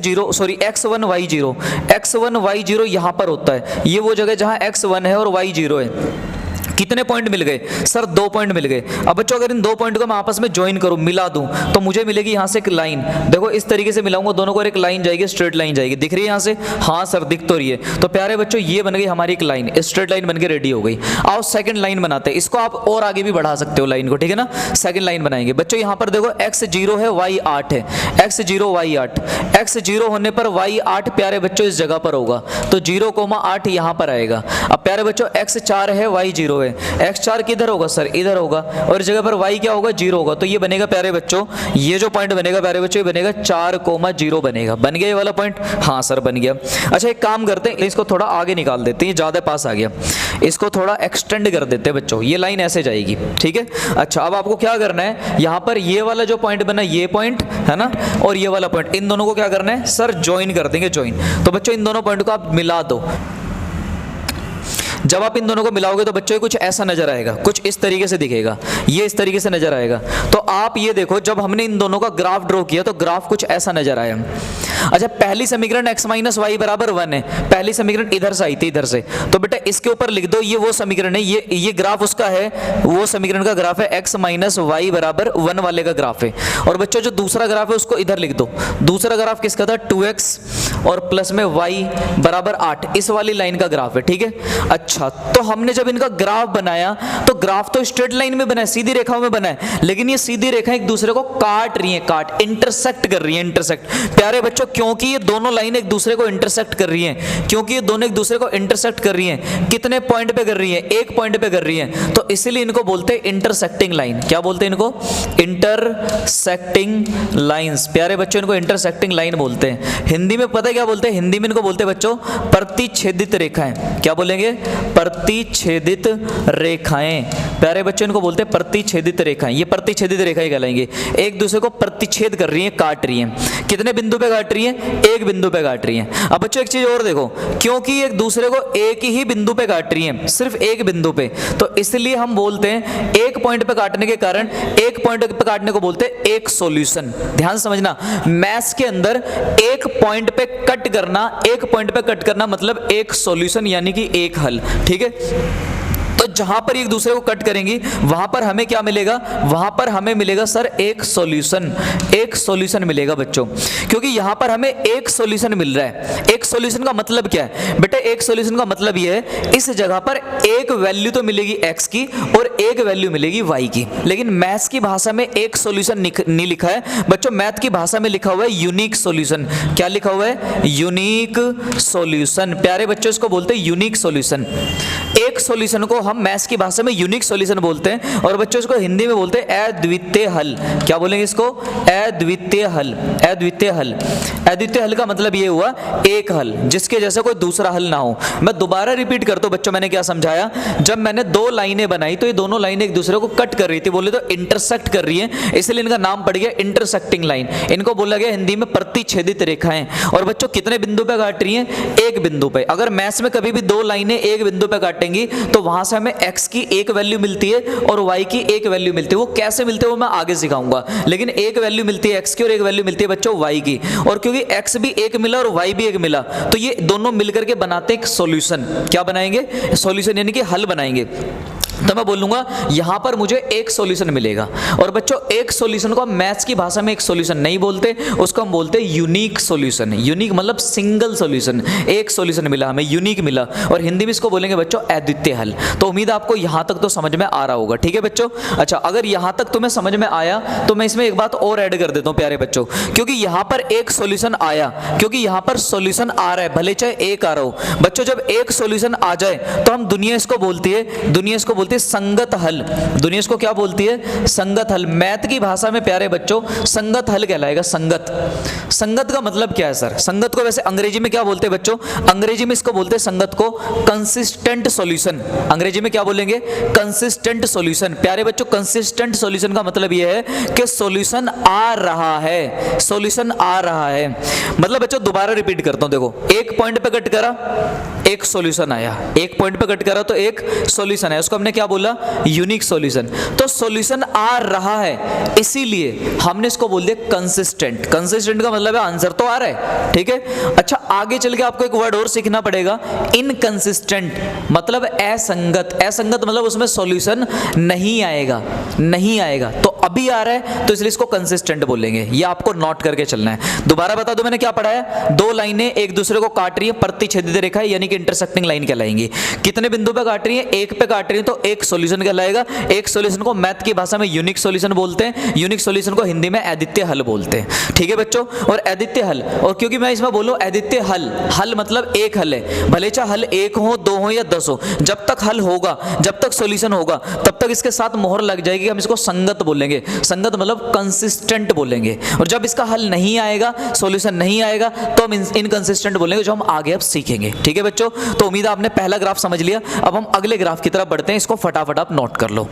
1 y 0, x 1 y 0 यहां पर होता है। ये वो जगह जहां x 1 है और y 0 है। कितने पॉइंट मिल गए सर, 2 पॉइंट मिल गए। अब बच्चों अगर इन 2 पॉइंट को मैं आपस में ज्वाइन करूं, मिला दूं, तो मुझे मिलेगी यहां से एक लाइन। देखो इस तरीके से मिलाऊंगा दोनों को, एक लाइन जाएगी, स्ट्रेट लाइन जाएगी, दिख रही है यहां से, हाँ सर दिख तो रही है। तो प्यारे बच्चों ये बन गई हमारी एक लाइन, स्ट्रेट लाइन बनके रेडी हो गई। आओ सेकंड लाइन बनाते हैं, इसको आप और आगे भी बढ़ा सकते हो लाइन को, ठीक है ना। सेकंड लाइन बनाएंगे बच्चों, यहां पर देखो x 0 है y 8 है, x 0 y 8, x 0 होने पर y 8 प्यारे बच्चों इस जगह पर होगा, तो 0,8 यहां पर आएगा। अब प्यारे बच्चों x 4 है y 0 है, x 4 किधर होगा सर, इधर होगा, और इस जगह पर y क्या होगा 0 होगा। तो ये बनेगा प्यारे बच्चों, ये जो पॉइंट बनेगा प्यारे बच्चों, ये बनेगा 4,0 बनेगा। बन गया ये वाला पॉइंट, हाँ सर बन गया। अच्छा एक काम करते हैं, इसको थोड़ा आगे निकाल देते हैं, ज्यादा पास आ गया, इसको थोड़ा एक्सटेंड कर देते हैं बच्चों, ये लाइन ऐसे जाएगी, ठीक है। अच्छा अब आपको क्या करना है, यहां पर ये वाला जो पॉइंट बना, ये पॉइंट है ना, और ये वाला पॉइंट, इन दोनों को क्या करना है सर, ज्वाइन कर देंगे, ज्वाइन। तो बच्चों इन दोनों पॉइंट को आप मिला दो। जब आप इन दोनों को मिलाओगे तो बच्चों कुछ ऐसा नजर आएगा, कुछ इस तरीके से दिखेगा, ये इस तरीके से नजर आएगा। तो आप ये देखो जब हमने इन दोनों का ग्राफ ड्रॉ किया तो ग्राफ कुछ ऐसा नजर आया। अच्छा पहली समीकरण x - y बराबर 1 है, पहली समीकरण इधर से आई थी, इधर से, तो बेटा इसके ऊपर लिख दो ये वो समीकरण है, ये ग्राफ उसका है, वो समीकरण का ग्राफ है, x - y बराबर 1 वाले का ग्राफ है। और बच्चों जो दूसरा ग्राफ है उसको इधर लिख दो, दूसरा ग्राफ किसका था, 2x और प्लस में y बराबर 8, इस वाली लाइन का ग्राफ है, ठीक है। अच्छा तो हमने जब इनका ग्राफ बनाया तो ग्राफ तो स्ट्रेट लाइन में बना है, सीधी रेखाओं में बना है, लेकिन ये सीधी रेखा एक दूसरे को काट रही है, इंटरसेक्ट कर रही है, इंटरसेक्ट। प्यारे बच्चों क्योंकि ये दोनों लाइन एक दूसरे को इंटरसेक्ट कर रही हैं, क्योंकि ये दोनों एक दूसरे को इंटरसेक्ट कर रही हैं, कितने पॉइंट पे कर रही हैं, एक पॉइंट पे कर रही हैं, तो इसीलिए इनको बोलते हैं इंटरसेक्टिंग लाइन। क्या बोलते हैं इनको, इंटरसेक्टिंग लाइंस। प्यारे बच्चों इनको इंटरसेक्टिंग लाइन बोलते हैं। हिंदी में पता है क्या बोलते हैं, हिंदी में इनको बोलते हैं बच्चों प्रतिच्छेदित रेखाएं। क्या बोलेंगे, प्रतिच्छेदित रेखाएं। प्यारे बच्चों इनको बोलते हैं प्रतिच्छेदित रेखाएं, ये प्रतिच्छेदित रेखाएं कहलाएंगे, एक दूसरे को प्रतिच्छेद कर रही हैं, काट रही हैं। कितने बिंदु पे काट रही हैं, एक बिंदु पे काट रही हैं। अब बच्चों एक चीज और देखो, क्योंकि एक दूसरे को एक ही बिंदु पे काट रही हैं, सिर्फ एक बिंदु पे, तो इसलिए हम बोलते हैं एक पॉइंट पे काटने के कारण, एक पॉइंट पे काटने को बोलते हैं एक सॉल्यूशन। ध्यान समझना, मैथ्स के अंदर एक पॉइंट पे कट करना, एक पॉइंट पे कट करना मतलब एक सॉल्यूशन, यानी कि एक हल, ठीक है। तो जहां पर एक दूसरे को कट करेंगी वहां पर हमें क्या मिलेगा, वहां पर हमें मिलेगा सर एक सॉल्यूशन, एक सॉल्यूशन मिलेगा बच्चों, क्योंकि यहां पर हमें एक सॉल्यूशन मिल रहा है। एक सॉल्यूशन का मतलब क्या है बेटा, एक सॉल्यूशन का मतलब यह है इस जगह पर एक वैल्यू तो मिलेगी x की और एक वैल्यू मिलेगी y की। लेकिन मैथ्स की भाषा में एक सॉल्यूशन नहीं लिखा है बच्चों, मैथ की भाषा में लिखा हुआ है यूनिक सॉल्यूशन। क्या लिखा हुआ है, यूनिक सॉल्यूशन। प्यारे बच्चों इसको बोलते हैं यूनिक सॉल्यूशन। एक एक सॉल्यूशन को हम मैथ्स की भाषा में यूनिक सॉल्यूशन बोलते हैं और बच्चों इसको हिंदी में बोलते हैं अद्वितीय हल। क्या बोलेंगे इसको? अद्वितीय हल। अद्वितीय हल, अद्वितीय हल का मतलब ये हुआ एक हल जिसके जैसा कोई दूसरा हल ना हो। मैं दोबारा रिपीट करता हूं बच्चों, मैंने क्या समझाया? जब मैंने दो लाइनें बनाई तो ये दोनों लाइनें एक दूसरे को कट कर रही थी, बोले तो इंटरसेक्ट कर रही है, इसलिए इनका नाम पड़ गया इंटरसेक्टिंग लाइन। इनको बोला गया हिंदी में प्रतिच्छेदित रेखाएं। और बच्चों कितने बिंदु पे काट रही हैं? एक बिंदु पे। अगर मैथ्स में कभी भी दो लाइनें एक बिंदु पे काटेंगी तो वहां से हमें x की एक वैल्यू मिलती है और y की एक वैल्यू मिलती है। वो कैसे मिलते हैं वो मैं आगे सिखाऊंगा, लेकिन एक वैल्यू मिलती है x की और एक वैल्यू मिलती है बच्चों y की। और क्योंकि x भी एक मिला और y भी एक मिला तो ये दोनों मिलकर के बनाते एक सॉल्यूशन। क्या बनाएंगे? सॉल्यूशन, यानी कि हल बनाएंगे। तो मैं बोलूंगा यहां पर मुझे एक सॉल्यूशन मिलेगा। और बच्चों एक सॉल्यूशन को हम मैथ्स की भाषा में एक सॉल्यूशन नहीं बोलते, उसको हम बोलते हैं यूनिक सॉल्यूशन। यूनिक मतलब सिंगल सॉल्यूशन, एक सॉल्यूशन मिला हमें, यूनिक मिला। और हिंदी में इसको बोलेंगे बच्चों अद्वितीय हल। तो उम्मीद आपको यहां तक तो समझ में आ रहा होगा, ठीक है बच्चों? अच्छा, अगर यहां तक तुम्हें समझ में आया तो मैं इसमें एक बात और ऐड कर देता हूं प्यारे बच्चों, क्योंकि यहां पर एक सॉल्यूशन आया, क्योंकि यहां पर सॉल्यूशन आ रहा है, भले चाहे एक आ रहा हो। बच्चों जब एक सॉल्यूशन आ जाए तो हम दुनिया इसको बोलती है संगत हल। दुनिया इसको क्या बोलती है? संगत हल। मैथ की भाषा में प्यारे बच्चों संगत हल कहलाएगा। संगत, संगत का मतलब क्या है सर? संगत को वैसे अंग्रेजी में क्या बोलते हैं बच्चों? अंग्रेजी में इसको बोलते हैं संगत को कंसिस्टेंट सॉल्यूशन। अंग्रेजी में क्या बोलेंगे? Consistent solution. प्यारे बच्चों कंसिस्टेंट सॉल्यूशन का मतलब यह है कि सॉल्यूशन आ रहा है, सॉल्यूशन आ रहा है। मतलब बच्चों दोबारा रिपीट करता हूं, देखो एक पॉइंट पे कट करा, एक सॉल्यूशन आया, एक पॉइंट पे कट करा तो एक सॉल्यूशन है, उसको हमने क्या बोला? Unique solution. तो सॉल्यूशन आ रहा है इसीलिए हमने इसको बोल दिया कंसिस्टेंट। कंसिस्टेंट का मतलब है आंसर तो आ रहा है, ठीक है? अच्छा, आगे चल के आपको एक वर्ड और सीखना पड़ेगा, इनकंसिस्टेंट मतलब असंगत। असंगत मतलब उसमें सॉल्यूशन नहीं आएगा, नहीं आएगा। तो अभी आ रहा है तो इसलिए इसको कंसिस्टेंट बोलेंगे। ये आपको नोट करके चलना है। दोबारा बता दो मैंने क्या पढ़ाया? दो लाइनें एक दूसरे को काट रही है, प्रतिच्छेदित रेखा यानी कि इंटरसेक्टिंग लाइन कहलाएंगी। कितने बिंदु पे काट रही है? एक पे काट रही है तो एक सॉल्यूशन कहलाएगा। एक सॉल्यूशन को मैथ की भाषा में यूनिक सॉल्यूशन बोलते हैं, यूनिक सॉल्यूशन को हिंदी में अद्वितीय हल बोलते हैं, ठीक है बच्चों? और अद्वितीय हल, और क्योंकि मैं इसमें बोलूं अद्वितीय हल, हल मतलब एक हल है, भले चाहे हल एक हो, दो हो या 10 हो, जब तक हल होगा, जब तक सॉल्यूशन होगा, तब तक इसके साथ मोहर लग जाएगी। हम इसको संगत बोलेंगे। संगत मतलब कंसिस्टेंट बोलेंगे। और जब इसका हल नहीं आएगा, सॉल्यूशन नहीं आएगा, तो हम इनकंसिस्टेंट बोलेंगे, जो हम आगे अब सीखेंगे, ठीक है बच्चों? तो उम्मीद है आपने पहला ग्राफ समझ लिया। अब हम अगले ग्राफ की तरफ बढ़ते हैं, इसको फटाफट आप नोट कर लो।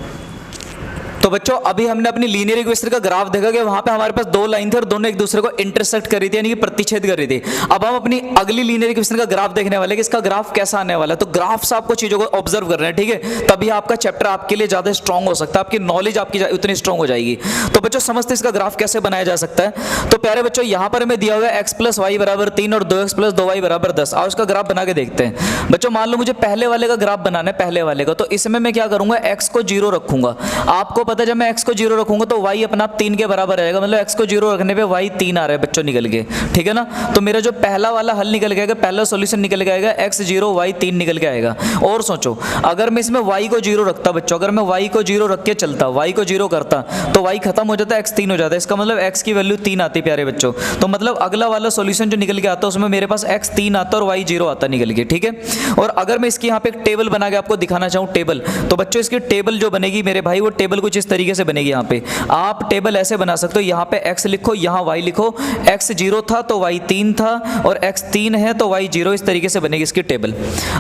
तो बच्चों अभी हमने अपनी लीनियर इक्वेशन का ग्राफ देखा कि वहां पे हमारे पास दो लाइन थे और दोनों एक दूसरे को इंटरसेक्ट कर रही थी, यानी कि प्रतिच्छेद कर रही थी। अब हम अपनी अगली लीनियर इक्वेशन का ग्राफ देखने वाले कि इसका ग्राफ कैसा आने वाला है। तो ग्राफ से आपको चीजों को ऑब्जर्व करना है, ठीक है? तभी आपका चैप्टर आपके लिए ज्यादा स्ट्रॉन्ग हो सकता है, आपकी नॉलेज आपकी उतनी स्ट्रॉन्ग हो जाएगी। तो बच्चों समझते इसका ग्राफ कैसे बनाया जा सकता है। तो प्यारे बच्चों यहां पर हमें दिया हुआ है x + y = 3 और 2x + 2y = 10। आओ इसका ग्राफ बना के देखते हैं। बच्चों मान लो मुझे पहले वाले का ग्राफ बनाना है, पहले वाले का। तो इसमें मैं क्या करूंगा? x को 0 रखूंगा। आपको पता है जब मैं x को 0 रखूंगा तो y अपना 3 के बराबर रहेगा, मतलब x को 0 रखने पे y 3 आ रहा है बच्चों निकल के, ठीक है ना? तो मेरा जो पहला वाला हल निकल के आएगा, पहला सॉल्यूशन निकल के आएगा, x 0 y 3 निकल के आएगा। और सोचो अगर मैं इसमें y को 0 रखता बच्चों, अगर मैं y को 0 रख के चलता, y को 0 करता तो y खत्म हो जाता, x 3 हो जाता। इसका मतलब x की वैल्यू 3 आती प्यारे बच्चों। तो मतलब अगला वाला सॉल्यूशन जो निकल के आता उसमें मेरे पास x 3 आता और y 0 आता निकल के, ठीक है? और अगर मैं इसकी यहाँ पे एक टेबल बना के आपको दिखाना चाहूँ, टेबल, तो बच्चों इसकी टेबल जो बनेगी मेरे भाई, वो टेबल कुछ इस तरीके से बनेगी। यहाँ पे आप टेबल ऐसे बना सकते हो, यहाँ पे x लिखो, यहाँ y लिखो, x 0 था तो y 3 था और x 3 है तो y 0, इस तरीके से बनेगी इसकी टेबल।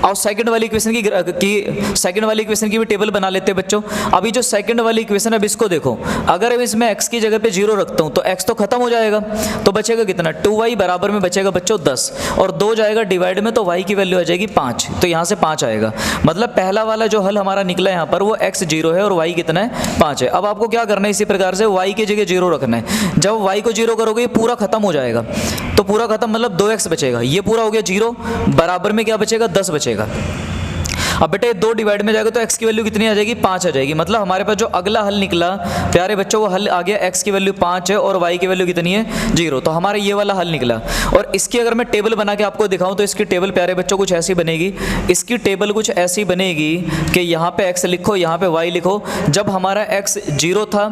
और सेकंड वाली इक्वेशन की भी टेबल बना लेते हैं बच्चों। अभी जो सेकंड वाली इक्वेशन है, अब इसको देखो, अगर अब इसमें x की जगह पे 0 रखता हूँ तो x तो खत्म हो जाएगा, तो बचेगा कितना? 2y बराबर में बचेगा बच्चों 10 और 2 जाएगा डिवाइड में, तो y की वैल्यू आ जाएगी 5। तो यहाँ से 5 आएगा। मतलब पहला वाला जो हल हमारा निकला यहाँ पर वो x 0 है और y कितना है? 5 है। अब आपको क्या करना है? इसी प्रकार से y की जगह 0 रखना है। जब y को 0 करोगे ये पूरा खत्म हो जाएगा, तो पूरा खत्म मतलब 2x बचेगा, ये पूरा हो गया 0, बराबर में क्या बचेगा? 10 बचेगा। अब बेटे 2 डिवाइड में जाएगा तो x की वैल्यू कितनी आ जाएगी? 5 आ जाएगी। मतलब हमारे पास जो अगला हल निकला प्यारे बच्चों, वो हल आ गया x की वैल्यू 5 है और y की वैल्यू कितनी है? 0। तो हमारा ये वाला हल निकला। और इसकी अगर मैं टेबल बना के आपको दिखाऊं तो इसकी टेबल प्यारे बच्चों कुछ ऐसी बनेगी। इसकी टेबल कुछ ऐसी बनेगी कि यहाँ पे x लिखो, यहाँ पे y लिखो। जब हमारा x 0 था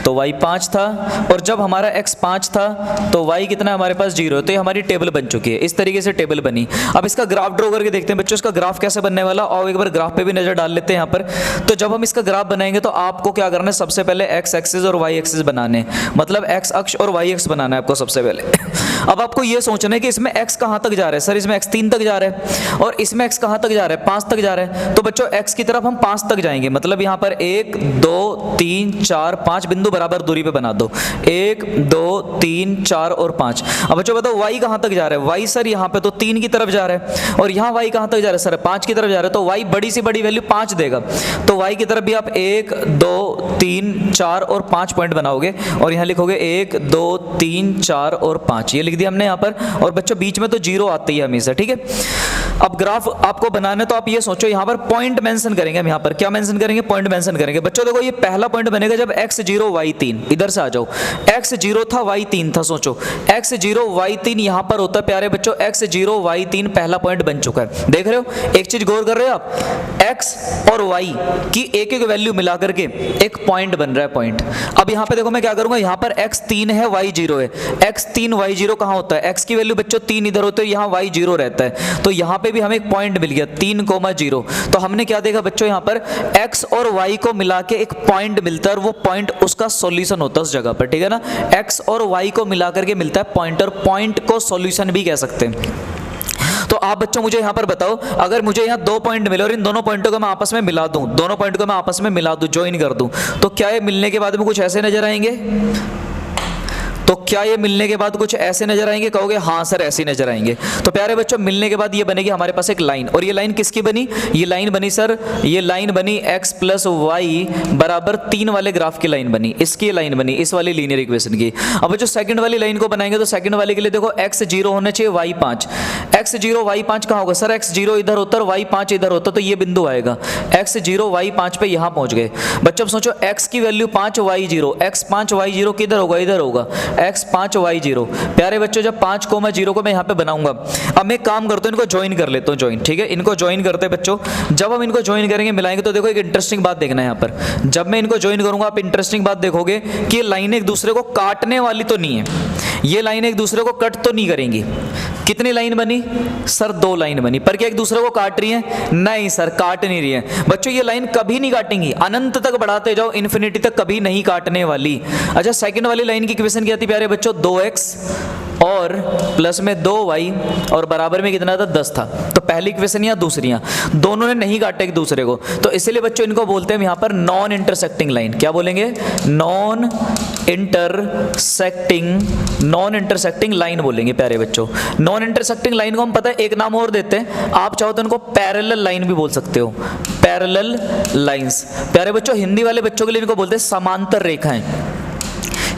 तो y 5 था, और जब हमारा x 5 था तो y कितना हमारे पास 0। तो ये हमारी टेबल बन चुकी है, इस तरीके से टेबल बनी। अब इसका ग्राफ ड्रॉ करके देखते हैं बच्चों इसका ग्राफ कैसे बनने वाला, और एक बार ग्राफ पे भी नजर डाल लेते हैं यहाँ पर। तो जब हम इसका ग्राफ बनाएंगे तो आपको क्या करना है, सबसे पहले x एक्सिस और y एक्सिस बनाने, मतलब x अक्ष और y अक्ष बनाना है आपको सबसे पहले। अब आपको ये सोचना है कि इसमें x कहाँ तक जा रहा है, सर इसमें x 3 तक जा रहा है, और इसमें x कहाँ तक जा रहा है, 5 तक जा रहा है। तो बच्चों x की तरफ हम 5 तक जाएंगे, मतलब यहाँ पर 1 2 3 4 5 बिंदु बराबर दूरी पे बना दो, 1 2 3 4 और 5। अब बच्चों बताओ y कहाँ तक जा रहा है, y सर यहाँ पे तो 3 की तरफ जा रहा है, और यहाँ y कहाँ तक जा रहा है, सर 5 की तरफ जा रहा है। तो y बड़ी से बड़ी वैल्यू 5 देगा, तो y की तरफ भी आप 1 2 3 4 और 5 पॉइंट बनाओगे, और यहाँ लिखोगे 1 2 3 4 और 5, ये लिख दिया हमने यहाँ पर। और बच्चों बीच में तो 0 आती है हमेशा, ठीक है। अब ग्राफ आपको बनाना है तो आप ये सोचो यहाँ पर पॉइंट मेंशन करेंगे, हम यहाँ पर क्या मेंशन करेंगे, पॉइंट मेंशन करेंगे। बच्चों देखो ये पहला पॉइंट बनेगा जब x 0 y 3, इधर से आ जाओ, x 0 था y 3 था, सोचो x 0 y 3 यहाँ पर होता है प्यारे बच्चों, x 0 y 3 पहला पॉइंट बन चुका है। देख रहे हो, एक चीज गौर कर रहे हो आप, x और y की एक एक वैल्यू मिला करके एक पॉइंट बन रहा है, पॉइंट। अब यहाँ पे देखो मैं क्या करूंगा, यहाँ पर x 3 है y 0 है, x 3 y 0 कहाँ होता है, x की वैल्यू बच्चों 3 इधर होते है, यहाँ y 0 रहता है, तो यहाँ पे भी हमें एक पॉइंट मिल गया 3,0। तो हमने क्या देखा बच्चों, यहाँ पर x और y को मिला के एक पॉइंट मिलता है, और वो पॉइंट उसका सॉल्यूशन होता है उस जगह पर, ठीक है ना। x और y को मिला करके मिलता है पॉइंट, और पॉइंट को सॉल्यूशन भी कह सकते हैं। तो आप बच्चों मुझे यहाँ पर बताओ, अगर मुझे यहाँ 2 पॉइंट मिले और इन दोनों पॉइंटों को मैं आपस में मिला दूं, दोनों पॉइंट को मैं आपस में मिला दूं, ज्वाइन कर दूं, तो क्या ये मिलने के बाद में कुछ ऐसे नजर आएंगे, तो क्या ये मिलने के बाद कुछ ऐसे नजर आएंगे, कहोगे हाँ सर ऐसे नजर आएंगे। तो प्यारे बच्चों मिलने के बाद ये बनेगी हमारे पास एक लाइन, और ये लाइन किसकी बनी, ये लाइन बनी सर, ये लाइन बनी x प्लस वाई बराबर 3 वाले ग्राफ की लाइन बनी, इसकी लाइन बनी, इस वाली लीनियर इक्वेशन की। अब जो सेकंड वाली लाइन को बनाएंगे तो सेकंड वाले के लिए देखो x 0 होना चाहिए y 5, x 0 y 5 कहाँ होगा, सर x 0 इधर होता और y 5 इधर होता, तो ये बिंदु आएगा x 0 y 5 पे यहाँ पहुंच गए। बच्चों सोचो x की वैल्यू 5 y 0, x 5 y 0 किधर होगा, इधर होगा, x 5 y 0। प्यारे बच्चों जब 5,0 को मैं यहाँ पे बनाऊंगा, अब मैं काम करता हूँ इनको ज्वाइन कर लेता हूँ, ज्वाइन, ठीक है, इनको ज्वाइन करते हैं बच्चों। जब हम इनको ज्वाइन करेंगे मिलाएंगे तो देखो एक इंटरेस्टिंग बात देखना है यहाँ पर, जब मैं इनको ज्वाइन करूंगा आप इंटरेस्टिंग बात देखोगे कि ये लाइनें एक दूसरे को काटने वाली तो नहीं है, ये लाइनें एक दूसरे को कट तो नहीं करेंगी। कितनी लाइन बनी सर, 2 लाइन बनी, पर क्या एक दूसरे को काट रही है, नहीं सर काट नहीं रही है। बच्चों ये लाइन कभी नहीं काटेंगी, अनंत तक बढ़ाते जाओ, इन्फिनिटी तक कभी नहीं काटने वाली। अच्छा सेकंड वाली लाइन की इक्वेशन क्या थी प्यारे बच्चों, 2x और प्लस में 2y और बराबर में कितना था, 10 था। तो पहली इक्वेशन या दूसरी, दोनों ने नहीं काटे एक दूसरे को, तो इसलिए बच्चों इनको बोलते हैं यहाँ पर नॉन इंटरसेक्टिंग लाइन। क्या बोलेंगे, नॉन इंटरसेक्टिंग लाइन बोलेंगे प्यारे बच्चों। नॉन इंटरसेक्टिंग लाइन को हम पता है एक नाम और देते हैं, आप चाहो तो इनको पैरेलल लाइन भी बोल सकते हो, पैरेलल लाइंस। प्यारे बच्चों हिंदी वाले बच्चों के लिए इनको बोलते हैं समांतर रेखाएं।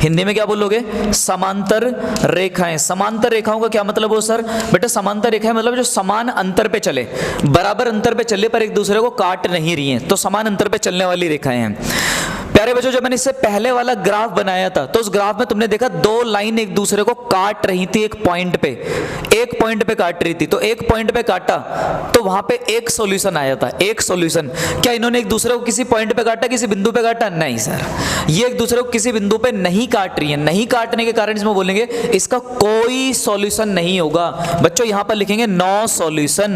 हिंदी में क्या बोलोगे, समांतर रेखाएं। समांतर रेखाओं का क्या मतलब हो सर, बेटा समांतर रेखाएं मतलब जो समान अंतर पे चले, बराबर अंतर पे चले पर एक दूसरे को काट नहीं रही हैं, तो समान अंतर पे चलने वाली रेखाएं हैं। प्यारे बच्चों जब मैंने इससे पहले वाला ग्राफ बनाया था तो उस ग्राफ में तुमने देखा 2 लाइन एक दूसरे को काट रही थी, एक पॉइंट पे काट रही थी, तो एक पॉइंट पे काटा तो वहां पे एक सॉल्यूशन आया था, एक सॉल्यूशन। क्या इन्होंने एक दूसरे को किसी पॉइंट पे काटा, किसी बिंदु पे काटा, नहीं सर, ये एक दूसरे को किसी बिंदु पे नहीं काट रही है। नहीं काटने के कारण इसमें बोलेंगे इसका कोई सॉल्यूशन नहीं होगा। बच्चों यहां पर लिखेंगे नो सॉल्यूशन,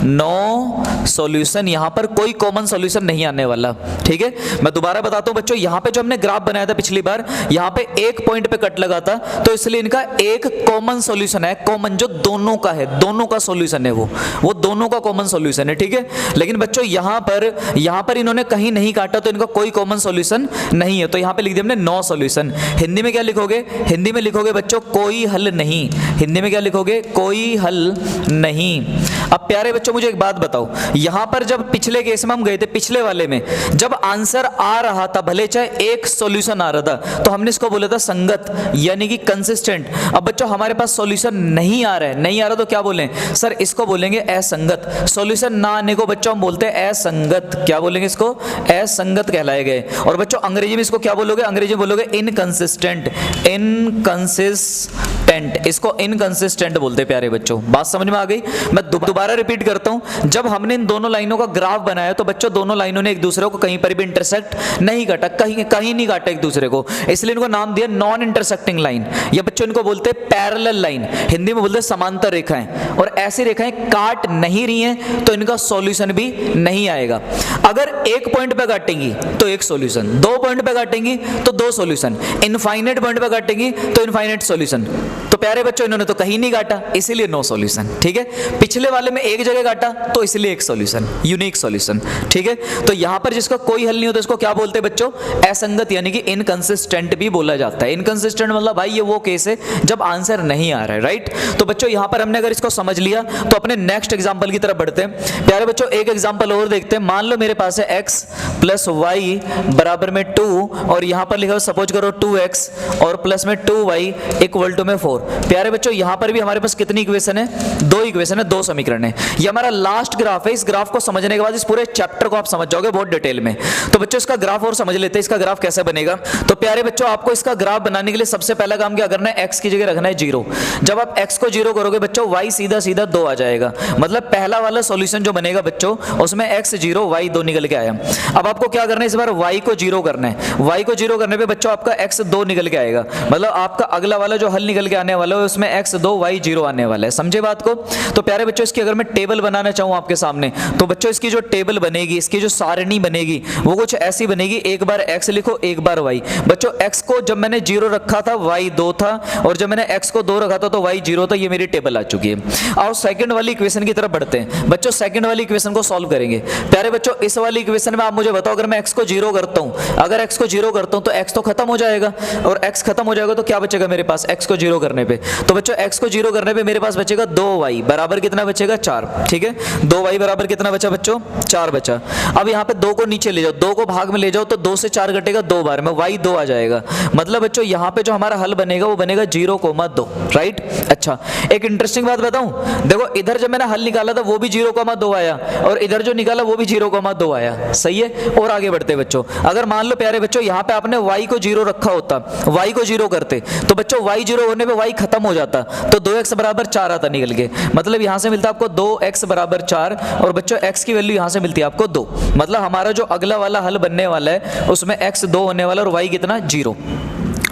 नो सॉल्यूशन, यहां पर कोई कॉमन सॉल्यूशन नहीं आने वाला। ठीक है, मैं दोबारा बताता हूं बच्चों, यहां पे जो हमने ग्राफ बनाया था पिछली बार, यहां पे एक पॉइंट पे कट लगा था, तो इसलिए इनका एक कॉमन सॉल्यूशन है, कॉमन जो दोनों का है, दोनों का सॉल्यूशन है, वो दोनों का कॉमन सॉल्यूशन है। ठीक है, लेकिन बच्चों यहां पर इन्होंने कहीं नहीं काटा तो इनका कोई कॉमन सॉल्यूशन नहीं है, तो यहां पे लिख दिया हमने नो सॉल्यूशन। हिंदी में क्या लिखोगे, हिंदी में लिखोगे बच्चों कोई हल नहीं। हिंदी में क्या लिखोगे, कोई हल नहीं। अब प्यारे बच्चों मुझे एक बात बताओ, यहां पर जब पिछले केस में हम गए थे, पिछले वाले में जब आंसर आ रहा था, भले चाहे एक सॉल्यूशन आ रहा था, तो हमने इसको बोला था संगत, यानी कि कंसिस्टेंट। अब बच्चों हमारे पास सॉल्यूशन नहीं आ रहा है, नहीं आ रहा तो क्या बोलें सर, इसको बोलेंगे असंगत। सॉल्यूशन ना आने को बच्चों हम बोलते हैं असंगत। क्या बोलेंगे इसको, असंगत कहलाए गए। और बच्चों अंग्रेजी में इसको क्या बोलोगे, अंग्रेजी में बोलोगे इनकंसिस्टेंट, इनकंसिस्टेंट। इनकंसिस्टेंट, इसको इनकंसिस्टेंट बोलते हैं प्यारे बच्चों। बात समझ में आ गई? मैं दोबारा रिपीट करता हूं, जब हमने इन दोनों लाइनों का ग्राफ बनाया तो बच्चों दोनों लाइनों ने एक दूसरे को कहीं पर भी इंटरसेक्ट नहीं काटा, कहीं नहीं काटा एक दूसरे को, इसलिए इनको नाम दिया नॉन इंटरसेक्टिंग लाइन, या बच्चों इनको बोलते हैं पैरेलल लाइन, हिंदी में बोलते हैं समांतर रेखाएं। और ऐसी रेखाएं काट नहीं रही हैं तो इनका सॉल्यूशन भी नहीं आएगा। अगर एक पॉइंट पे काटेंगी तो एक सॉल्यूशन, दो पॉइंट पे काटेंगी तो दो सॉल्यूशन, इनफाइनाइट पॉइंट पे काटेंगी तो इनफाइनाइट सॉल्यूशन। तो प्यारे बच्चों इन्होंने तो कहीं नहीं काटा, इसीलिए नो सॉल्यूशन। ठीक है, पिछले वाले में एक जगह काटा तो इसलिए एक सॉल्यूशन, यूनिक सॉल्यूशन। ठीक है, तो यहां पर जिसका कोई हल नहीं होता इसको क्या बोलते हैं बच्चों? असंगत, यानी कि इनकंसिस्टेंट भी बोला जाता है। इनकंसिस्टेंट मतलब भाई ये वो केस है जब आंसर नहीं आ रहा है, राइट। तो बच्चों यहां पर हमने अगर इसको समझ लिया तो अपने नेक्स्ट एग्जांपल की तरफ बढ़ते हैं। प्यारे बच्चों एक एग्जांपल और देखते हैं। मान लो मेरे पास है x प्लस वाई बराबर में 2 और यहां पर लिखा हो सपोज करो 2x और प्लस में 2y इक्वल टू में 4। प्यारे बच्चों यहां पर भी हमारे पास कितनी इक्वेशन है? दो इक्वेशन है, दो समीकरण है। ये हमारा लास्ट ग्राफ है। इस ग्राफ को समझने के बाद इस पूरे चैप्टर को आप समझ जाओगे बहुत डिटेल में। तो बच्चों इसका ग्राफ और समझ लेते हैं, इसका ग्राफ कैसे बनेगा। तो प्यारे बच्चों आपको इसका ग्राफ बनाने के लिए सबसे पहला काम क्या करना है? x की जगह रखना है 0। जब आप x को 0 करोगे बच्चों y सीधा सीधा 2 आ जाएगा। मतलब पहला वाला सॉल्यूशन जो बनेगा बच्चों उसमें x 0 y 2 निकल के आया। अब आपको क्या करना है? इस बार y को 0 करना है। y को 0 करने पे बच्चों आपका x 2 निकल के आएगा। मतलब आपका अगला वाला जो हल निकल के आने वाला है उसमें x 2 y 0 आने वाला है। समझे बात को? तो प्यारे बच्चों इसकी अगर मैं टेबल बनाना चाहूँ आपके सामने तो बच्चों इसकी जो टेबल बनेगी, इसकी जो सारणी बनेगी वो कुछ ऐसी बनेगी। एक बार x लिखो, एक बार y। बच्चों x को जब मैंने 0 रखा था y 2 था और जब मैंने x को 2 रखा था तो y 0 था। ये मेरी टेबल आ चुकी है। और सेकंड वाली इक्वेशन की तरफ बढ़ते हैं। बच्चों सेकंड वाली इक्वेशन को सॉल्व करेंगे। प्यारे बच्चों इस वाली इक्वेशन में आप मुझे बताओ अगर मैं x को 0 करता हूं, अगर x को 0 करता हूं तो x तो खत्म हो जाएगा और x खत्म हो जाएगा तो क्या बचेगा मेरे पास x को 0 करने पे? तो बच्चों x को 0 करने पे मेरे पास बचेगा 2y बराबर कितना बचेगा? 4। ठीक है, 2y बराबर कितना बचा बच्चों? 4 बचा। अब यहाँ पे 2 को नीचे ले जाओ, 2 को भाग में ले जाओ तो 2 से 4 घटेगा 2 बार में, y 2 आ जाएगा। मतलब बच्चों यहाँ पे जो हमारा हल बनेगा वो बनेगा 0,2, राइट। अच्छा एक इंटरेस्टिंग बात बताऊं, देखो इधर जब मैंने हल निकाला था वो भी 0,2 आया और इधर जो निकाला वो भी 0,2 आया। सही है। और आगे बढ़ते बच्चों, अगर मान लो प्यारे बच्चों यहाँ पे आपने y को 0 रखा होता, y को 0 करते तो बच्चों y 0 होने पे y खत्म हो जाता तो 2x बराबर 4 आता निकल के। मतलब यहाँ से मिलता आपको 2x बराबर 4 और बच्चों x की वैल्यू यहाँ से मिलती है आपको 2। मतलब हमारा जो अगला वाला हल बनने वाला है उसमें x 2 होने वाला और y कितना? 0।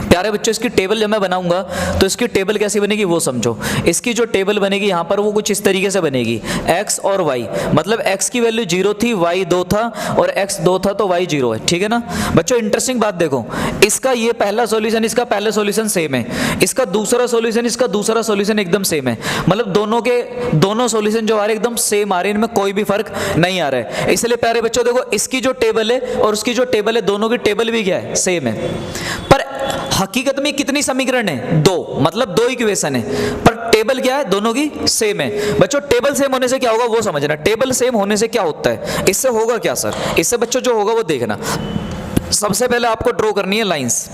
प्यारे बच्चों इसकी टेबल जब मैं बनाऊंगा तो इसकी टेबल कैसी बनेगी वो समझो। इसकी जो टेबल बनेगी यहाँ पर वो कुछ इस तरीके से बनेगी, x और y। मतलब x की वैल्यू 0 थी, y 2 था और x 2 था तो y 0 है। ठीक है ना बच्चों। इंटरेस्टिंग बात देखो, इसका ये पहला सॉल्यूशन इसका पहला सॉल्यूशन सेम है, इसका दूसरा सॉल्यूशन इसका दूसरा सॉल्यूशन एकदम सेम है। मतलब दोनों के दोनों सॉल्यूशन जो आ रहे हैं एकदम सेम आ रहे हैं, इनमें कोई भी फर्क नहीं आ रहा है। इसलिए प्यारे बच्चों देखो इसकी जो टेबल है और उसकी जो टेबल है दोनों की टेबल भी क्या है? सेम है। पर हकीकत में कितनी समीकरण है? 2। मतलब 2 इक्वेशन है पर टेबल क्या है? दोनों की सेम है। बच्चों टेबल सेम होने से क्या होगा वो समझना। टेबल सेम होने से क्या होता है? इससे होगा क्या सर? इससे बच्चों जो होगा वो देखना। सबसे पहले आपको ड्रॉ करनी है लाइंस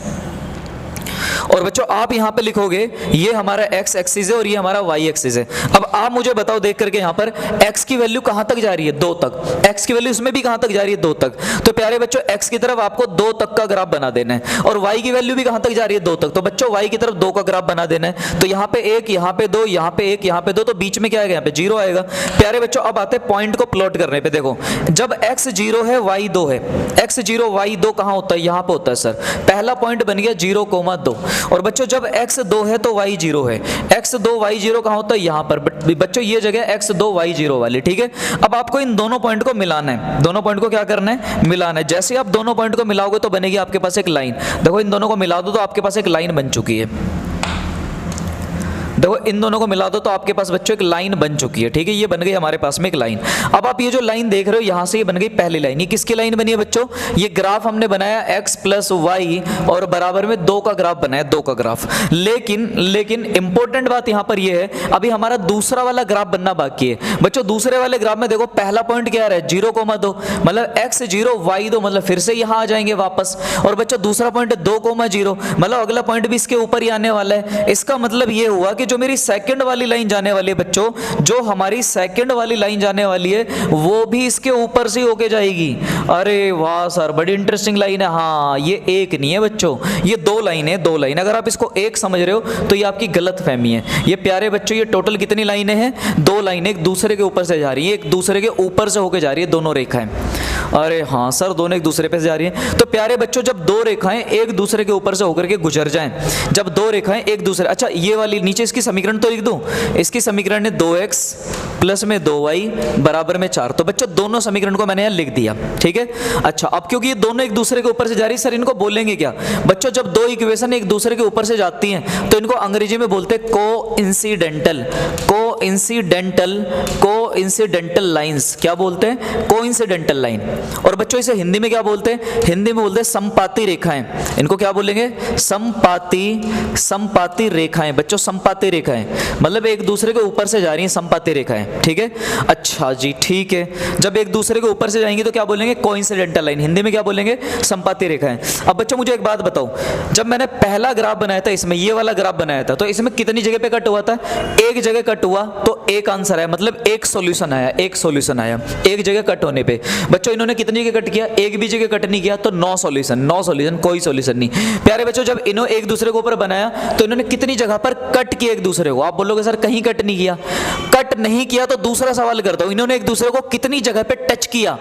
और बच्चों आप यहां पे लिखोगे ये हमारा x एक्सिस है और ये हमारा y एक्सिस है। अब आप मुझे बताओ देख करके यहां पर x की वैल्यू कहां तक जा रही है? 2 तक। x की वैल्यू इसमें भी कहां तक जा रही है? 2 तक। तो प्यारे बच्चों x की तरफ आपको 2 तक का ग्राफ बना देना है और y की वैल्यू भी कहां तक जा रही है? 2 तक। तो बच्चों y की तरफ 2 का ग्राफ बना देना है। तो यहां पे 1, यहां पे 2, यहां पे 1, यहां पे 2, तो बीच में क्या आएगा? यहां पे 0 आएगा। प्यारे बच्चों अब आते हैं पॉइंट को प्लॉट करने पे। देखो जब x 0 है y 2 है, x 0 y 2 कहां होता है? यहां पे होता है सर। पहला पॉइंट बन गया 0,2 और बच्चों जब x 2 है तो y 0 है, x 2 y 0 कहां होता है? यहां पर। बच्चों ये जगह x 2 y 0 वाली। ठीक है, अब आपको इन दोनों पॉइंट को मिलाना है। दोनों पॉइंट को क्या करना है? मिलाना है। जैसे आप दोनों पॉइंट को मिलाओगे तो बनेगी आपके पास एक लाइन। देखो इन दोनों को मिला दो तो आपके पास एक लाइन बन चुकी है। देखो इन दोनों को मिला दो तो आपके पास बच्चों एक लाइन बन चुकी है। ठीक है, ये बन गई हमारे पास में एक लाइन। अब आप ये जो लाइन देख रहे हो यहां से ये बन गई पहली लाइन। ये किसकी लाइन बनी है बच्चों? ये ग्राफ हमने बनाया x प्लस वाई और बराबर में 2 का ग्राफ बनाया, 2 का ग्राफ। लेकिन इंपॉर्टेंट बात यहां पर ये है अभी हमारा दूसरा वाला ग्राफ बनना बाकी है। बच्चों दूसरे वाले ग्राफ में देखो पहला पॉइंट क्या आ रहा है? 0,2। मतलब x 0 y 2, मतलब फिर से यहां आ जाएंगे वापस। और बच्चों दूसरा पॉइंट है 2,0, मतलब अगला पॉइंट भी इसके ऊपर ही आने वाला है। इसका मतलब ये हुआ कि जो मेरी सेकंड वाली लाइन जाने वाली है बच्चों, जो हमारी सेकंड वाली लाइन जाने वाली है वो भी इसके ऊपर से होके जाएगी। अरे वाह सर, बड़ी इंटरेस्टिंग लाइन है। हाँ, ये एक नहीं है बच्चों, ये दो लाइन है, दो लाइन। अगर आप इसको एक समझ रहे हो तो ये आपकी गलत फहमी है। ये प्यारे बच्चों, ये टोटल कितनी लाइनें हैं? दो लाइनें एक दूसरे के ऊपर से जा रही है, एक दूसरे के ऊपर से होके जा रही है, दोनों रेखाएं। अरे हाँ सर, दोनों एक दूसरे पे से जा रही हैं। तो प्यारे बच्चों, जब दो रेखाएं एक दूसरे के ऊपर से होकर के गुजर जाएं, जब दो रेखाएं एक दूसरे, अच्छा ये वाली नीचे इसकी समीकरण तो लिख दूं। इसकी समीकरण है 2x प्लस में 2y बराबर में 4। तो बच्चों दोनों समीकरण को मैंने यहां लिख दिया, ठीक है। अच्छा, अब क्योंकि ये दोनों एक दूसरे के ऊपर से जा रही है, सर इनको बोलेंगे क्या? बच्चों जब दो इक्वेशन एक दूसरे के ऊपर से जाती हैं तो इनको अंग्रेजी में बोलते हैं कोइंसिडेंटल, कोइंसिडेंटल लाइंस। क्या बोलते हैं? Coincidental line. और बच्चों इसे हिंदी में क्या बोलते हैं? हिंदी में बोलते हैं समपाती रेखाएं। इनको क्या बोलेंगे? समपाती रेखाएं। बच्चों समपाती रेखाएं मतलब एक दूसरे के ऊपर से जा रही हैं, समपाती रेखाएं, ठीक है। अच्छा जी, ठीक है। जब एक दूसरे के ऊपर से जाएंगी तो क्या बोलेंगे? Coincidental line. हिंदी में क्या बोलेंगे? समपाती रेखाएं। अब बच्चों मुझे एक बात बताओ, जब मैंने पहला ग्राफ बनाया था, इसमें ये वाला ग्राफ बनाया था, तो इसमें कितनी जगह पे कट हुआ था? एक जगह कट हुआ तो एक आंसर आया, मतलब एक सॉल्यूशन आया, एक सॉल्यूशन आया एक जगह कट होने पे। बच्चों इन्होंने कितनी जगह कट किया? एक भी जगह कट नहीं किया, तो नो सॉल्यूशन, कोई सॉल्यूशन नहीं। प्यारे बच्चों, जब इन्होंने एक दूसरे के ऊपर बनाया तो इन्होंने कितनी जगह पर कट किया एक दूसरे को? आप बोलोगे सर कहीं कट नहीं किया। कट नहीं किया तो दूसरा सवाल करता हूं, इन्होंने एक दूसरे को कितनी जगह पे टच किया?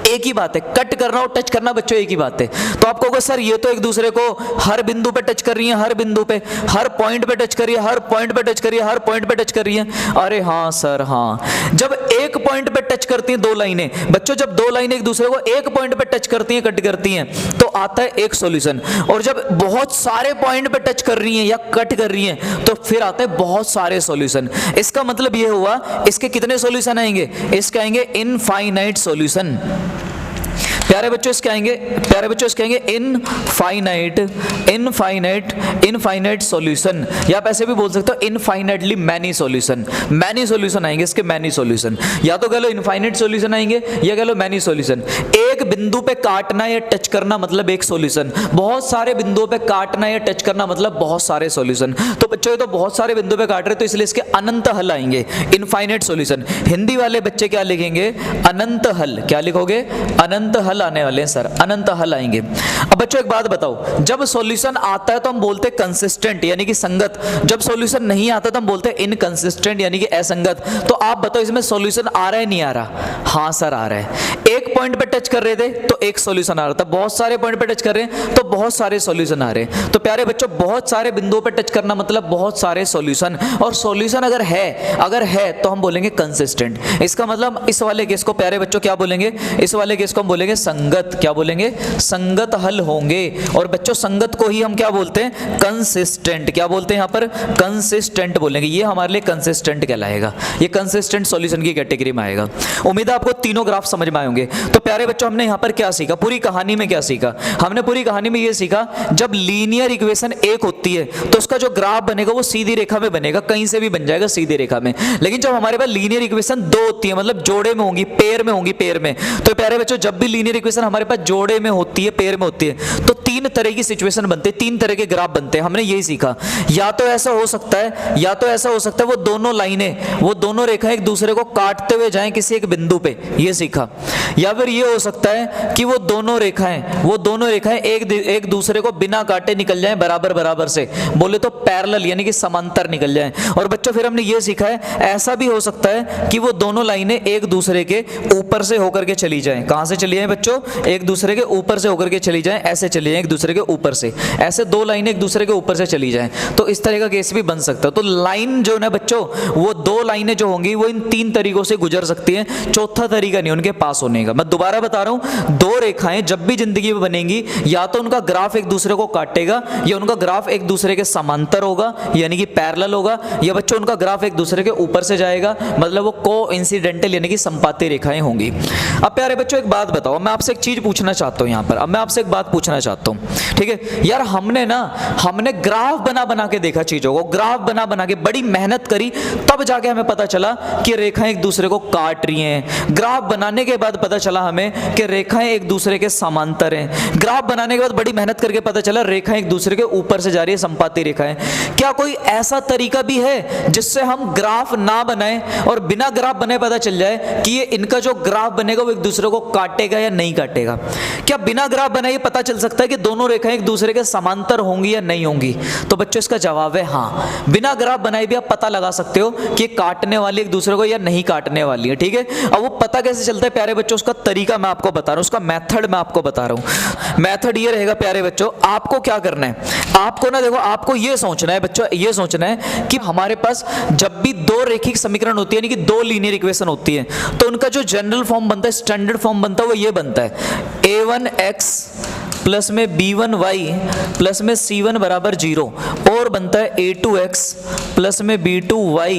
एक ही बात है, कट करना और टच करना बच्चों एक ही बात है। तो आप कहोगे सर ये तो एक दूसरे को हर बिंदु पे टच कर रही है, हर बिंदु पे, हर पॉइंट पे टच कर रही है, हर पॉइंट पे टच कर रही है, हर पॉइंट पे टच कर रही है। अरे हाँ सर, हाँ। जब एक पॉइंट पे टच करती हैं दो लाइनें, बच्चों जब दो लाइनें एक दूसरे को एक पॉइंट पे टच करती हैं, कट करती हैं, तो आता है एक सॉल्यूशन। और जब बहुत सारे पॉइंट पे टच कर रही हैं या कट कर रही हैं तो फिर आता है बहुत सारे सॉल्यूशन। इसका मतलब ये हुआ, इसके कितने सॉल्यूशन आएंगे? इसके आएंगे इनफाइनाइट सॉल्यूशन। प्यारे बच्चों इसके आएंगे इनफाइनाइट सॉल्यूशन, या आप ऐसे भी बोल सकते हो इनफाइनाइटली मैनी सॉल्यूशन आएंगे इसके, मैनी सॉल्यूशन। या तो कह लो इनफाइनाइट सॉल्यूशन आएंगे या कह लो मैनी सॉल्यूशन। एक बिंदु पे काटना या टच करना मतलब एक सॉल्यूशन, बहुत सारे बिंदुओं पे काटना या टच करना मतलब बहुत सारे सॉल्यूशन। तो बच्चों ये तो बहुत सारे बिंदु पे काट रहे तो इसलिए इसके अनंत हल आएंगे, इनफाइनाइट सॉल्यूशन। हिंदी वाले बच्चे क्या लिखेंगे? अनंत हल। क्या लिखोगे? अनंत हल आने वाले हैं सर, अनंत हल आएंगे। अब बच्चों एक बात बताओ, जब सॉल्यूशन आता है तो हम बोलते हैं कंसिस्टेंट यानी कि संगत, जब सॉल्यूशन नहीं आता तो हम बोलते हैं इनकंसिस्टेंट यानी कि असंगत। तो आप बताओ इसमें सॉल्यूशन आ रहा है नहीं आ रहा? हाँ सर आ रहा है। एक पॉइंट पे टच कर रहे थे तो एक सॉल्यूशन आ रहा था, बहुत सारे पॉइंट पे टच कर रहे हैं तो बहुत सारे सॉल्यूशन आ रहे हैं। तो प्यारे बच्चों बहुत सारे बिंदुओं पे टच करना मतलब बहुत सारे सॉल्यूशन, और सॉल्यूशन अगर है तो हम बोलेंगे कंसिस्टेंट। इसका मतलब इस वाले केस को प्यारे बच्चों क्या बोलेंगे? इस वाले केस को हम बोलेंगे संगत। क्या बोलेंगे? संगत हल होंगे। और बच्चों संगत को ही हम क्या बोलते हैं? कंसिस्टेंट। क्या बोलते हैं यहाँ पर? कंसिस्टेंट बोलेंगे। ये हमारे लिए कंसिस्टेंट कहलाएगा, ये कंसिस्टेंट सॉल्यूशन की कैटेगरी में आएगा। उम्मीद है आपको तीनों ग्राफ समझ में आएंगे। तो प्यारे बच्चों हमने यहाँ पर क्या सीखा? पूरी कहानी में क्या सीखा? हमने पूरी कहानी में ये सीखा, जब लीनियर इक्वेशन एक होती है तो उसका जो ग्राफ बनेगा वो सीधी रेखा में बनेगा, कहीं से भी बन जाएगा सीधी रेखा में। लेकिन जब हमारे पास लीनियर इक्वेशन दो होती है, मतलब जोड़े में होंगी, पेयर में होंगी, पेयर में, तो प्यारे बच्चों जब भी लीनियर इक्वेशन हमारे पास जोड़े में होती है, पेयर में होती है, तो तीन तरह की सिचुएशन बनते हैं, तीन तरह के ग्राफ बनते हैं। हमने यही सीखा। या तो ऐसा हो सकता है वो दोनों लाइनें, वो दोनों रेखाएं एक दूसरे को काटते हुए जाएं किसी एक बिंदु पे, ये सीखा। या फिर ये हो सकता है कि वो दोनों रेखाएं एक दूसरे को बिना काटे निकल जाएं बराबर से, बोले तो पैरेलल यानी कि समांतर निकल जाएं। और बच्चों फिर हमने ये सीखा है, ऐसा भी हो सकता है कि वो दोनों लाइनें एक दूसरे के ऊपर से होकर के चली जाएं। कहां से चली जाएं बच्चों? एक दूसरे के ऊपर से होकर के चली जाएं, ऐसे चली जाएं एक दूसरे के ऊपर से, ऐसे दो लाइनें एक दूसरे के ऊपर से चली जाएं। तो इस तरह का केस भी बन सकता है। तो लाइन जो है बच्चों, वो दो लाइनें जो होंगी वो इन तीन तरीकों से गुजर सकती हैं, चौथा तरीका नहीं उनके पास होने का। मैं दोबारा बता रहा हूं, दो रेखाएं जब भी जिंदगी में बनेंगी, या तो उनका ग्राफ एक दूसरे को काटेगा, या उनका ग्राफ एक दूसरे के समांतर होगा यानी कि पैरेलल होगा, या बच्चों उनका ग्राफ एक दूसरे के ऊपर से जाएगा, मतलब वो कोइंसिडेंटल यानी कि संपाती रेखाएं होंगी। अब प्यारे बच्चों एक बात बताओ, मैं मैं आपसे एक चीज पूछना चाहता हूँ यहाँ पर, अब मैं आपसे एक बात पूछना चाहता हूँ, ठीक है यार। हमने ग्राफ बना बना के देखा चीजों को, ग्राफ बना बना के बड़ी मेहनत करी, तब जाके हमें पता चला कि रेखाएं एक दूसरे को काट रही हैं। ग्राफ बनाने के बाद पता चला हमें कि रेखाएं एक दूसरे के समांतर हैं। ग्राफ बनाने के बाद बड़ी मेहनत करके पता चला रेखाएं एक दूसरे के ऊपर से जा रही है, संपाती रेखाएं। क्या कोई ऐसा तरीका भी है जिससे हम ग्राफ ना बनाएं और बिना ग्राफ बने पता चल जाए कि ये इनका जो ग्राफ बनेगा वो एक दूसरे को काटेगा या नहीं काटेगा? क्या बिना ग्राफ बनाए पता चल सकता है कि दोनों रेखाएं एक दूसरे के समांतर होंगी या नहीं होंगी? तो बच्चों इसका जवाब है हाँ, बिना ग्राफ बनाए भी आप पता लगा सकते हो कि काटने वाली एक दूसरे को या नहीं काटने वाली है, ठीक है। अब वो पता कैसे चलता है प्यारे बच्चों, उसका तरीका मैं आपको बता रहा हूं, उसका मेथड मैं आपको बता रहा हूं। मेथड ये रहेगा प्यारे बच्चों, आपको क्या करना है, आपको ना देखो, आपको ये सोचना है बच्चों, ये सोचना है कि हमारे पास जब भी दो रेखिक समीकरण होती है, यानी कि दो लीनियर इक्वेशन होती है, तो उनका जो जनरल फॉर्म बनता है, स्टैंडर्ड फॉर्म बनता है, वो ये बनता है a1x प्लस में b1y प्लस में c1 बराबर 0, और बनता है a2x प्लस में b2y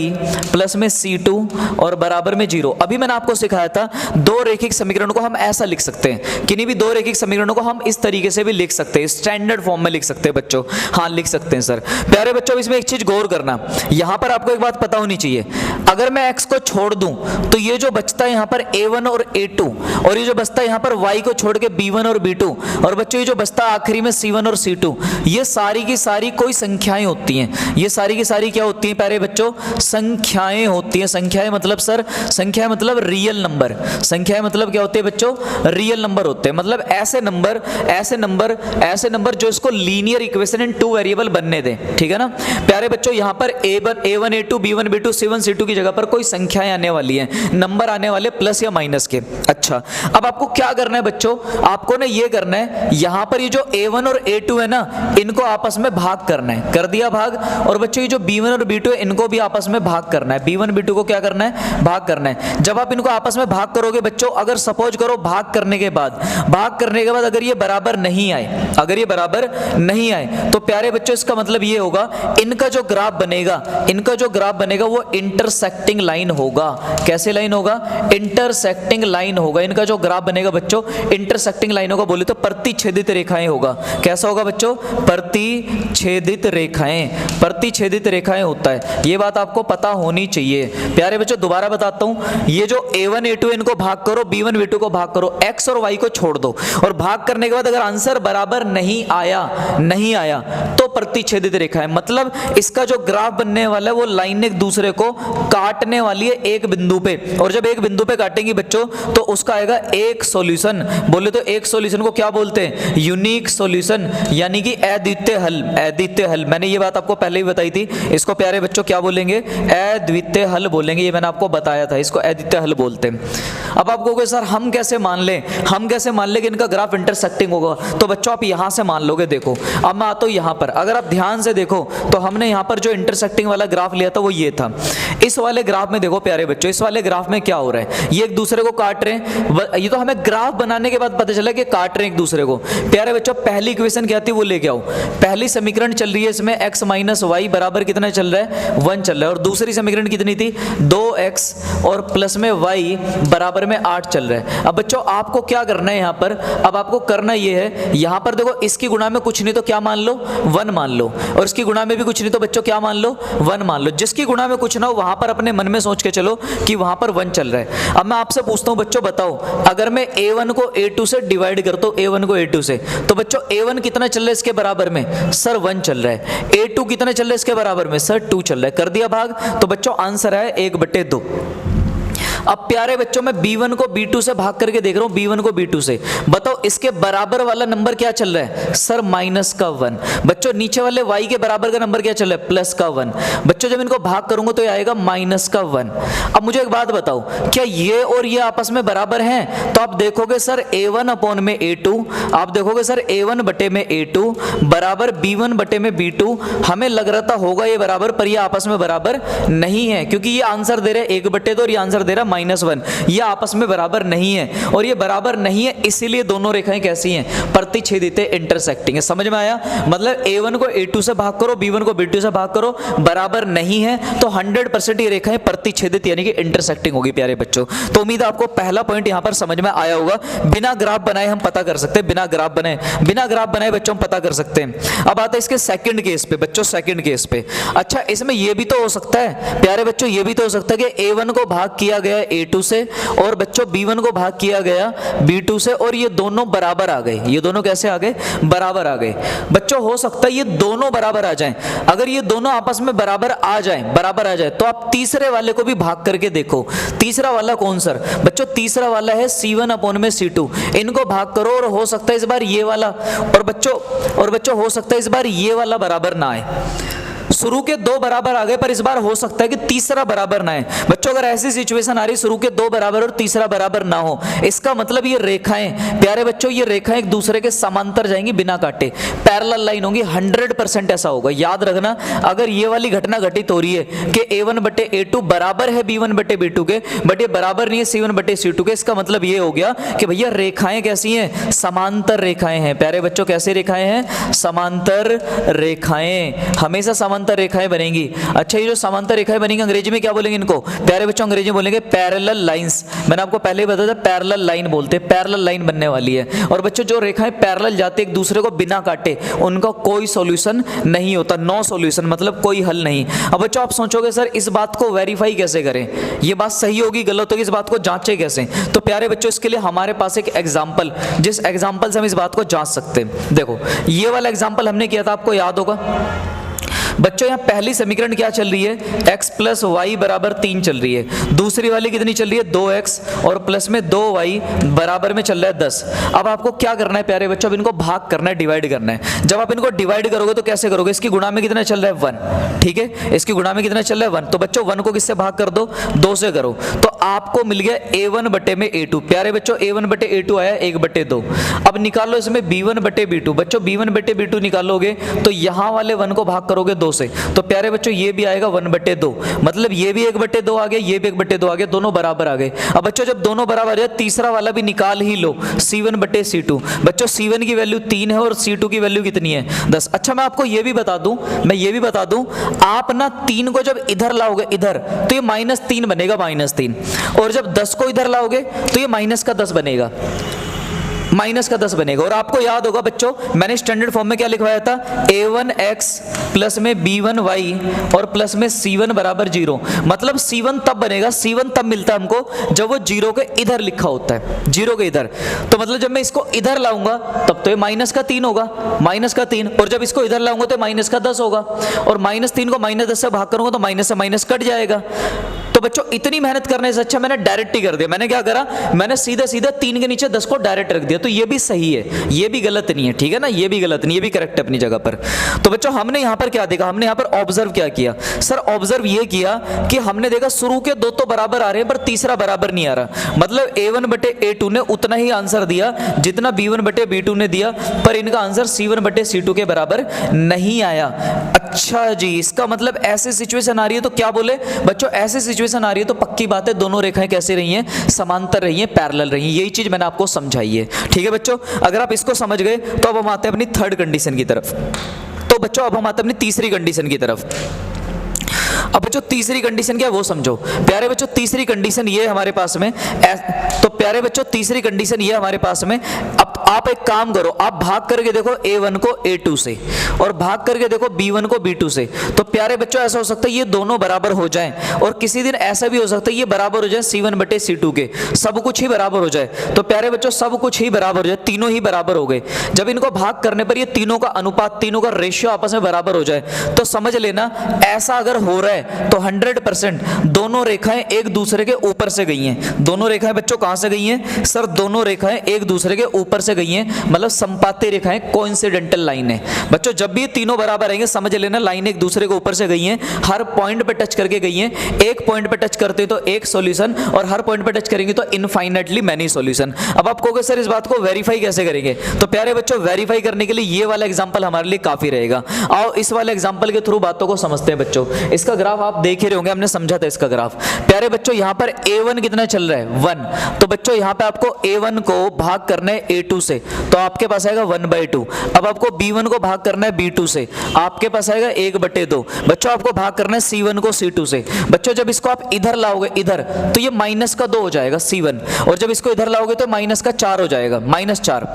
प्लस में c2 और बराबर में 0। अभी मैंने आपको सिखाया था दो रेखिक समीकरणों को हम ऐसा लिख सकते हैं, किन्हीं भी दो रेखिक समीकरणों को हम इस तरीके से भी लिख सकते हैं, स्टैंडर्ड फॉर्म में लिख सकते हैं बच्चों। हाँ लिख सकते हैं सर। प्यारे बच्चों इसमें एक चीज गौर करना, यहां पर आपको एक बात पता होनी चाहिए, अगर मैं x को छोड़ दूं तो ये जो बचता है यहां पर a1 और a2, और ये जो बचता है यहां पर y को छोड़ के b1 और b2, और बच्चों ये जो बचता है आखिरी में c1 और c2, ये सारी की सारी कोई संख्याएं होती हैं। ये सारी की सारी क्या होती हैं प्यारे बच्चों? संख्याएं होती हैं। संख्याएं मतलब सर, संख्याएं मतलब रियल नंबर। संख्याएं मतलब क्या होते हैं बच्चों? रियल नंबर होते हैं। मतलब ऐसे नंबर जो इसको linear equation in two variable बनने दें, ठीक है ना प्यारे बच्चों। यहां पर a1 a2 b1 b2 c1 c2 की जगह पर कोई संख्याएं आने वाली हैं, नंबर आने वाले प्लस या माइनस के। अच्छा, अब आपको क्या करना है बच्चों, आपको ना ये करना है, यहां पर ये जो a1 और a2 है ना, इनको आपस में भाग करना है, कर दिया भाग। और बच्चों ये जो b1 और b2 है, इनको भी आपस में भाग करना है, b1 b2 को क्या करना है? भाग करना है। जब आप इनको आपस में भाग करोगे बच्चों, अगर सपोज करो भाग करने के बाद अगर ये बराबर नहीं आए, तो प्यारे बच्चों इसका मतलब ये होगा, इनका जो ग्राफ बनेगा वो इंटरसेक्टिंग लाइन होगा। कैसे लाइन होगा? इंटरसेक्टिंग लाइन होगा। इनका जो ग्राफ बनेगा बच्चों इंटरसेक्टिंग लाइन होगा, बोले तो प्रतिच्छेदित रेखाएं होगा। कैसा होगा बच्चों? प्रतिच्छेदित रेखाएं होता है। ये बात आपको पता होनी चाहिए प्यारे बच्चों। दोबारा बताता हूं, ये जो a1 a2 इनको भाग करो, b1 b2 को भाग करो, x और y को छोड़ दो, और भाग करने के बाद अगर आंसर बराबर नहीं आया तो प्रतिच्छेदित रेखा है। मतलब इसका जो ग्राफ बनने वाला है वो लाइन एक दूसरे को काटने वाली है एक बिंदु पे, और जब एक बिंदु पे काटेंगी बच्चों तो उसका आएगा एक सॉल्यूशन। बोले तो एक सॉल्यूशन को क्या बोलते हैं? यूनिक सॉल्यूशन, यानी कि अद्वितीय हल। मैंने ये बात आपको पहले ही बताई थी। इसको प्यारे बच्चों क्या बोलेंगे? अद्वितीय हल बोलेंगे। ये मैंने आपको बताया था, इसको अद्वितीय हल बोलते हैं। अब आप कहोगे सर हम कैसे मान लें कि इनका ग्राफ इंटरसेक्टिंग होगा? तो बच्चों आप यहां से मान लोगे। देखो अब मैं आता हूं यहां पर, अगर आप ध्यान से देखो तो हमने यहां पर जो इंटरसेक्टिंग वाला ग्राफ लिया था वो ये था। इस वाले ग्राफ में देखो प्यारे बच्चों, इस वाले ग्राफ में क्या हो रहा है? ये एक दूसरे को काट रहे हैं। ये तो हमें ग्राफ बनाने के बाद पता चला कि काट रहे हैं एक दूसरे को। प्यारे बच्चों पहली इक्वेशन क्या थी वो लेके आओ। पहली समीकरण चल रही है इसमें x माइनस वाई बराबर कितना चल रहा है? 1 चल रहा है। और दूसरी समीकरण कितनी थी? 2x और प्लस में y बराबर में 8 चल रहा है। अब बच्चों आपको क्या करना है यहां पर? अब आपको करना ये है, यहां पर देखो इसकी गुणा में कुछ नहीं तो क्या मान लो? 1 मान लो, और इसकी गुणा में भी कुछ नहीं तो बच्चों क्या मान लो? 1 मान लो। जिसकी गुणा में कुछ ना हो वहां पर अपने मन में सोच के चलो कि वहां पर 1 चल रहा है। अब मैं आपसे पूछता हूं बच्चों, बताओ अगर मैं a1 को a2 से डिवाइड करता हूं, a1 को a2 से, तो बच्चों a1 कितना चल रहा है इसके बराबर में? सर 1 चल रहा है। a2 कितना चल रहा है इसके बराबर में? सर 2 चल रहा है। कर दिया भाग, तो बच्चों आंसर है 1/2। अब प्यारे बच्चों मैं b1 को b2 से भाग करके देख रहा हूं, b1 को b2 से, बताओ इसके बराबर वाला नंबर क्या चल रहा है? सर माइनस का 1। बच्चों नीचे वाले y के बराबर का नंबर क्या चल रहा है? प्लस का 1। बच्चों जब इनको भाग करूंगा तो ये आएगा माइनस का 1। अब मुझे एक बात बताओ, क्या ये और ये आपस में बराबर हैं? तो आप देखोगे सर a1 अपॉन में a2, आप देखोगे सर a1 बटे में a2 बराबर b1 बटे में b2। हमें लग रहा था होगा ये बराबर, पर ये आपस में बराबर नहीं है, क्योंकि ये आंसर दे रहे 1/2 और ये आंसर दे रहा -1, ये आपस में बराबर नहीं है, और ये बराबर नहीं है इसीलिए दोनों रेखाएं कैसी हैं, प्रतिच्छेदित है, इंटरसेक्टिंग है। समझ में आया? मतलब A1 को A2 से भाग करो, B1 को B2 से भाग करो, बराबर नहीं है तो 100% ये रेखाएं प्रतिच्छेदित यानी कि इंटरसेक्टिंग होगी प्यारे बच्चों। तो उम्मीद है आपको पहला पॉइंट यहां पर समझ में आया होगा। बिना ग्राफ बनाए हम पता कर सकते हैं, बिना ग्राफ बनाए बच्चों हम पता कर सकते हैं। अब आता है इसके सेकंड केस पे बच्चों, सेकंड केस पे। अच्छा, इसमें ये भी तो हो सकता है प्यारे बच्चों, ये भी तो हो सकता है कि A1 को भाग किया गया A2 से और बच्चों B1 को भाग किया गया B2 से, और ये दोनों बराबर आ गए। ये दोनों कैसे आ गए? बराबर आ गए बच्चों। हो सकता है ये दोनों बराबर आ जाएं। अगर ये दोनों आपस में बराबर आ जाए तो आप तीसरे वाले को भी भाग करके देखो। तीसरा वाला कौन सर? बच्चों तीसरा वाला है C1/C2। इनको भाग करो और हो सकता है इस बार ये वाला, और बच्चों हो सकता है इस बार ये वाला बराबर ना आए। शुरू के दो बराबर आ गए पर इस बार हो सकता है कि तीसरा बराबर ना है। बच्चों अगर ऐसी सिचुएशन आ रही शुरू के दो बराबर और तीसरा बराबर ना हो, इसका मतलब ये रेखाएं प्यारे बच्चों, ये रेखाएं एक दूसरे के समांतर जाएंगी बिना काटे, पैरेलल लाइन होंगी। 100% ऐसा होगा। याद रखना, अगर ये वाली घटना घटित हो रही है कि A1/A2 बराबर है B1/B2 के, बट ये बराबर नहीं है C1/C2 के, इसका मतलब ये हो गया कि भैया रेखाएं कैसी हैं? समांतर रेखाएं हैं प्यारे बच्चों। कैसी रेखाएं हैं? समांतर रेखाएं, हमेशा समांतर रेखाएं बनेंगी। अच्छा, ये जो समांतर रेखाएं बनेंगी अंग्रेजी में क्या बोलेंगे इनको प्यारे बच्चों? अंग्रेजी में बोलेंगे पैरेलल लाइंस। मैंने आपको पहले ही बताया था पैरेलल लाइन बोलते हैं, पैरेलल लाइन बनने वाली है। और बच्चों जो रेखाएं पैरेलल जाती है एक दूसरे को बिना काटे, उनका कोई सॉल्यूशन नहीं होता, नो सॉल्यूशन, मतलब कोई हल नहीं। अब बच्चों आप सोचोगे सर इस बात को वेरीफाई कैसे करें, ये बात सही होगी गलत होगी, इस बात को जांचे कैसे? तो प्यारे बच्चों इसके लिए हमारे पास एक एग्जाम्पल, जिस एग्जाम्पल से हम इस बात को जांच सकते हैं। देखो ये वाला एग्जाम्पल हमने किया था, आपको याद होगा बच्चों। यहाँ पहली समीकरण क्या चल रही है? x + y = 3 चल रही है। दूसरी वाली कितनी चल रही है? 2x और प्लस में 2y बराबर में चल रहा है 10। अब आपको क्या करना है प्यारे बच्चों? अब इनको भाग करना है, डिवाइड करना है। जब आप इनको डिवाइड करोगे तो कैसे करोगे? इसकी गुणा में कितना चल रहा है? 1। ठीक है, इसकी गुणा में कितना चल रहा है? 1। तो बच्चों 1 को किससे भाग कर दो? 2 से करो, तो आपको मिल गया A1/A2। प्यारे बच्चों A1/A2 आया 1/2। अब निकालो इसमें B1/B2। बच्चों B1/B2 निकालोगे तो यहाँ वाले 1 को भाग करोगे 2 से, तो प्यारे बच्चों ये भी आएगा 1/2। मतलब ये भी 1/2 आ गया, ये भी 1/2 आ गया, दोनों बराबर आ गए। अब बच्चों जब दोनों बराबर आ जाए तीसरा वाला भी निकाल ही लो, C1/C2। बच्चों C1 की वैल्यू 3 है और C2 की वैल्यू कितनी है? 10। अच्छा मैं आपको ये भी बता दूं, आप ना 3 को जब इधर लाओगे इधर, तो ये -3 बनेगा, -3। और जब 10 को इधर लाओगे तो ये -10 बनेगा, -10 बनेगा। और आपको याद होगा बच्चों मैंने स्टैंडर्ड फॉर्म में क्या लिखवाया था? A1x प्लस में B1y और प्लस में C1 = 0। मतलब C1 तब बनेगा, C1 तब मिलता है हमको जब वो 0 के इधर लिखा होता है, 0 के इधर। तो मतलब जब मैं इसको इधर लाऊंगा तब तो ये -3 होगा, -3। और जब इसको इधर लाऊंगा तो -10 होगा, और -3 को -10 से भाग करूंगा तो माइनस से माइनस कट जाएगा। तो बच्चों इतनी मेहनत करने से अच्छा मैंने डायरेक्ट ही कर दिया। मैंने क्या करा? मैंने सीधे 3 के नीचे 10 को डायरेक्ट रख दिया। तो ये भी सही है, ये भी गलत नहीं है, ठीक है ना? ये भी गलत नहीं, ये भी करेक्ट है अपनी जगह पर। तो बच्चों हमने यहाँ पर क्या देखा? हमने यहाँ पर ऑब्जर्व क्या किया? सर ऑब्जर्व ये किया कि हमने देखा शुरू के दो तो बराबर आ रहे हैं पर तीसरा बराबर नहीं आ रहा। मतलब A1/A2 ने उतना ही आंसर दिया जितना B1/B2 ने दिया, पर इनका आंसर C1/C2 के बराबर नहीं आया। अच्छा जी, इसका मतलब ऐसे सिचुएशन आ रही है तो क्या बोले बच्चों? ऐसे सिचुएशन आ रही है तो पक्की बात है दोनों रेखाएं कैसे रही हैं? समांतर रही हैं, पैरेलल रही हैं। यही चीज मैंने आपको समझाई है, ठीक है बच्चों? अगर आप इसको समझ गए तो अब हम आते हैं अपनी थर्ड कंडीशन की तरफ। तो बच्चों अब हम आते हैं अपनी तीसरी कंडीशन की तरफ। अब बच्चों तीसरी कंडीशन क्या है वो समझो। प्यारे बच्चों तीसरी कंडीशन ये हमारे पास में, तो प्यारे बच्चों तीसरी कंडीशन ये हमारे पास में। अब आप एक काम करो, आप भाग करके देखो A1 को A2 से और भाग करके देखो B1 को B2 से। तो प्यारे बच्चों ऐसा हो सकता है ये दोनों बराबर हो जाएं, और किसी दिन ऐसा भी हो सकता है ये बराबर हो जाए C1/C2 के, सब कुछ ही बराबर हो जाए। तो प्यारे बच्चों सब कुछ ही बराबर हो जाए, तीनों ही बराबर हो गए। जब इनको भाग करने पर ये तीनों का अनुपात, तीनों का रेशियो आपस में बराबर हो जाए तो समझ लेना ऐसा अगर हो रहा है तो 100% दोनों रेखाएं एक दूसरे के ऊपर से गई हैं। दोनों रेखाएं बच्चों कहां से गई हैं? सर दोनों रेखाएं एक दूसरे के ऊपर से गई हैं, मतलब संपाती रेखाएं, कोइंसिडेंटल लाइन है। बच्चों जब भी ये तीनों बराबर रहेंगे समझ लेना लाइन एक दूसरे के ऊपर से गई हैं, हर पॉइंट पे टच करके गई हैं। एक पॉइंट पे टच करते तो एक सॉल्यूशन, और हर पॉइंट पे टच करेंगे तो इनफाइनाइटली मैनी सॉल्यूशन। अब आप कहोगे सर इस बात को वेरीफाई कैसे करेंगे? तो प्यारे बच्चों वेरीफाई करने के लिए ये वाला एग्जांपल हमारे लिए काफी रहेगा। आओ इस वाले एग्जांपल के थ्रू बातों को समझते हैं बच्चों। इसका ग्राफ आप देख ही रहे होंगे, हमने समझा था इसका ग्राफ। प्यारे बच्चों यहाँ पर A1 कितना चल रहा है 1, तो बच्चों यहाँ पे आपको A1 को भाग करना है A2 से, तो आपके पास आएगा 1/2। अब आपको B1 को भाग करना है B2 से, आपके पास आएगा 1/2। बच्चों आपको भाग करना है C1 को C2 से। बच्चों जब इसको आप इधर लाओगे इधर, तो ये -2 हो जाएगा C1, और जब इसको इधर लाओगे तो -4 हो जाएगा, -4।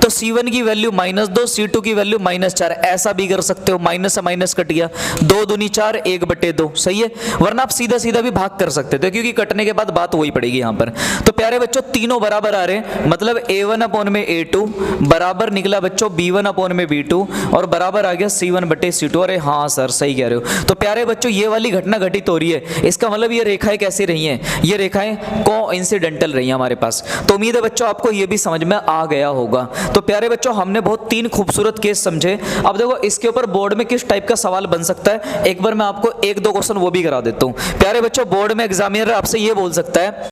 तो C1 की वैल्यू -2, C2 की वैल्यू -4। ऐसा भी कर सकते हो, माइनस से माइनस कट गया, 2 दूनी 4, 1/2 सही है। वरना आप सीधा सीधा भी भाग कर सकते थे, क्योंकि कटने के बाद बात वही पड़ेगी यहाँ पर। तो प्यारे बच्चों तीनों बराबर आ रहे हैं, मतलब A1/A2 बराबर निकला बच्चों B1/B2, और बराबर आ गया C1/C2। अरे हाँ सर सही कह रहे हो। तो प्यारे बच्चों ये वाली घटना घटित हो रही है, इसका मतलब ये रेखाएं कैसी रही हैं? ये रेखाएं कोइंसिडेंटल रही हैं हमारे पास। तो उम्मीद है बच्चों आपको ये भी समझ में आ गया होगा। तो प्यारे बच्चों हमने बहुत 3 खूबसूरत केस समझे। अब देखो इसके ऊपर बोर्ड में किस टाइप का सवाल बन सकता है, एक बार मैं आपको 1-2 क्वेश्चन वो भी करा देता हूँ। प्यारे बच्चों बोर्ड में एग्जामिनर आपसे ये बोल सकता है